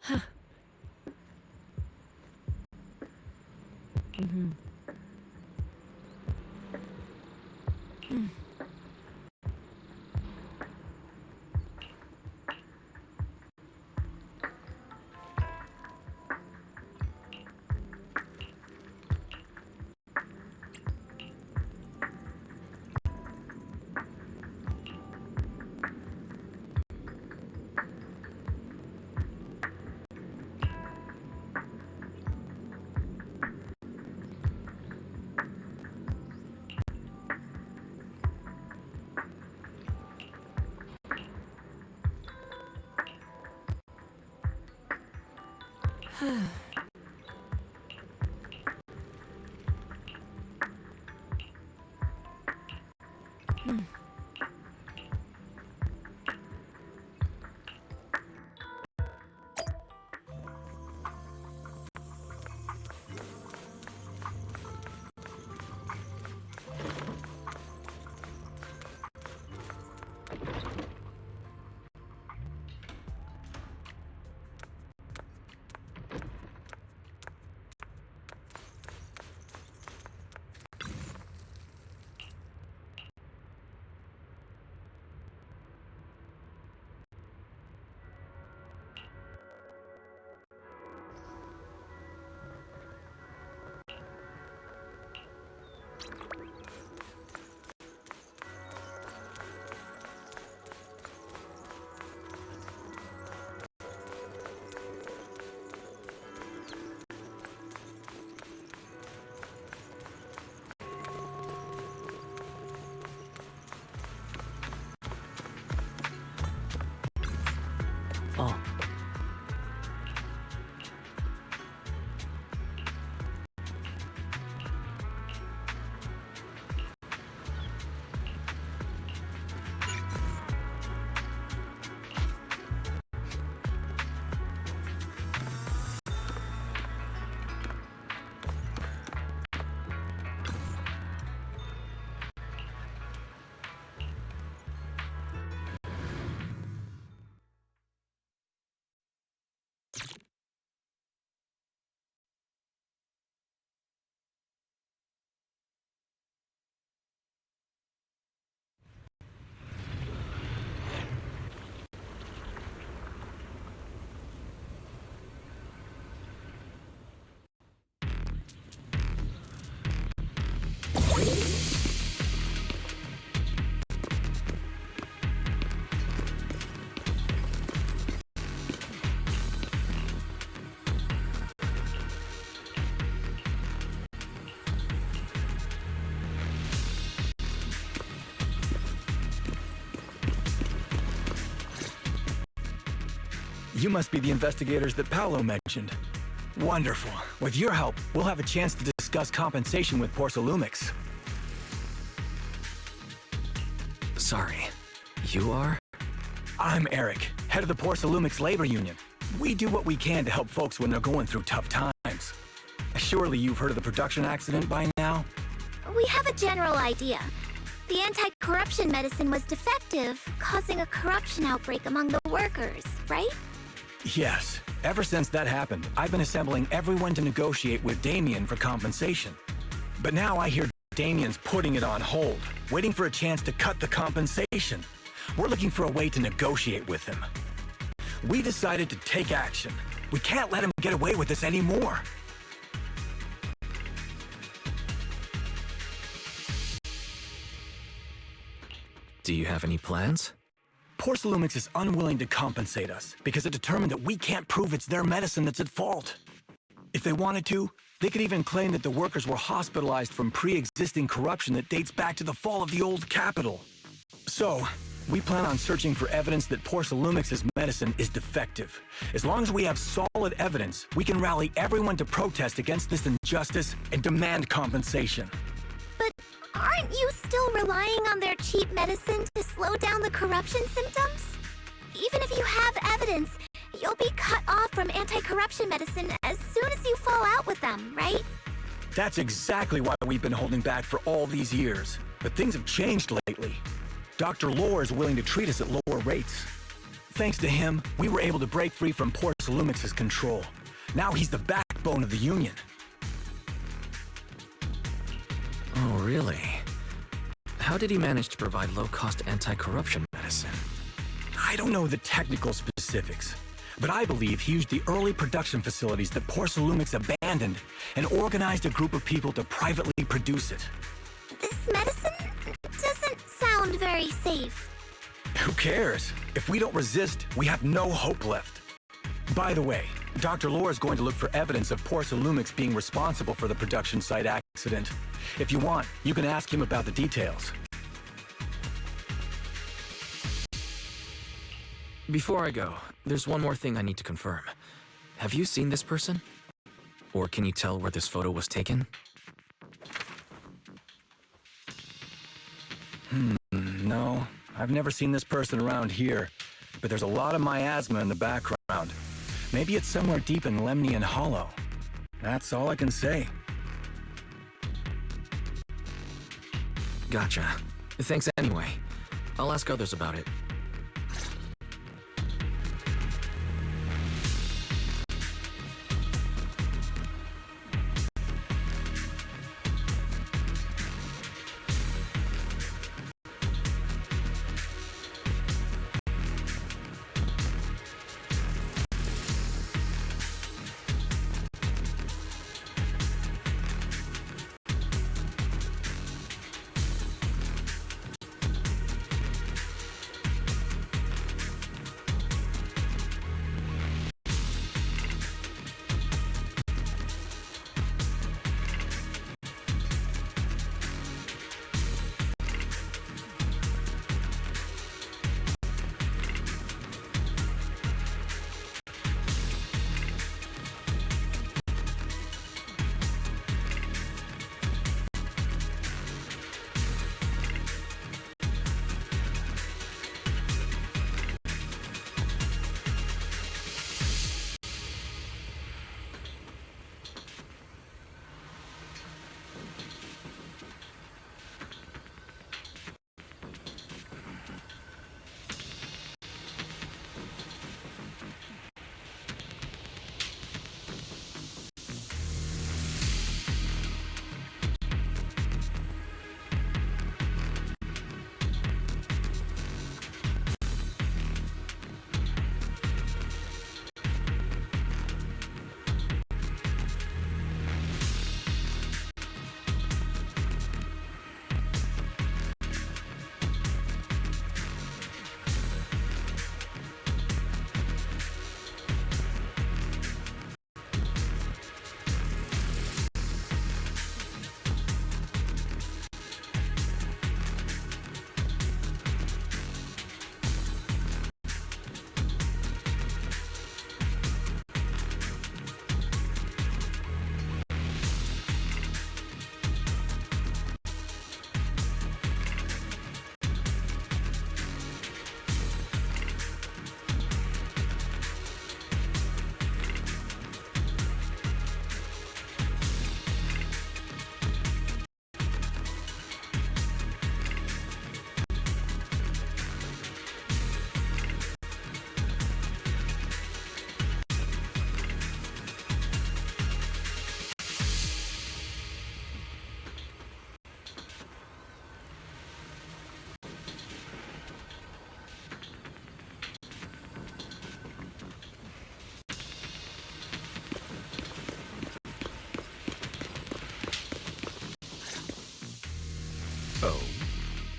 Huh. Mm-hmm. Hmm. Hmm. You must be the investigators that Paolo mentioned. Wonderful. With your help, we'll have a chance to discuss compensation with Porsalumix. Sorry, you are? I'm Eric, head of the Porsalumix Labor Union. We do what we can to help folks when they're going through tough times. Surely you've heard of the production accident by now? We have a general idea. The anti-corruption medicine was defective, causing a corruption outbreak among the workers, right? Yes. Ever since that happened, I've been assembling everyone to negotiate with Damien for compensation. But now I hear Damien's putting it on hold, waiting for a chance to cut the compensation. We're looking for a way to negotiate with him. We decided to take action. We can't let him get away with this anymore. Do you have any plans? Porsalumix is unwilling to compensate us because it determined that we can't prove it's their medicine that's at fault. If they wanted to, they could even claim that the workers were hospitalized from pre-existing corruption that dates back to the fall of the old capital. So, we plan on searching for evidence that Porsalumix's medicine is defective. As long as we have solid evidence, we can rally everyone to protest against this injustice and demand compensation. But aren't you still relying on their cheap medicine to slow down the corruption symptoms? Even if you have evidence, you'll be cut off from anti-corruption medicine as soon as you fall out with them, right? That's exactly why we've been holding back for all these years. But things have changed lately. Dr. Lore is willing to treat us at lower rates. Thanks to him, we were able to break free from Porsalumix's control. Now he's the backbone of the Union. Oh, really? How did he manage to provide low-cost anti-corruption medicine? I don't know the technical specifics, but I believe he used the early production facilities that Porsalumix abandoned and organized a group of people to privately produce it. This medicine doesn't sound very safe. Who cares? If we don't resist, we have no hope left. By the way, Dr. Lore is going to look for evidence of Porsalumix being responsible for the production site accident. If you want, you can ask him about the details. Before I go, there's one more thing I need to confirm. Have you seen this person? Or can you tell where this photo was taken? No. I've never seen this person around here, but there's a lot of miasma in the background. Maybe it's somewhere deep in Lemnian Hollow. That's all I can say. Gotcha. Thanks anyway. I'll ask others about it.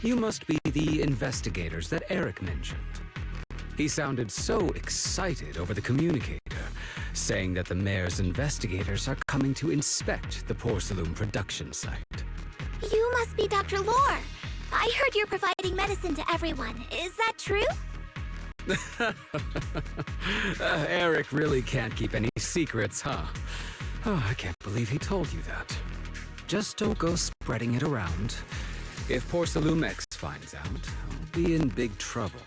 You must be the investigators that Eric mentioned. He sounded so excited over the communicator, saying that the mayor's investigators are coming to inspect the Porcelain production site. You must be Dr. Lore. I heard you're providing medicine to everyone. Is that true? Eric really can't keep any secrets, huh? Oh, I can't believe he told you that. Just don't go spreading it around. If Porcelain X finds out, I'll be in big trouble.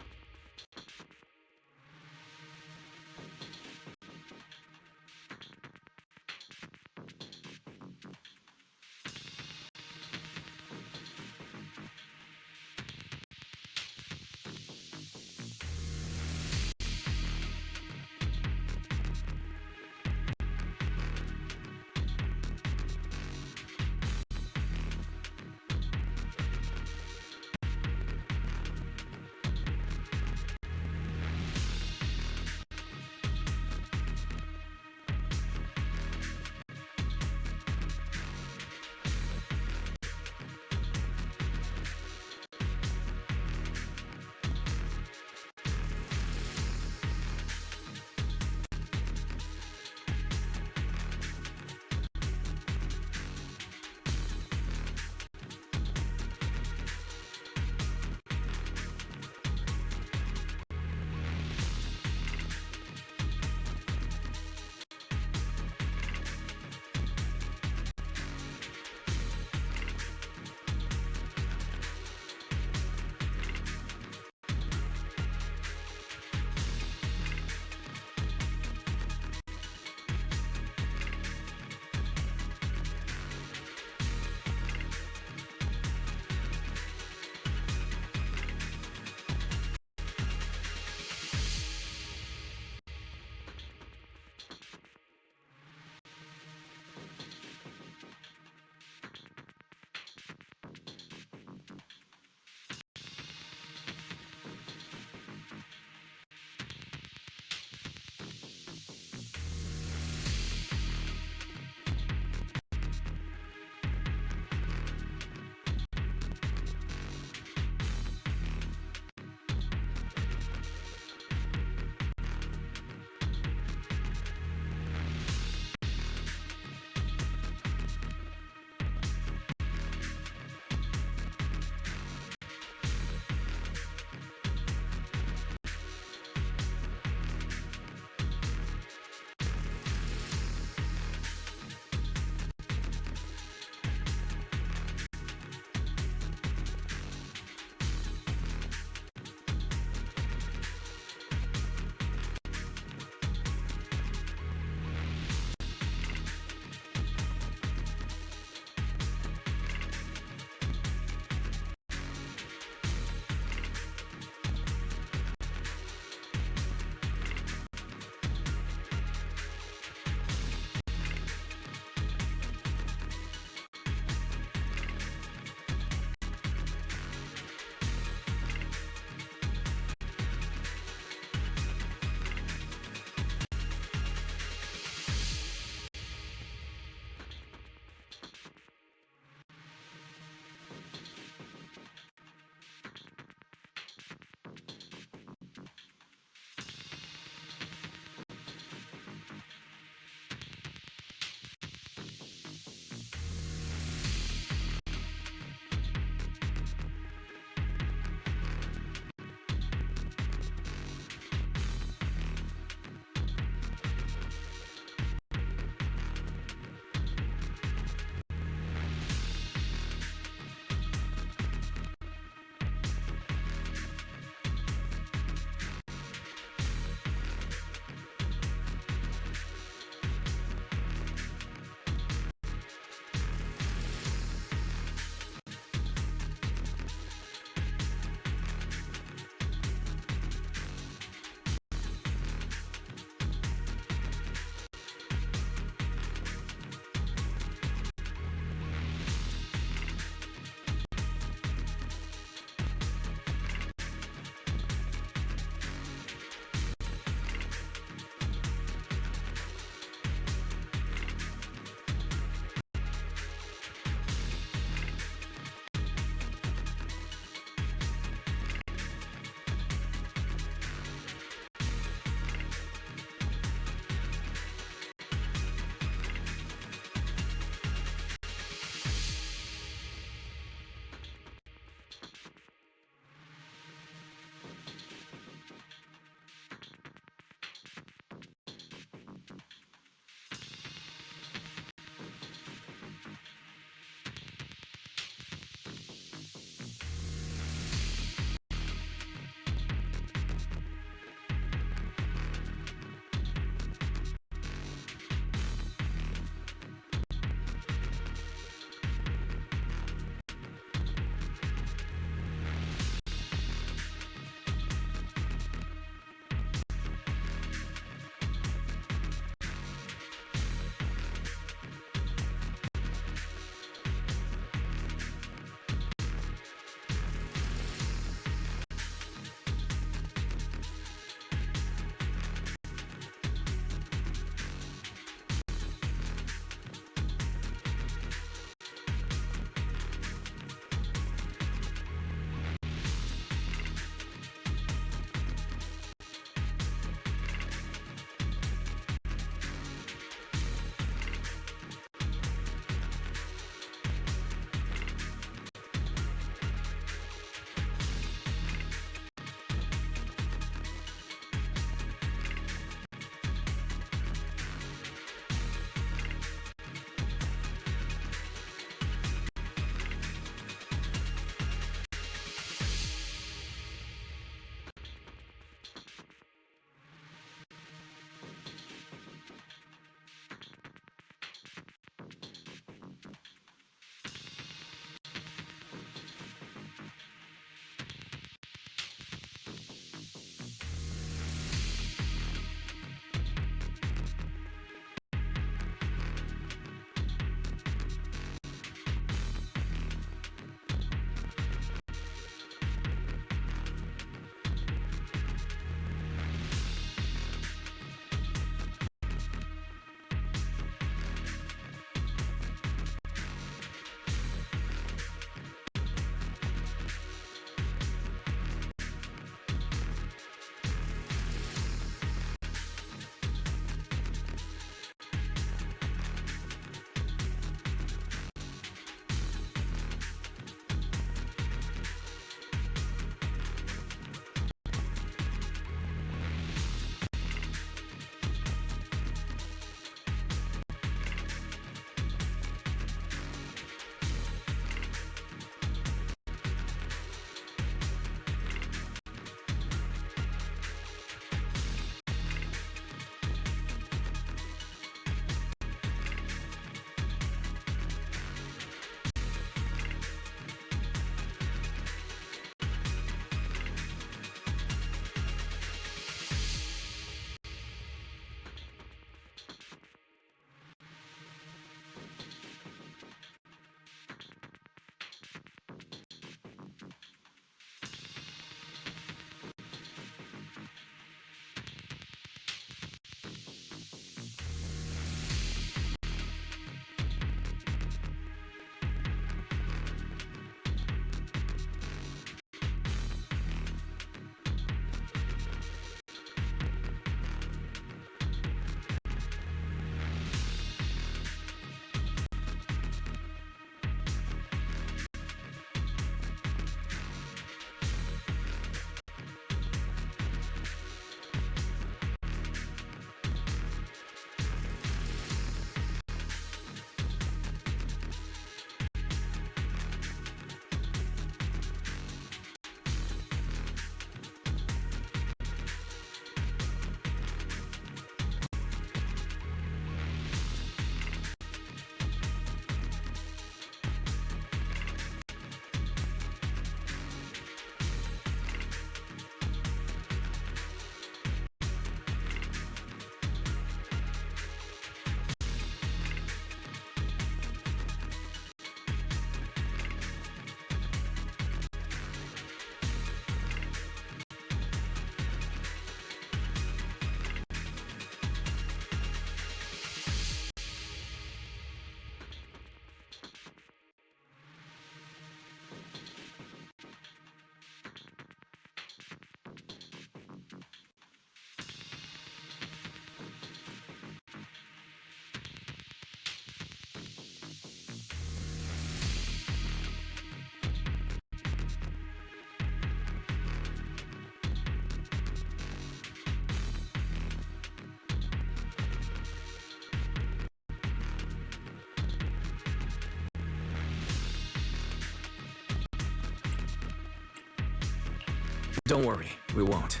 Don't worry, we won't.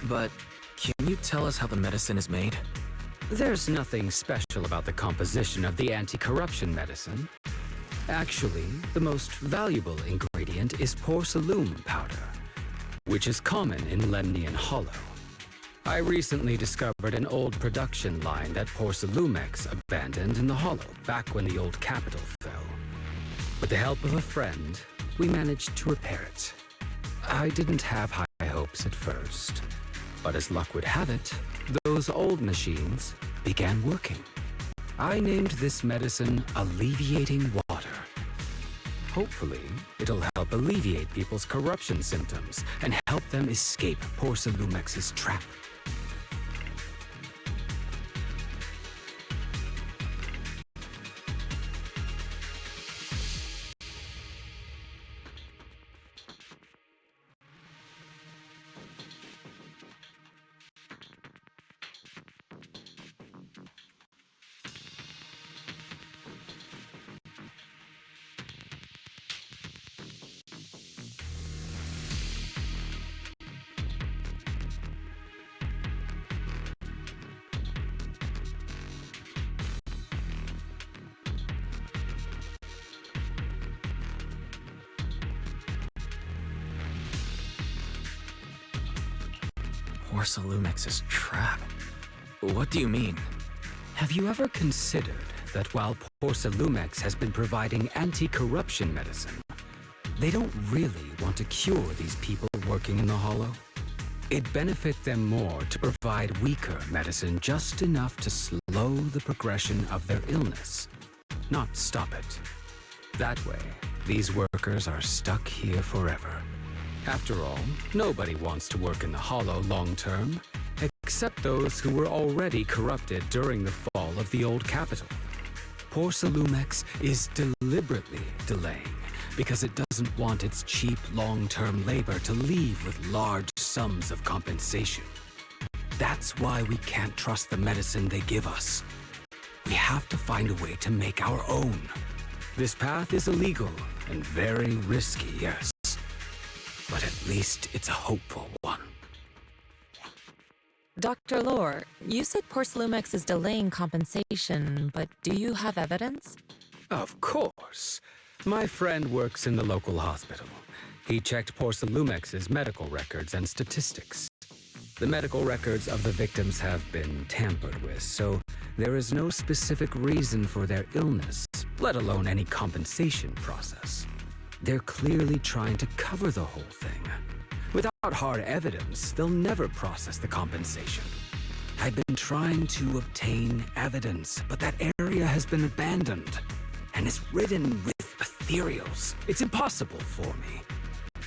But can you tell us how the medicine is made? There's nothing special about the composition of the anti-corruption medicine. Actually, the most valuable ingredient is porcelain powder, which is common in Lemnian Hollow. I recently discovered an old production line that Porcelumex abandoned in the Hollow back when the old capital fell. With the help of a friend, we managed to repair it. I didn't have high hopes at first, but as luck would have it, those old machines began working. I named this medicine Alleviating Water. Hopefully, it'll help alleviate people's corruption symptoms and help them escape Porcelumex's trap. Porcelumex's trap? What do you mean? Have you ever considered that while Porcelumex has been providing anti-corruption medicine, they don't really want to cure these people working in the Hollow? It'd benefit them more to provide weaker medicine just enough to slow the progression of their illness, not stop it. That way, these workers are stuck here forever. After all, nobody wants to work in the Hollow long-term, except those who were already corrupted during the fall of the old capital. Porcelumex is deliberately delaying because it doesn't want its cheap long-term labor to leave with large sums of compensation. That's why we can't trust the medicine they give us. We have to find a way to make our own. This path is illegal and very risky, yes. But at least it's a hopeful one. Dr. Lore, you said Porcelumex is delaying compensation, but do you have evidence? Of course. My friend works in the local hospital. He checked Porcelumex's medical records and statistics. The medical records of the victims have been tampered with, so there is no specific reason for their illness, let alone any compensation process. They're clearly trying to cover the whole thing. Without hard evidence, they'll never process the compensation. I've been trying to obtain evidence, but that area has been abandoned and is ridden with ethereals. It's impossible for me.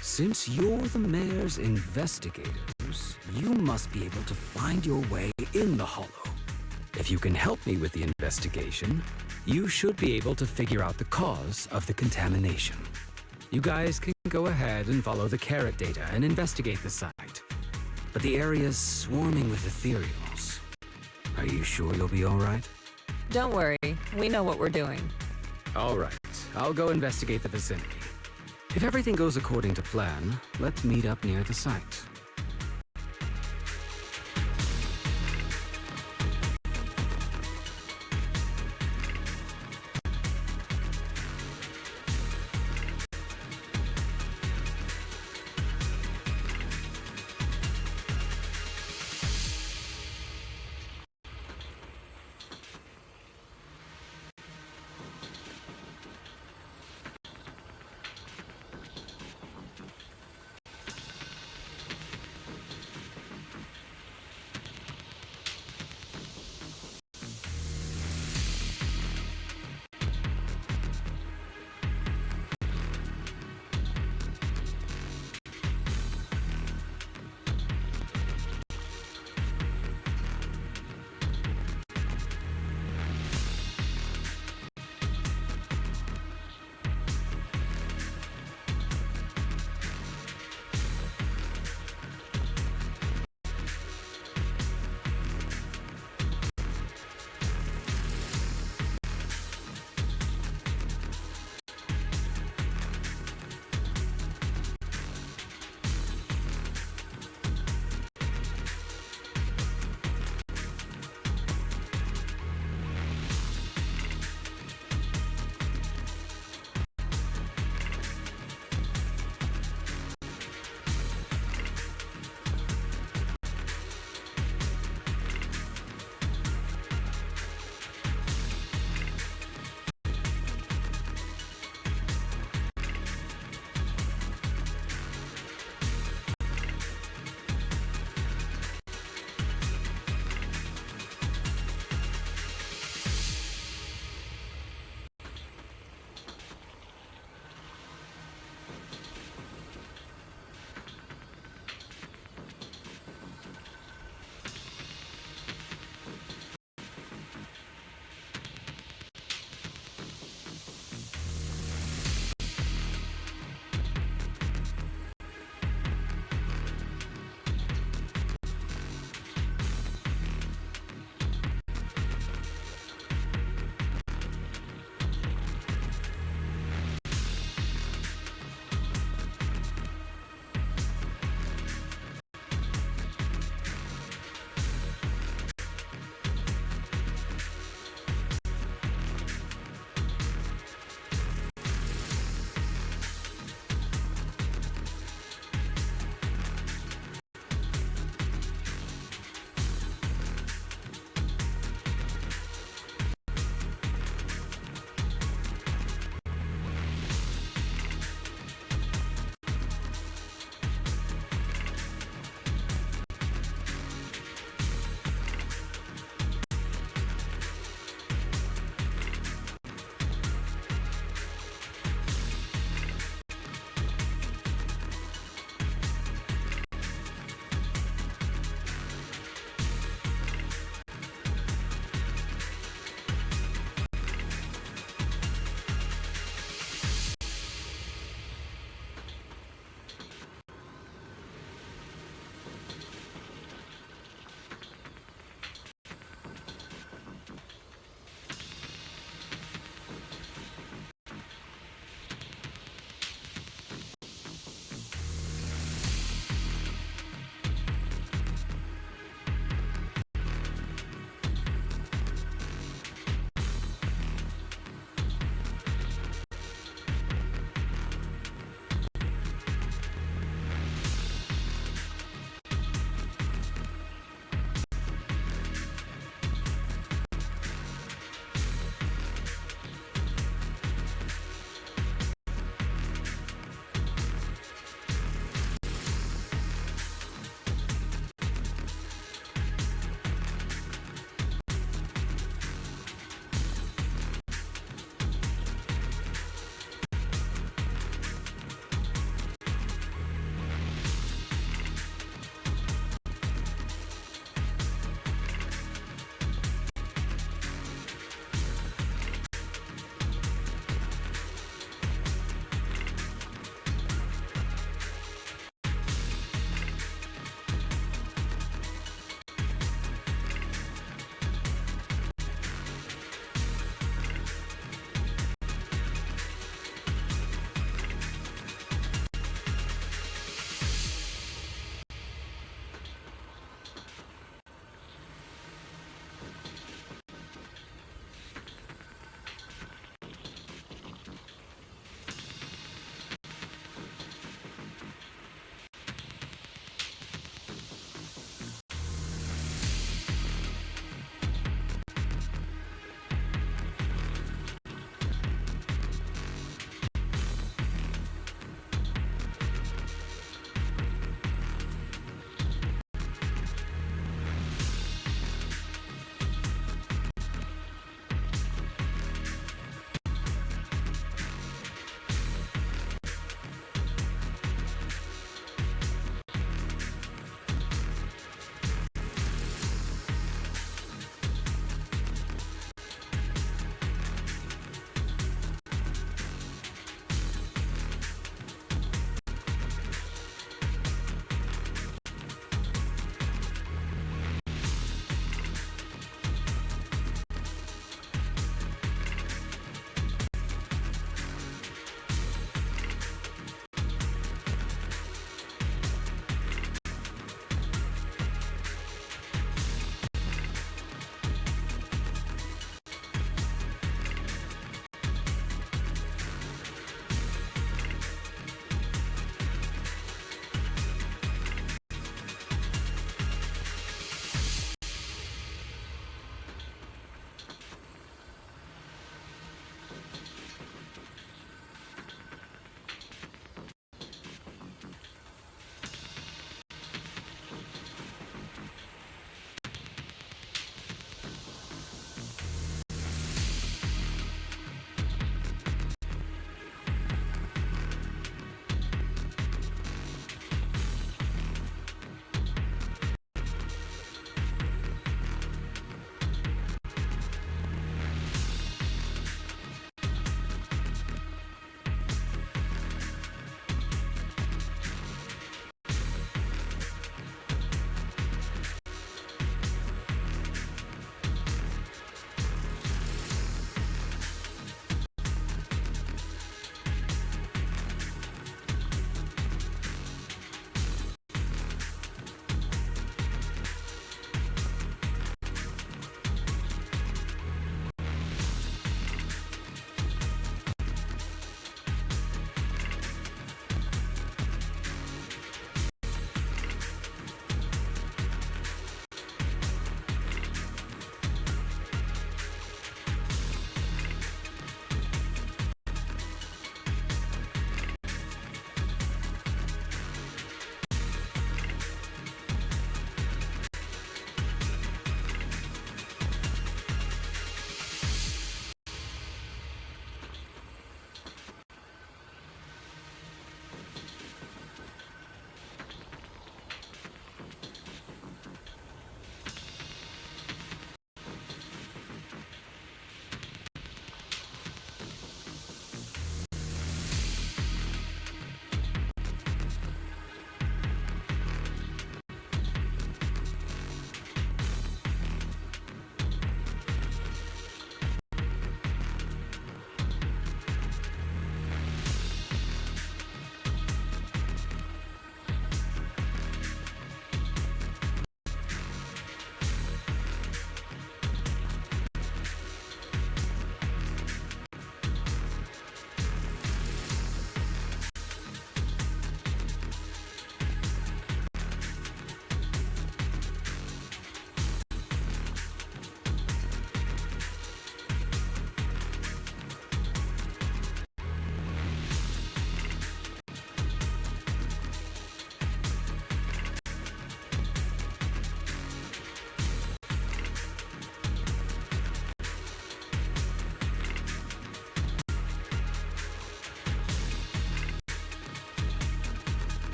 Since you're the mayor's investigators, you must be able to find your way in the Hollow. If you can help me with the investigation, you should be able to figure out the cause of the contamination. You guys can go ahead and follow the carrot data and investigate the site. But the area's swarming with ethereals. Are you sure you'll be all right? Don't worry, we know what we're doing. All right, I'll go investigate the vicinity. If everything goes according to plan, let's meet up near the site.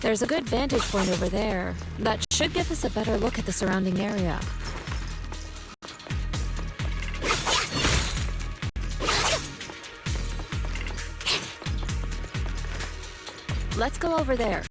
There's a good vantage point over there. That should give us a better look at the surrounding area. Let's go over there.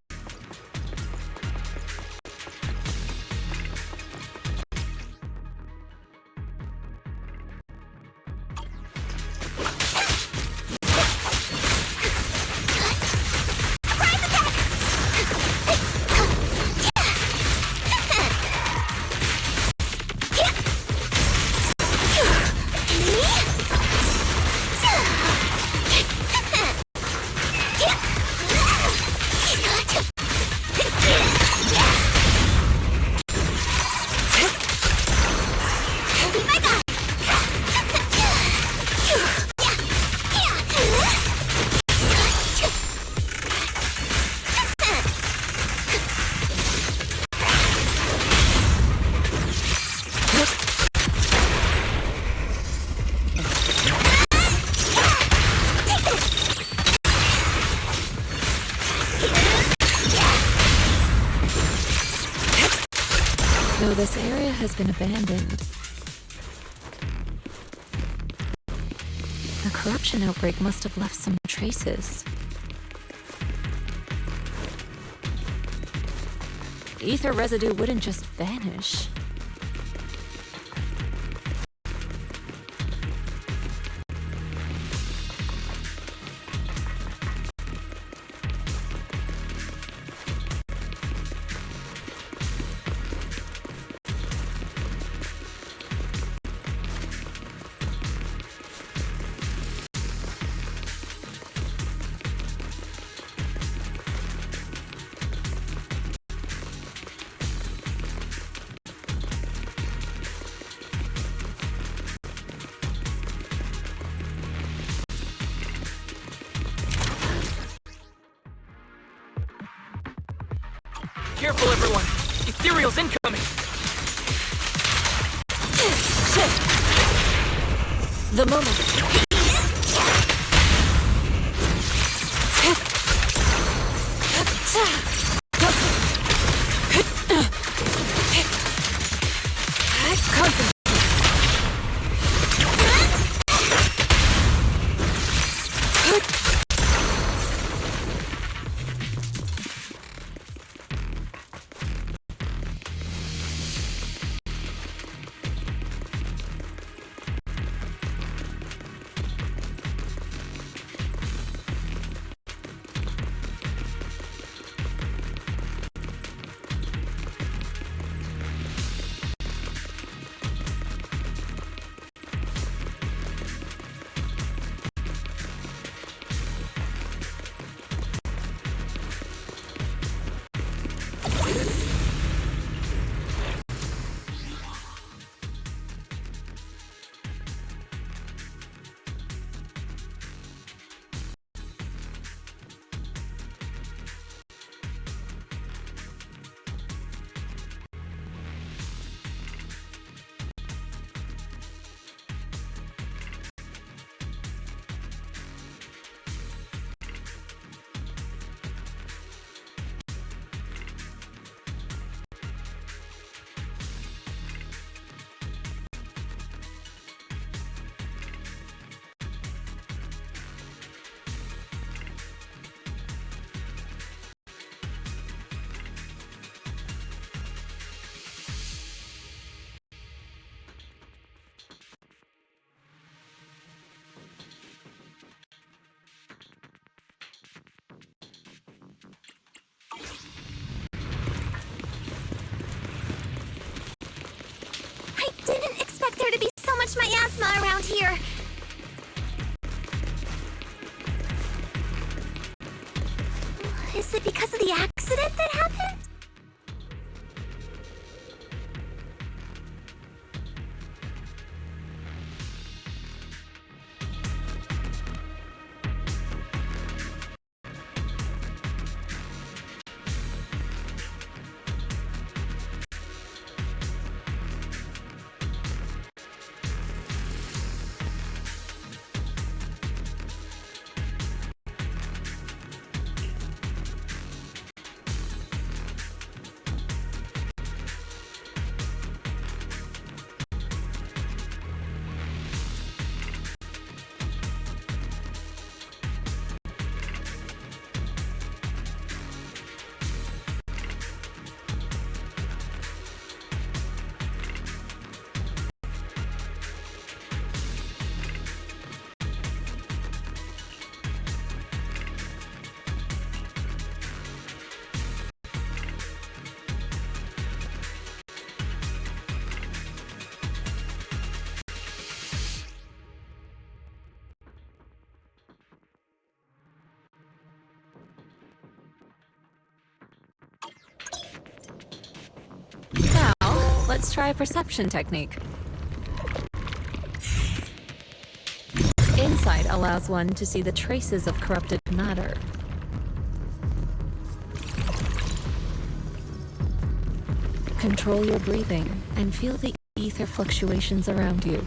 Though this area has been abandoned, the corruption outbreak must have left some traces. Ether residue wouldn't just vanish. Careful, everyone! Ethereal's incoming! The moment. Didn't expect there to be so much miasma around here. Is it because of the accident that happened? Let's try a perception technique. Insight allows one to see the traces of corrupted matter. Control your breathing and feel the ether fluctuations around you.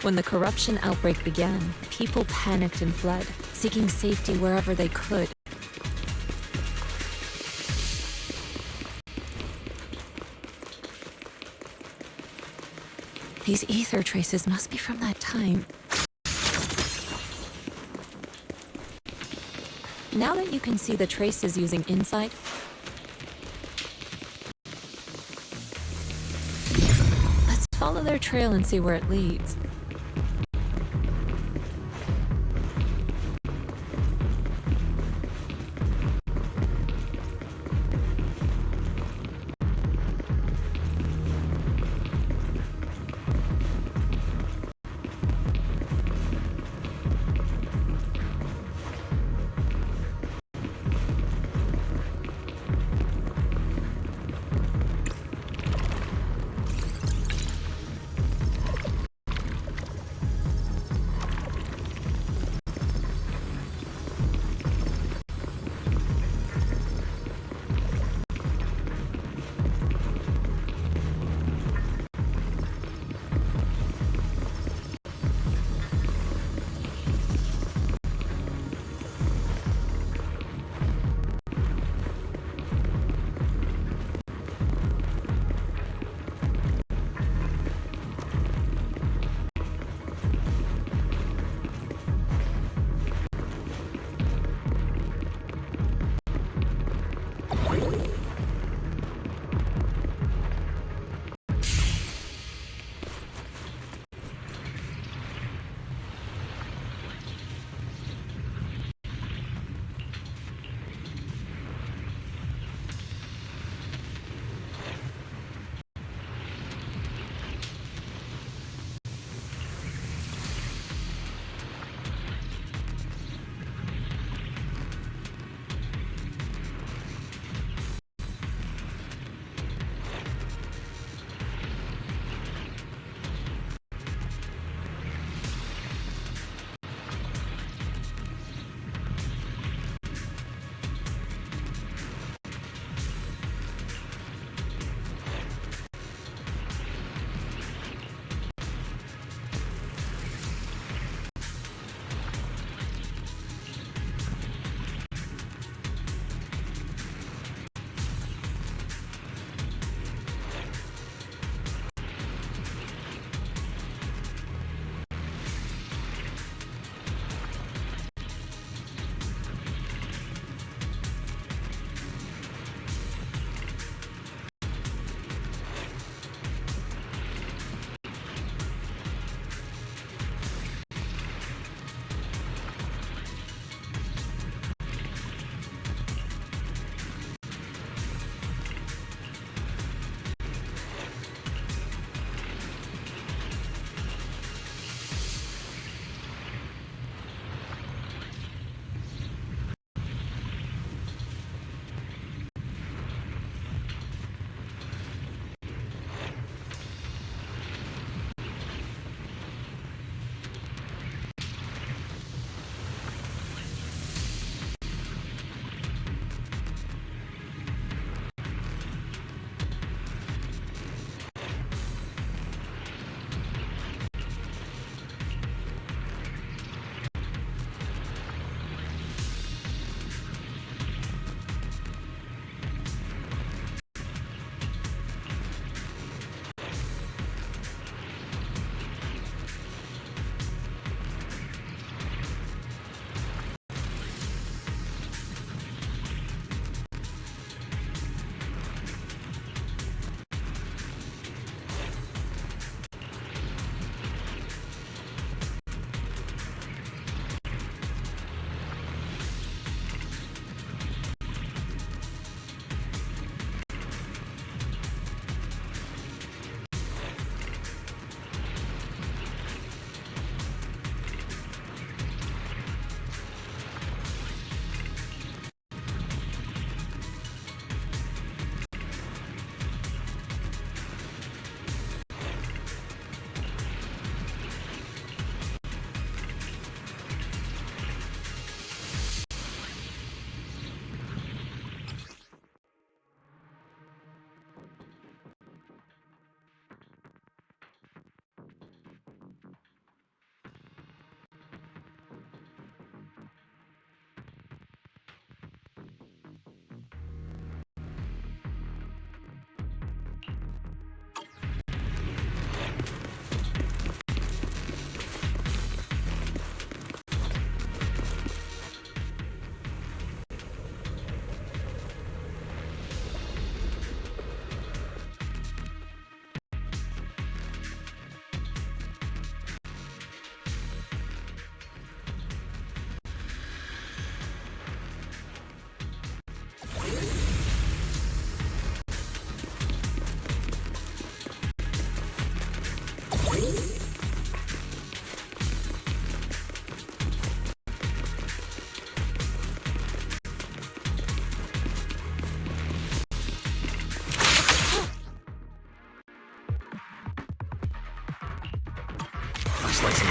When the corruption outbreak began, people panicked and fled, seeking safety wherever they could. These ether traces must be from that time. Now that you can see the traces using insight, let's follow their trail and see where it leads.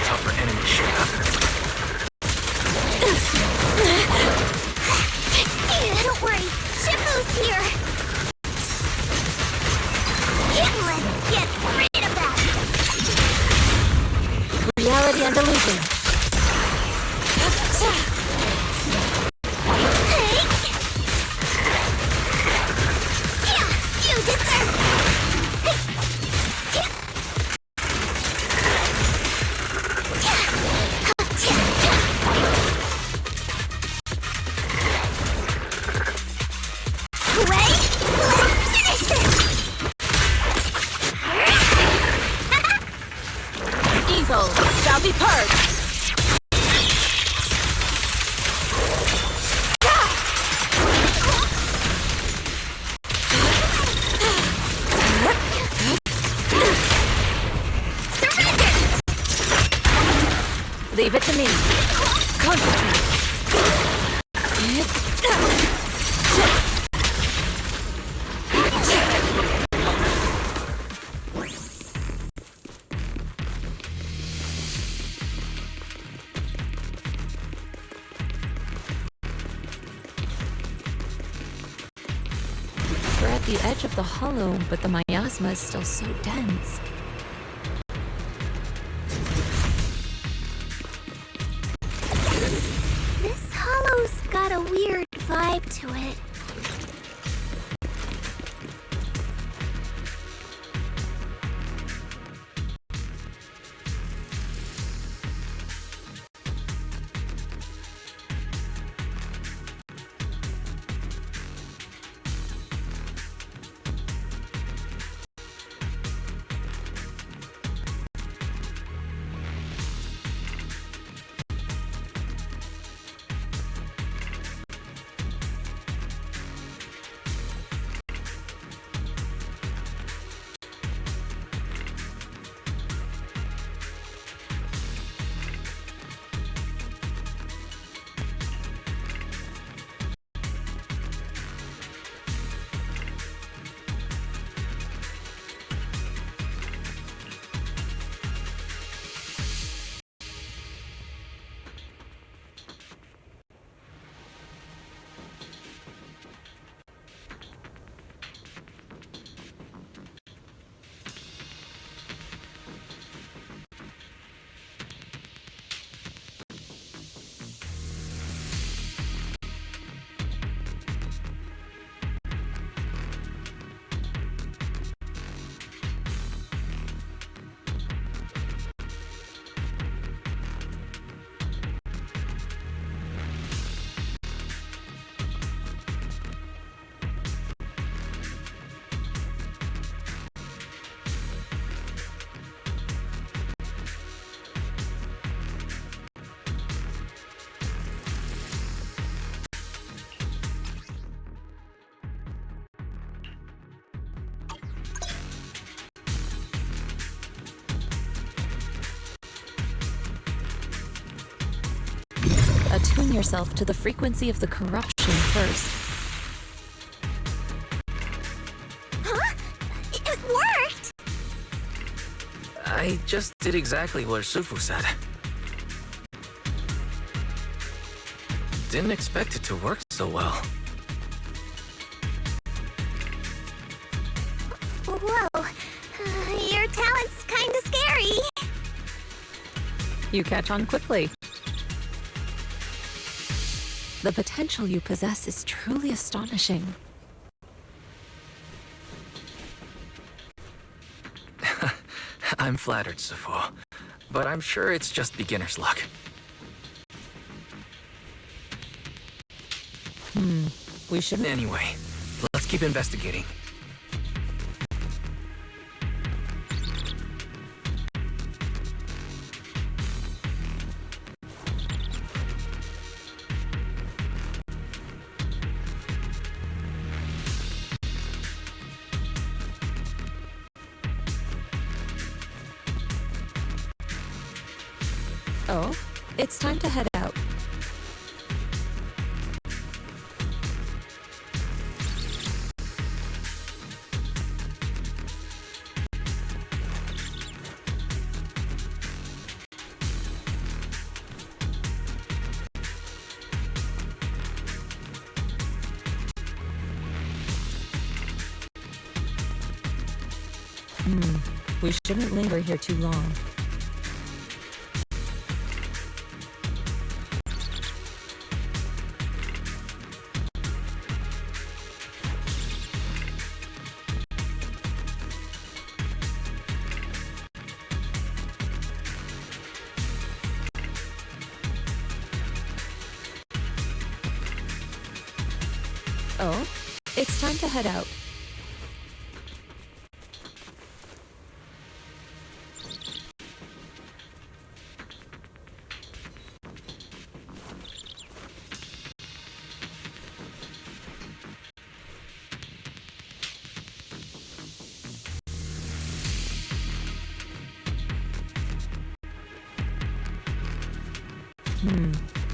tougher enemy ship. Don't worry, Shifu's here! Let's get rid of that! Reality and illusion. You deserve Evil shall be purged. Leave it to me. Concentrate. We're at the edge of the hollow, but the miasma is still so dense. This hollow's got a weird vibe to it. Attune yourself to the frequency of the corruption first. Huh? It worked! I just did exactly what Sufu said. Didn't expect it to work so well. Whoa, your talent's kinda scary. You catch on quickly. The potential you possess is truly astonishing. I'm flattered, Sufu, but I'm sure it's just beginner's luck. We shouldn't. Anyway, let's keep investigating. Oh, it's time to head out. We shouldn't linger here too long. Oh, it's time to head out.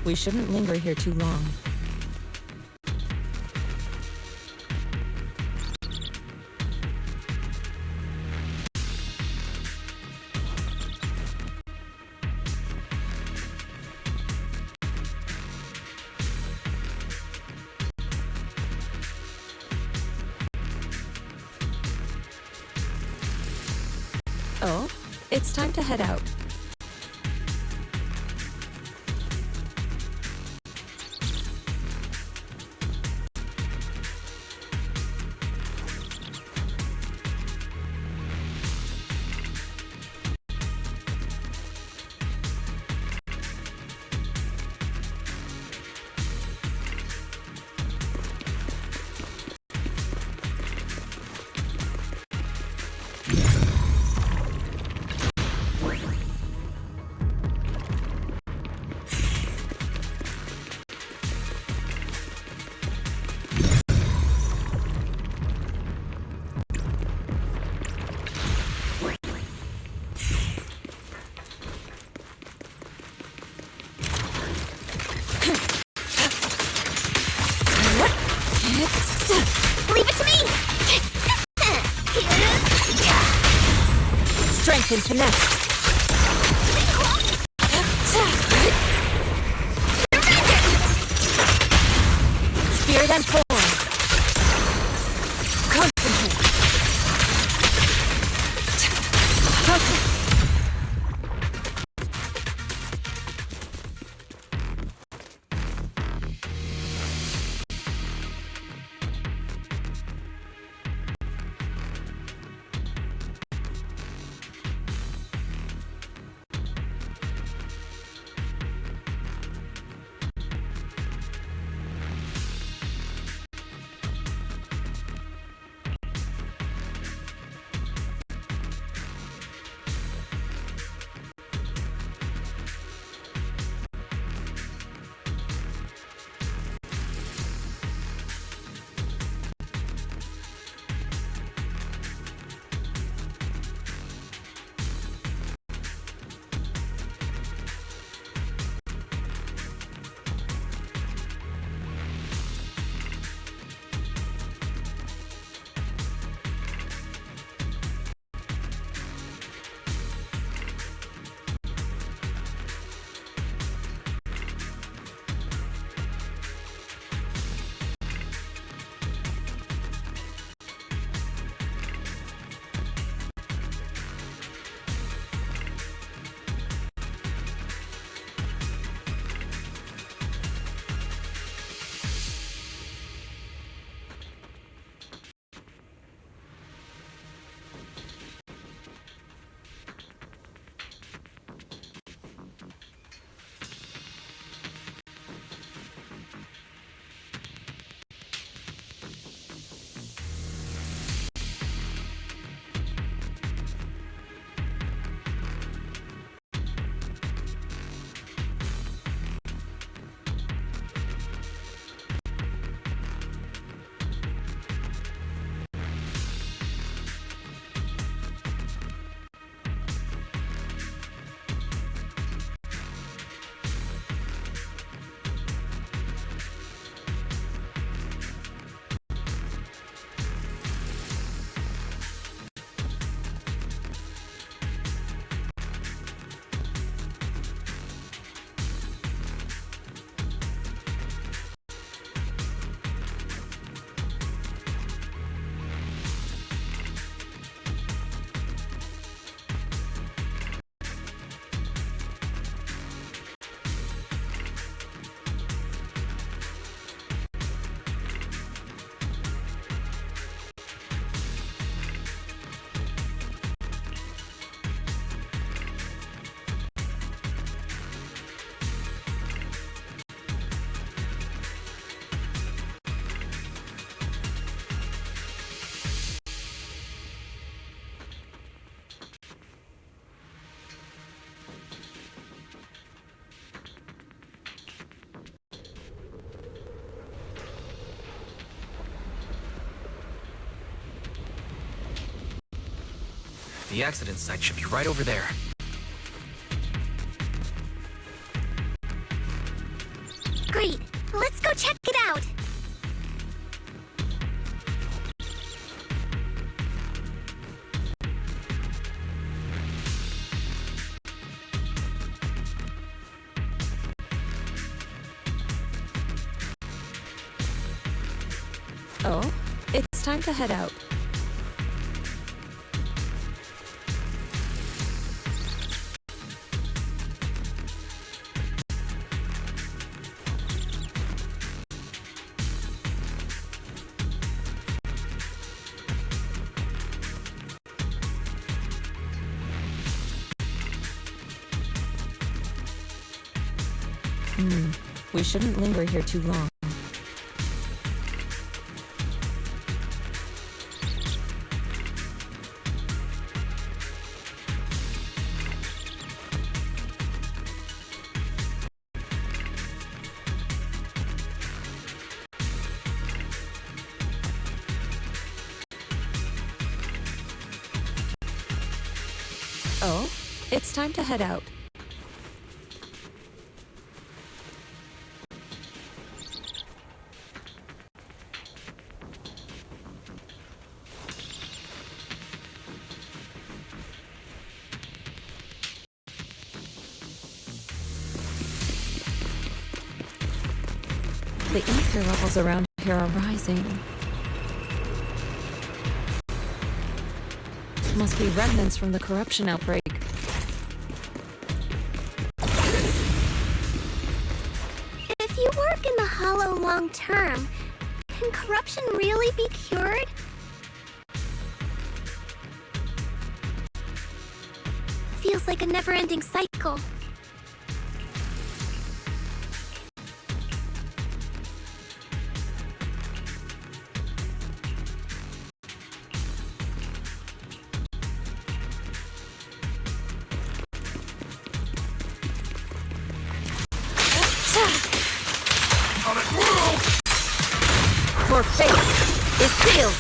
We shouldn't linger here too long. Oh, it's time to head out. Leave it to me! Strength and finesse. Spirit and form. Concentrate. Focus. The accident site should be right over there. Great. Let's go check it out. Oh, it's time to head out. We shouldn't linger here too long. Oh, it's time to head out. The ether levels around here are rising. Must be remnants from the corruption outbreak. If you work in the Hollow long term, can corruption really be cured? Feels like a never-ending cycle. Your fate is sealed.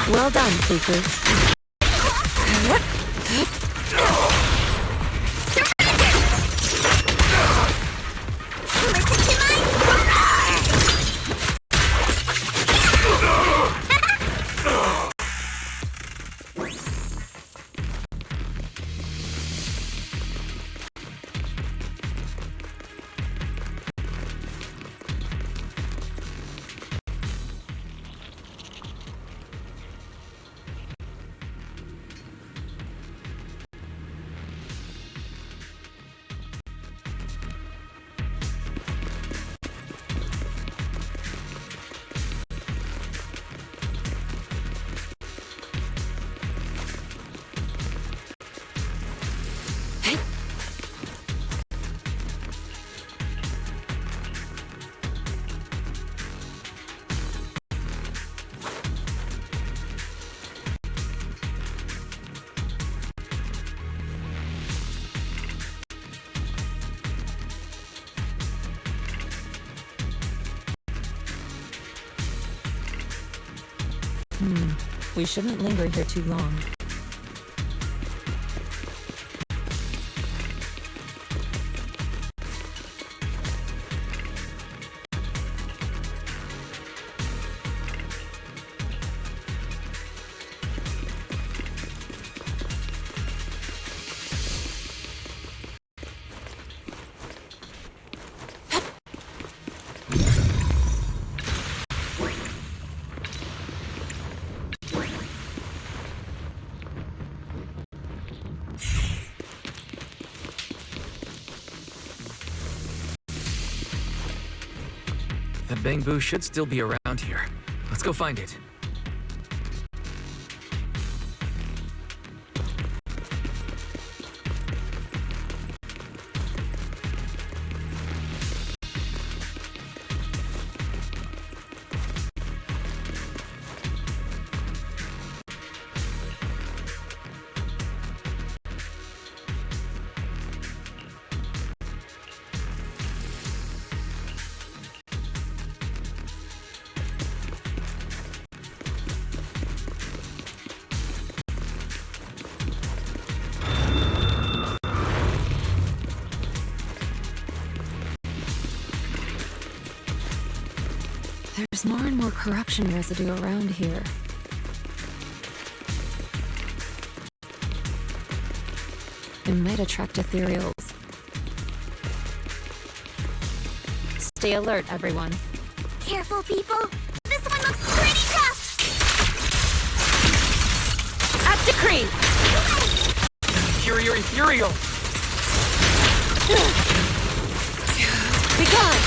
Well done, Fuku. We shouldn't linger here too long. The bamboo should still be around here. Let's go find it. There's more and more corruption residue around here. It might attract ethereals. Stay alert, everyone. Careful, people. This one looks pretty tough. At decree! Superior ethereal! Be gone!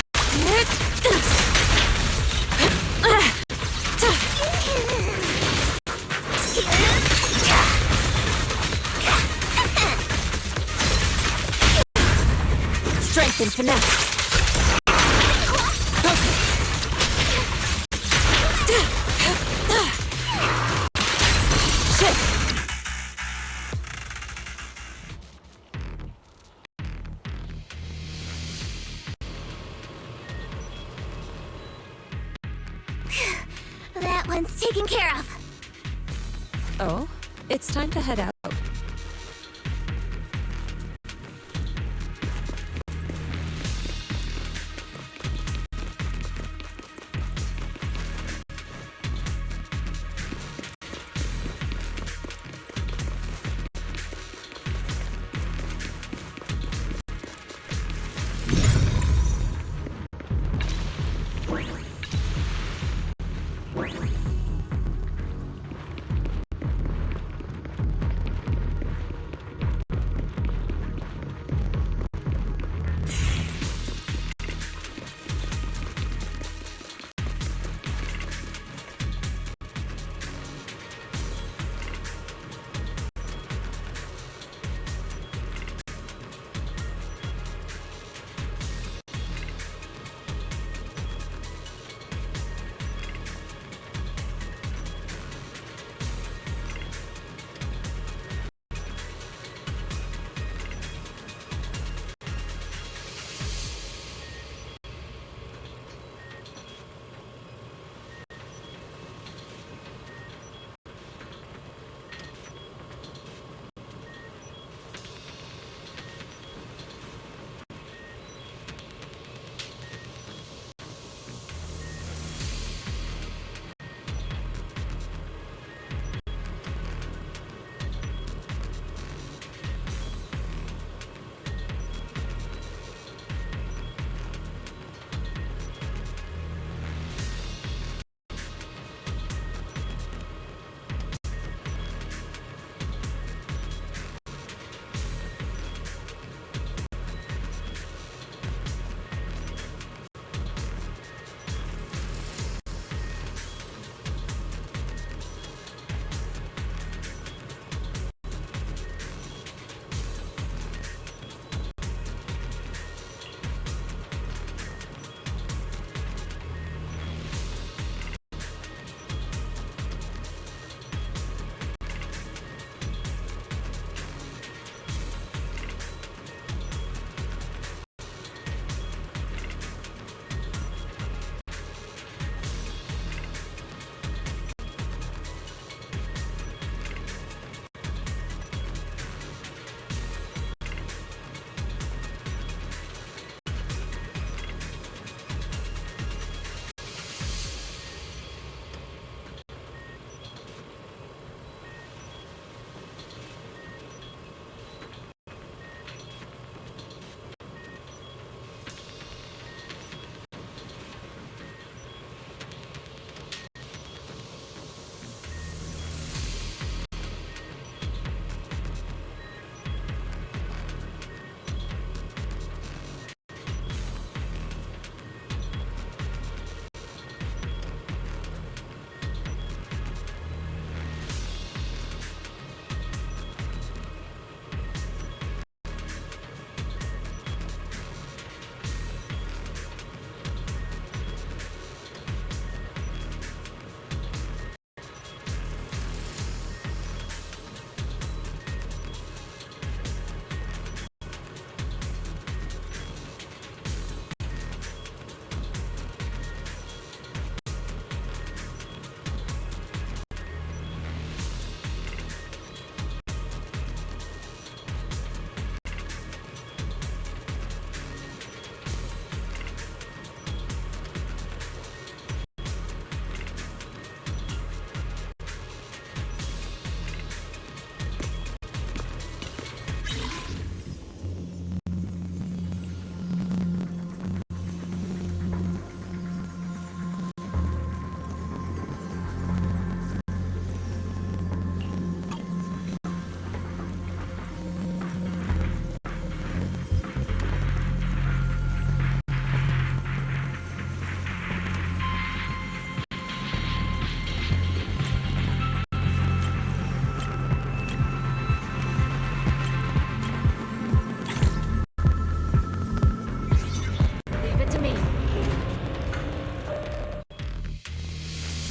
Strength and finesse. Shit! That one's taken care of. Oh, it's time to head out.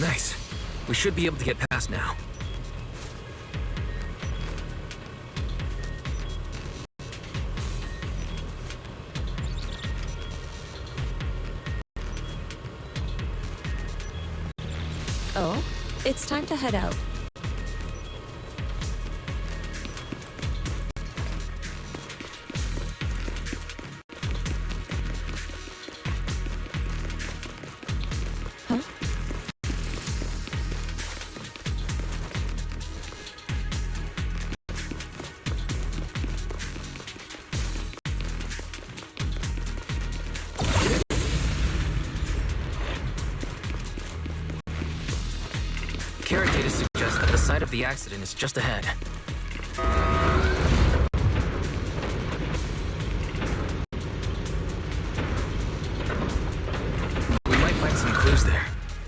Nice. We should be able to get past now. Oh, it's time to head out. Huh? Carrot data suggests that the site of the accident is just ahead. We might find some clues there.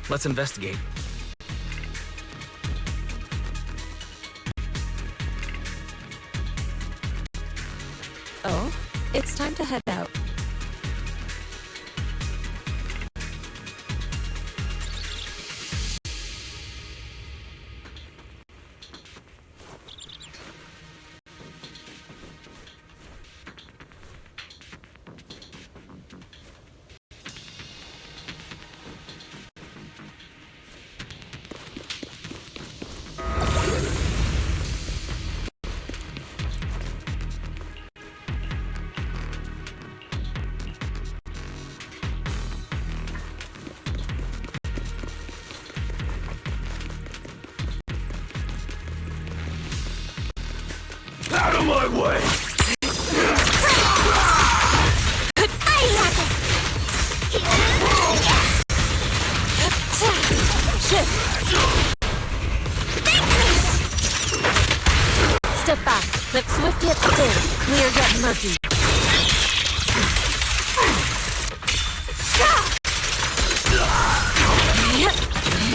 Let's investigate. Oh, it's time to head out. Out of my way! Step back. Look swift yet still. Clear yet murky.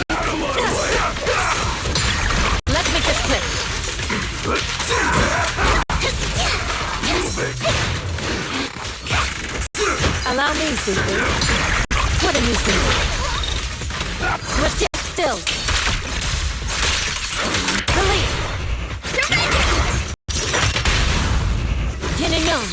Out of my way! Let's make this quick. Allow me, Suzu. What a nuisance. Swift yet still. Release. Yin and yang.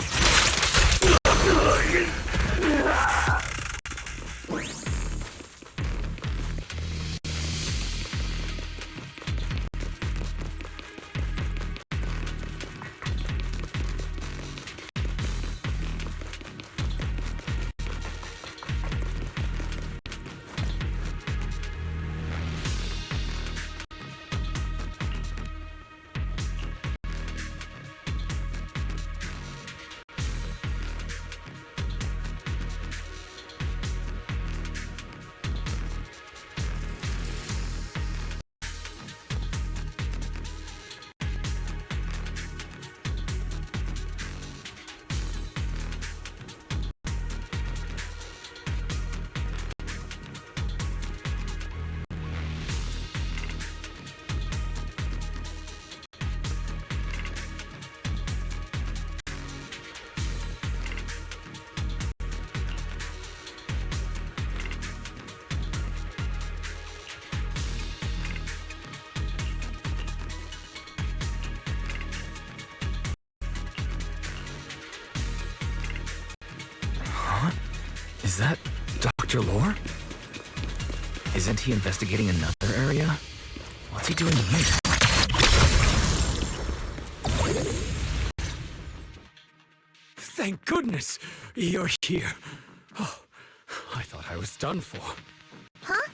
Is that Dr. Lore? Isn't he investigating another area? What's he doing here? Thank goodness you're here. Oh, I thought I was done for. Huh?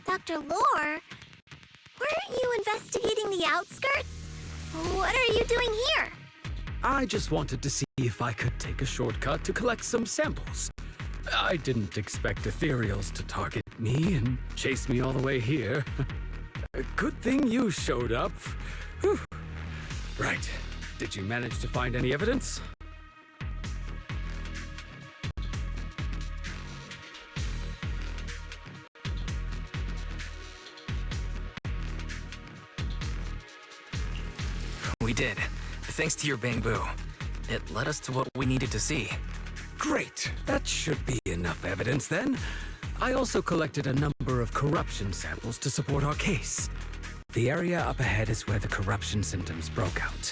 Dr. Lore? Weren't you investigating the outskirts? What are you doing here? I just wanted to see if I could take a shortcut to collect some samples. I didn't expect ethereals to target me and chase me all the way here. Good thing you showed up. Whew. Right. Did you manage to find any evidence? We did. Thanks to your bamboo. It led us to what we needed to see. Great. That should be enough evidence then. I also collected a number of corruption samples to support our case. The area up ahead is where the corruption symptoms broke out.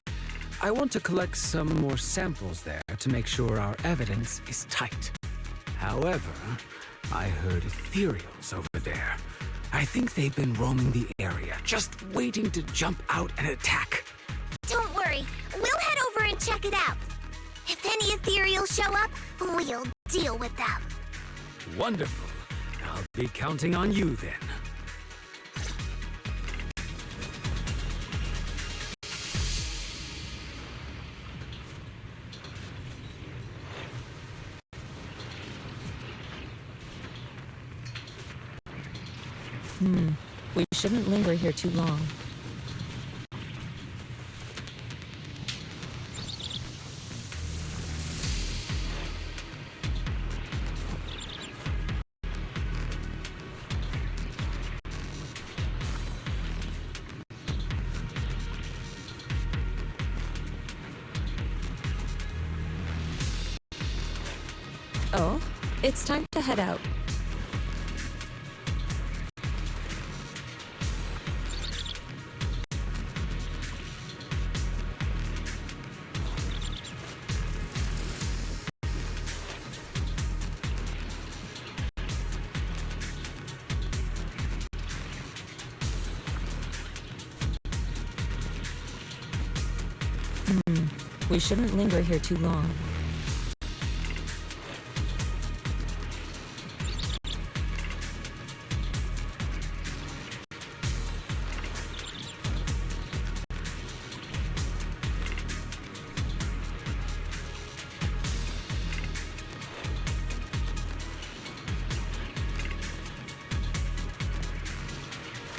I want to collect some more samples there to make sure our evidence is tight. However, I heard ethereals over there. I think they've been roaming the area, just waiting to jump out and attack. Don't worry, we'll head over and check it out. If any ethereals show up, we'll deal with them. Wonderful. I'll be counting on you then. We shouldn't linger here too long. Oh, it's time to head out. We shouldn't linger here too long.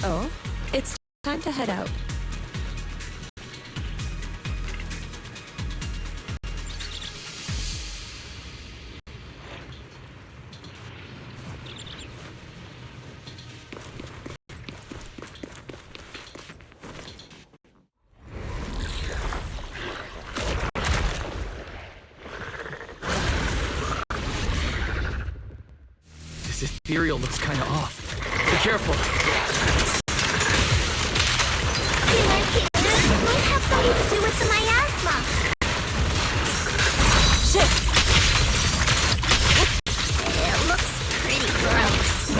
Oh, it's time to head out. This ethereal looks kinda off. Be careful. Might have something to do with the miasma. Shit! It looks pretty gross.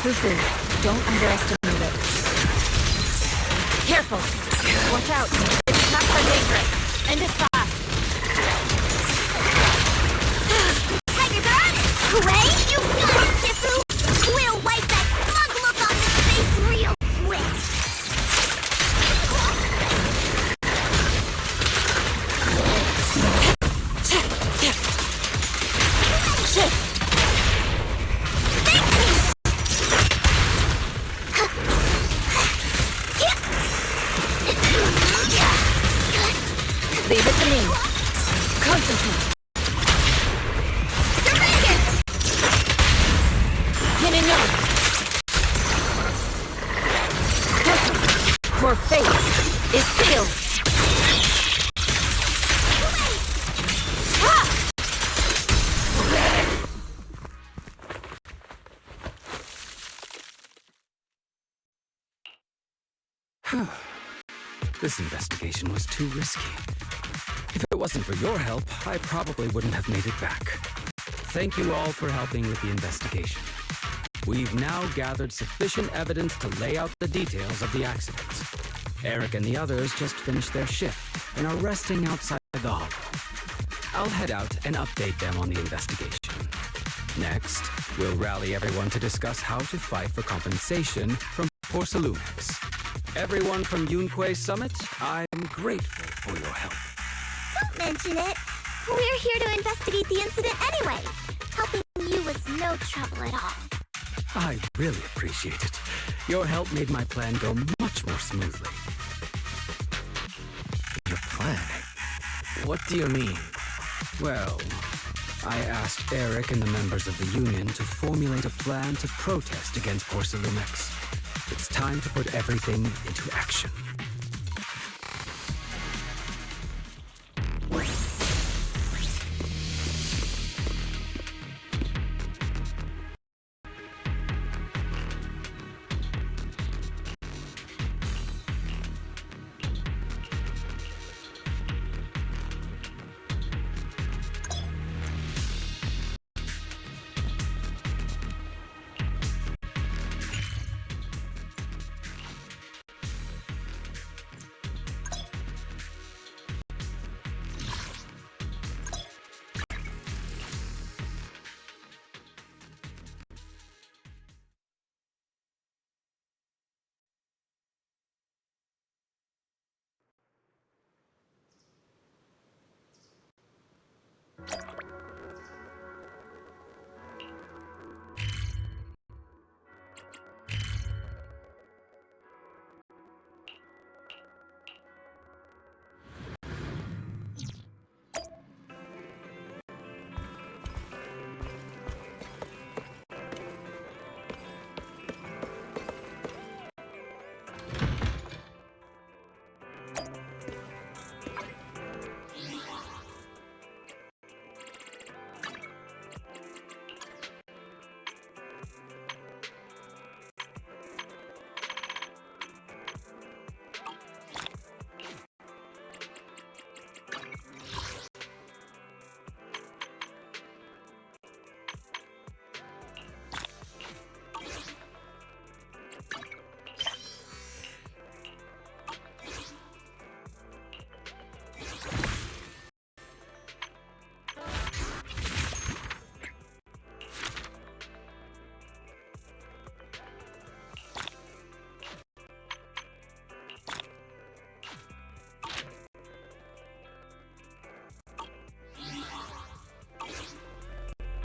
Fufu, don't underestimate it. Careful! Watch out! It's not so dangerous! And it's fast! Tigers are on it! Hooray! You got it, Tifu! We'll wipe that smug look off his face real quick! Shit! Leave it to me. Concentrate. Your fate is sealed. This investigation was too risky. If it wasn't for your help, I probably wouldn't have made it back. Thank you all for helping with the investigation. We've now gathered sufficient evidence to lay out the details of the accident. Eric and the others just finished their shift and are resting outside the hall. I'll head out and update them on the investigation. Next, we'll rally everyone to discuss how to fight for compensation from Porcelumex. Everyone from Yunquei Summit, I'm grateful for your help. Don't mention it. We're here to investigate the incident anyway. Helping you was no trouble at all. I really appreciate it. Your help made my plan go much more smoothly. Your plan? What do you mean? Well, I asked Eric and the members of the Union to formulate a plan to protest against Porcelumex. It's time to put everything into action.